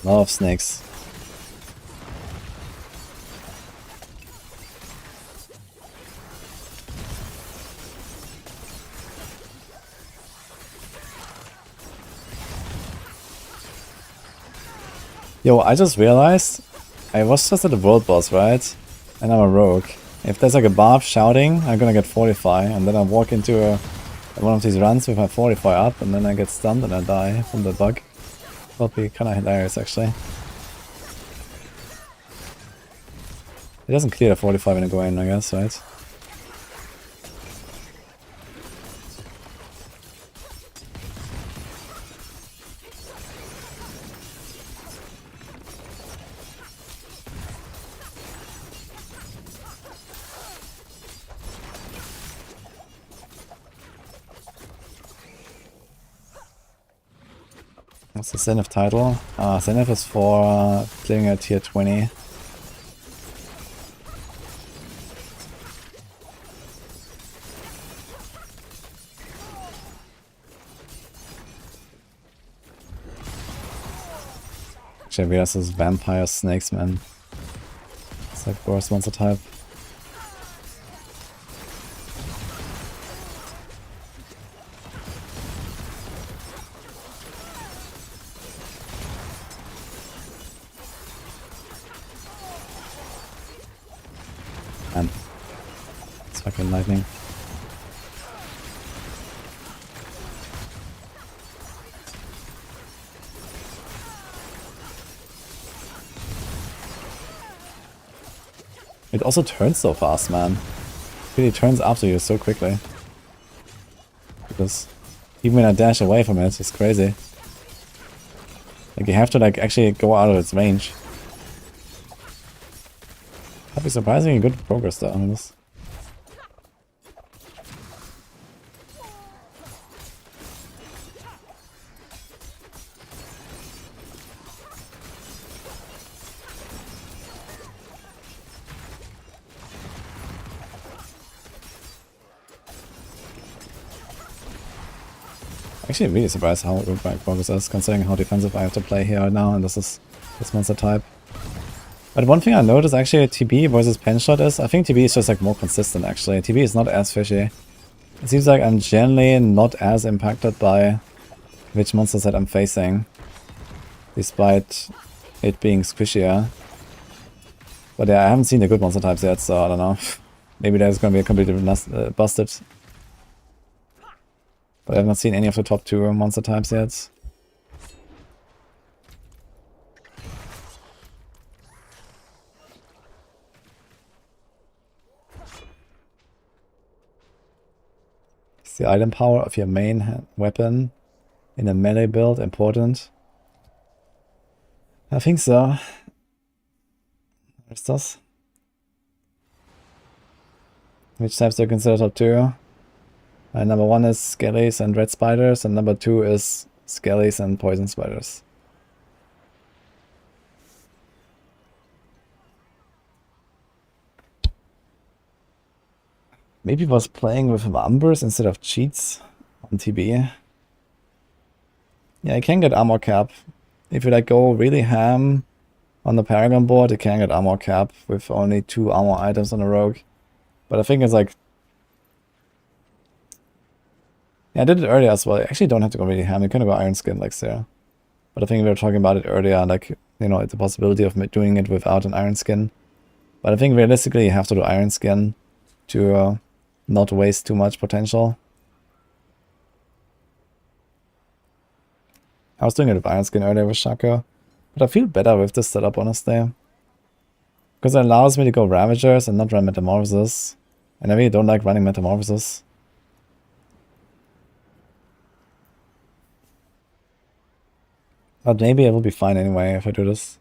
Lot of snakes. Yo, I just realized I was just at the world boss, right? And I'm a rogue. If there's like a buff shouting, I'm gonna get Fortify, and then I walk into one of these runs with my Fortify up, and then I get stunned and I die from the bug. That'll be kinda hilarious, actually. It doesn't clear the 45 when you go in, I guess, right? What's the Zenith title? Zenith is for clearing a tier 20. Actually, Venus is vampire snakes, man. It's like worst monster type. Man. It's fucking lightning. It also turns so fast, man. It really turns after you so quickly. Because even when I dash away from it, it's crazy. Like you have to like actually go out of its range. That'd be surprisingly good progress though on this. Actually really surprised how good my progress is, considering how defensive I have to play here right now, and this monster type. But one thing I noticed actually TB versus Penshot is, I think TB is just like more consistent actually. TB is not as fishy. It seems like I'm generally not as impacted by which monster set I'm facing, despite it being squishier. But yeah, I haven't seen the good monster types yet, so I don't know. Maybe there's gonna be a completely busted. But I have not seen any of the top 2 monster types yet. Is the item power of your main weapon in a melee build important? I think so. Where's this? Which types do you consider top 2? Number 1 is skellies and red spiders, and number 2 is skellies and poison spiders. Maybe I was playing with numbers instead of cheats on TB. Yeah, I can get armor cap. If you like go really ham on the Paragon board, you can get armor cap with only 2 armor items on a rogue. But I think it's like... Yeah, I did it earlier as well. You actually don't have to go really ham. You can go Iron Skin like Sarah. But I think we were talking about it earlier, like, you know, the possibility of doing it without an Iron Skin. But I think realistically you have to do Iron Skin to not waste too much potential. I was doing it with Iron Skin earlier with Shako, but I feel better with this setup, honestly. Because it allows me to go Ravagers and not run Metamorphosis. And I really don't like running Metamorphosis. But maybe it will be fine anyway if I do this.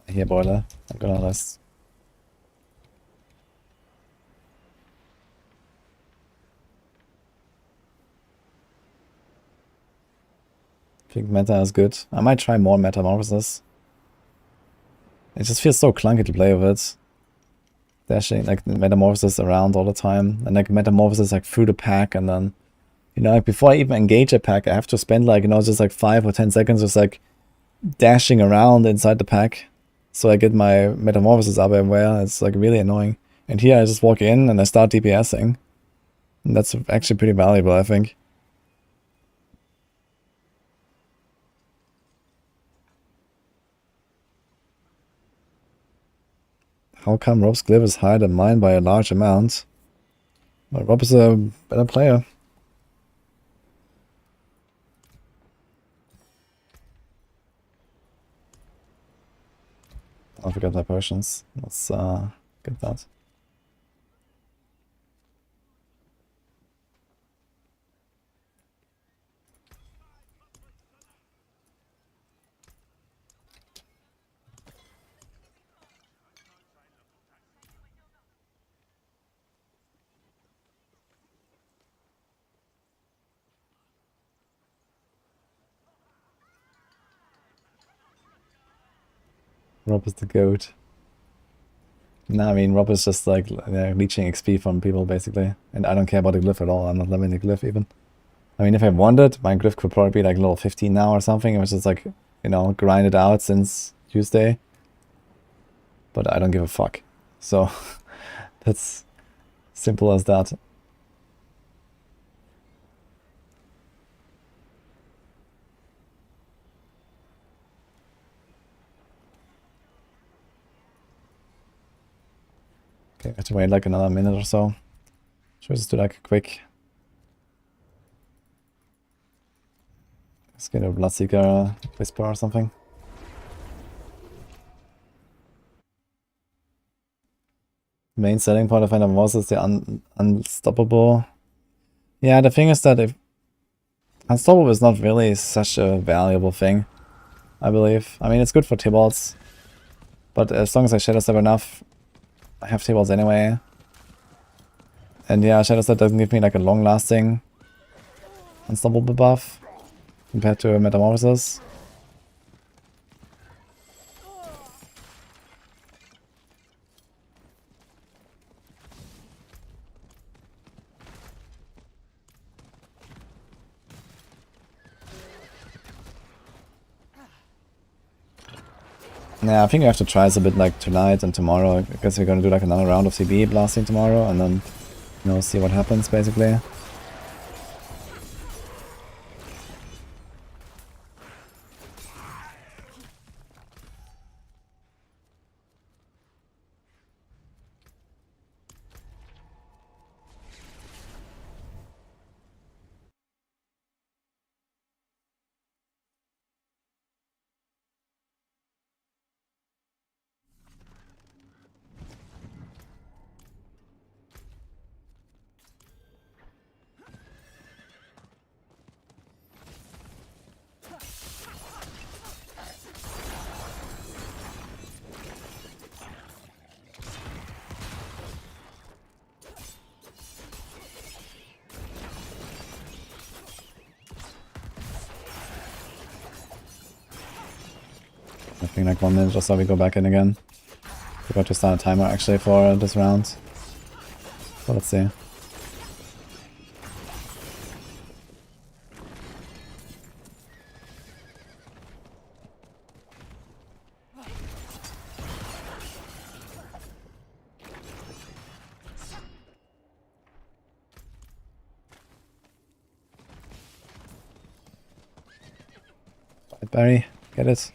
Here, boiler. I'm gonna list. I think meta is good. I might try more metamorphosis. It just feels so clunky to play with it. Dashing, like, metamorphosis around all the time. And, like, metamorphosis, like, through the pack, and then, you know, like, before I even engage a pack, I have to spend, like, you know, just, like, 5 or 10 seconds just, like, dashing around inside the pack. So I get my metamorphosis up everywhere. It's, like, really annoying. And here I just walk in and I start DPSing. And that's actually pretty valuable, I think. How come Rob's glyph is higher than mine by a large amount? Well, Rob is a better player. I forgot my potions. Let's get that. Rob is the goat. No, I mean, Rob is just like leeching XP from people, basically. And I don't care about the glyph at all. I'm not leveling the glyph even. I mean, if I wanted, my glyph could probably be like level 15 now or something. It was just like, you know, grinded out since Tuesday. But I don't give a fuck. So, that's simple as that. Okay, I have to wait like another minute or so. Should we just do like a quick... Let's get a Bloodseeker Whisper or something. Main selling point of Metamorphosis is the Unstoppable. Yeah, the thing is that if Unstoppable is not really such a valuable thing, I believe. I mean, it's good for T-Balls, but as long as I Shadow Step enough, I have T-Balls anyway. And yeah, Shadow Step doesn't give me like a long-lasting Unstoppable buff compared to Metamorphosis. Yeah, I think I have to try this a bit like tonight and tomorrow. I guess we're gonna do like another round of CB blasting tomorrow and then, you know, see what happens basically. I think like 1 minute or so we go back in again. Forgot to start a timer actually for this round. So let's see. Right, Barry, get it.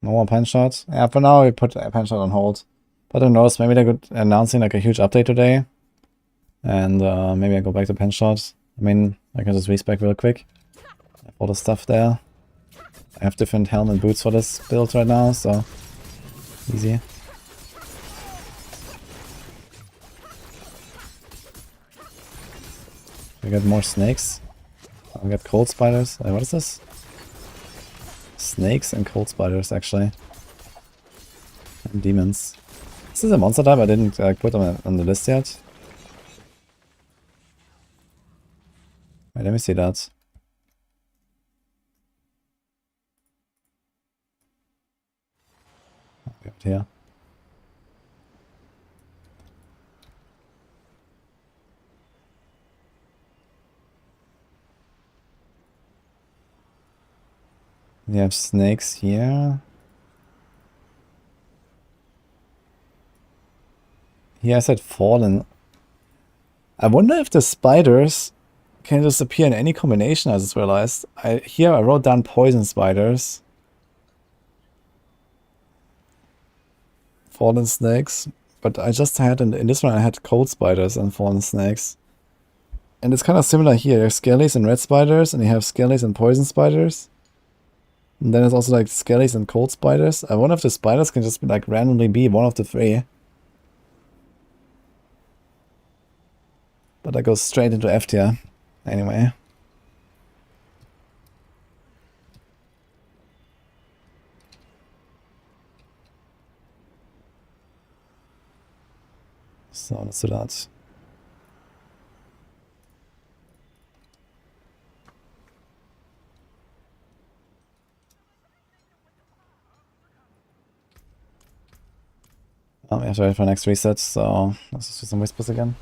No more punch shot. Yeah, for now we put a punch shot on hold. But who knows, maybe they're announcing like a huge update today. And maybe I go back to pen shots. I mean, I can just respec real quick. I have all the stuff there. I have different helmet and boots for this build right now, so easy. We get more snakes. We got cold spiders. What is this? Snakes and cold spiders, actually. And demons. This is a monster type I didn't put on the list yet. Wait, let me see that. Right here. We have snakes here. Here I said fallen. I wonder if the spiders can just appear in any combination. I just realized. Here I wrote down poison spiders. Fallen snakes. But I just had, in this one I had cold spiders and fallen snakes. And it's kind of similar here. You have skellies and red spiders, and you have skellies and poison spiders. And then there's also like skellies and cold spiders. I wonder if the spiders can just like randomly be one of the three. But that goes straight into F tier. Anyway. So let's do that. We have to wait for next reset, so let's just do some whispers again.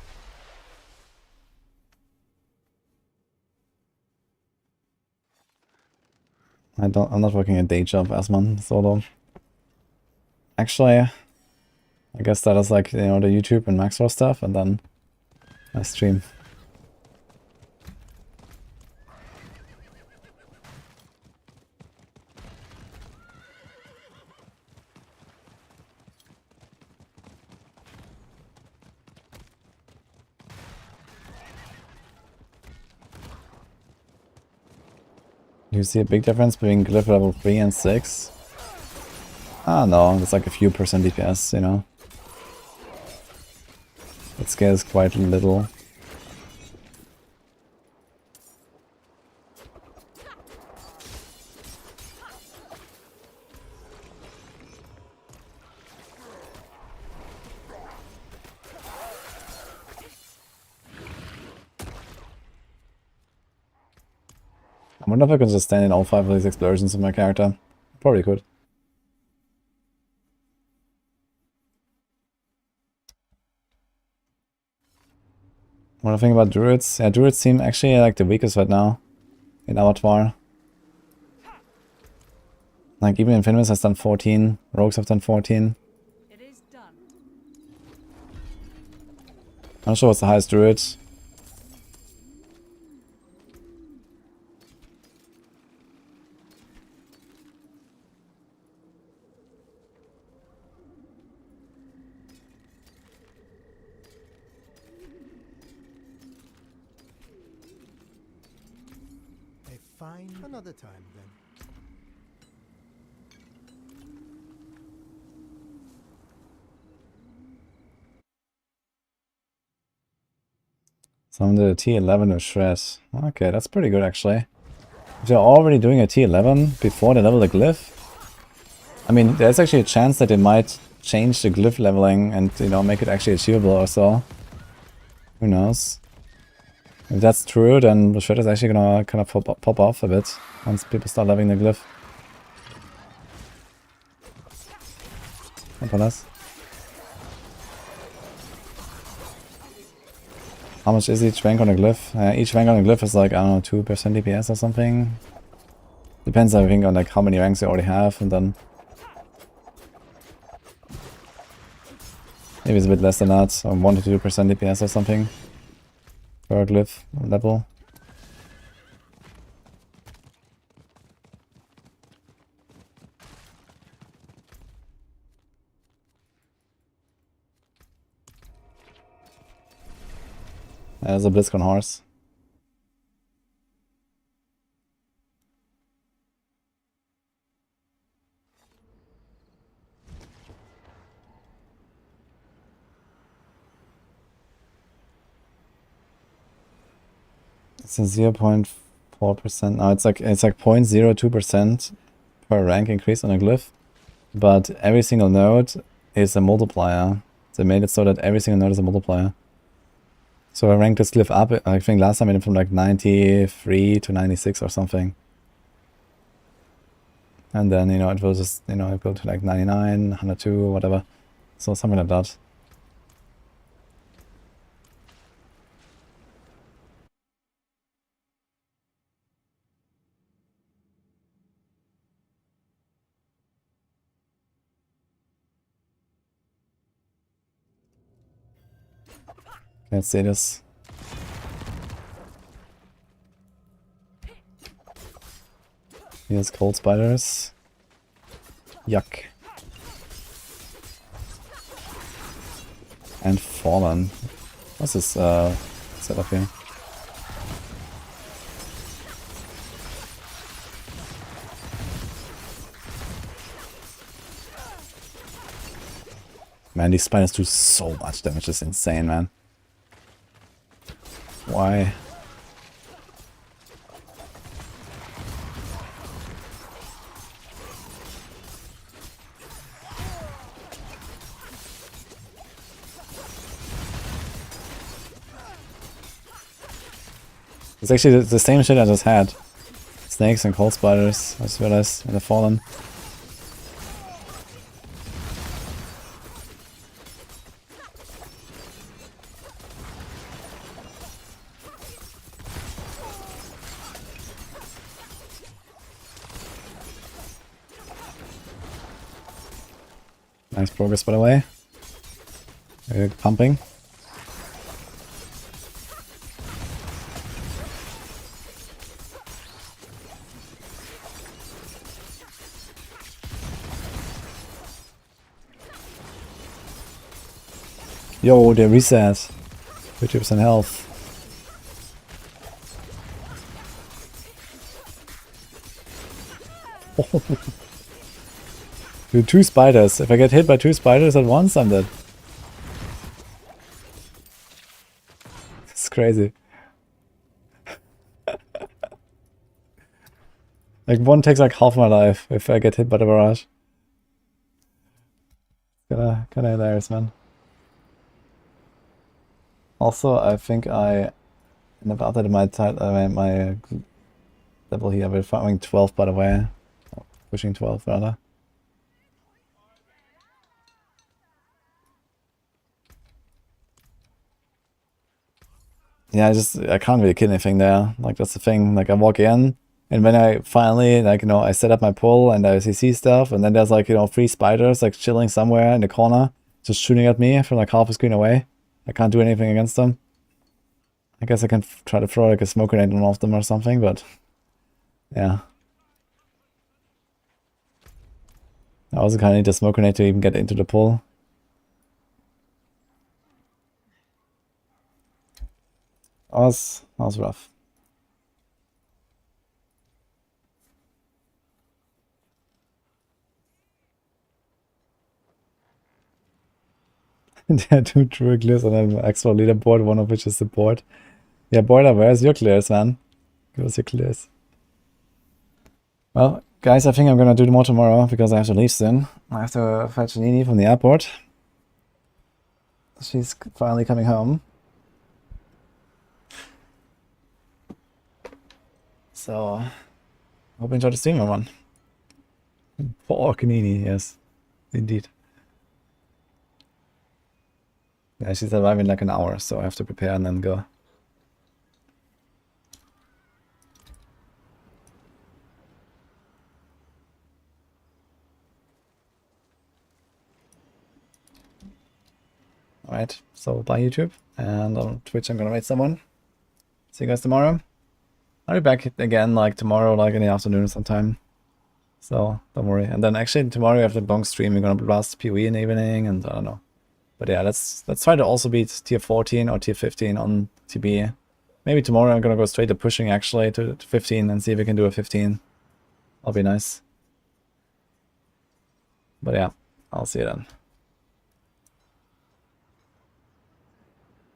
I'm not working a day job, Asman, solo. Actually, I guess that is like, you know, the YouTube and Maxwell stuff, and then I stream. Do you see a big difference between glyph level 3 and 6? Ah, no, it's like a few percent DPS, you know. It scales quite little. I wonder if I can just stand in all 5 of these explosions with my character. Probably could. What do I think about druids? Yeah, druids seem actually like the weakest right now in Abattoir. Like even Infinimus has done 14, rogues have done 14. It is done. I'm not sure what's the highest druid. Fine. Another time then. Someone did a T11 with Shred. Okay, that's pretty good actually. If they're already doing a T11 before they level the glyph, I mean, there's actually a chance that they might change the glyph leveling and, you know, make it actually achievable or so. Who knows? If that's true, then the Shred is actually gonna kind of pop off a bit once people start leveling the glyph. Up on us. How much is each rank on a glyph? Each rank on a glyph is like, I don't know, 2% DPS or something. Depends, I think, on like how many ranks you already have, and then maybe it's a bit less than that, or 1 to 2% DPS or something per glyph level. There's a BlizzCon horse. It's a 0.4%. No, it's like 0.02% per rank increase on a glyph. But every single node is a multiplier. They made it so that every single node is a multiplier. So I ranked this glyph up. I think last time I made it from like 93 to 96 or something. And then, you know, it will just, you know, go to like 99, 102, whatever. So something like that. Let's see this. Here's cold spiders. Yuck. And fallen. What's this setup here? Man, these spiders do so much damage. It's insane, man. Why? It's actually the same shit I just had. Snakes and cold spiders, I just realized, in the fallen. Nice progress, by the way. Pumping. Yo, they reset. 50% health. Dude, 2 spiders. If I get hit by 2 spiders at once, I'm dead. It's crazy. Like, one takes like half my life if I get hit by the barrage. Kinda hilarious, man. Also, I think I never updated my level here. We're farming 12, by the way. Oh, pushing 12, rather. Yeah, I can't really kill anything there. Like, that's the thing. Like, I walk in, and when I finally, like, you know, I set up my pull and I CC stuff, and then there's, like, you know, 3 spiders, like, chilling somewhere in the corner, just shooting at me from, like, half a screen away. I can't do anything against them. I guess I can try to throw, like, a smoke grenade on one of them or something, but yeah. I also kind of need a smoke grenade to even get into the pull. That was rough. There are 2 Druid clears on an extra leaderboard, one of which is support. Yeah, Boiler, where's your clears, man? Give us your clears. Well, guys, I think I'm gonna do more tomorrow because I have to leave soon. I have to fetch Nini from the airport. She's finally coming home. So, hope you enjoyed the stream, everyone. Poor Nini, yes, indeed. Yeah, she's arriving in like an hour, so I have to prepare and then go. Alright, so bye YouTube, and on Twitch I'm gonna raid someone. See you guys tomorrow. I'll be back again like tomorrow, like in the afternoon sometime. So don't worry. And then actually tomorrow after the Bonk stream we're gonna blast PoE in the evening, and I don't know. But yeah, let's try to also beat tier 14 or tier 15 on TB. Maybe tomorrow I'm gonna go straight to pushing actually to 15 and see if we can do a 15. That'll be nice. But yeah, I'll see you then.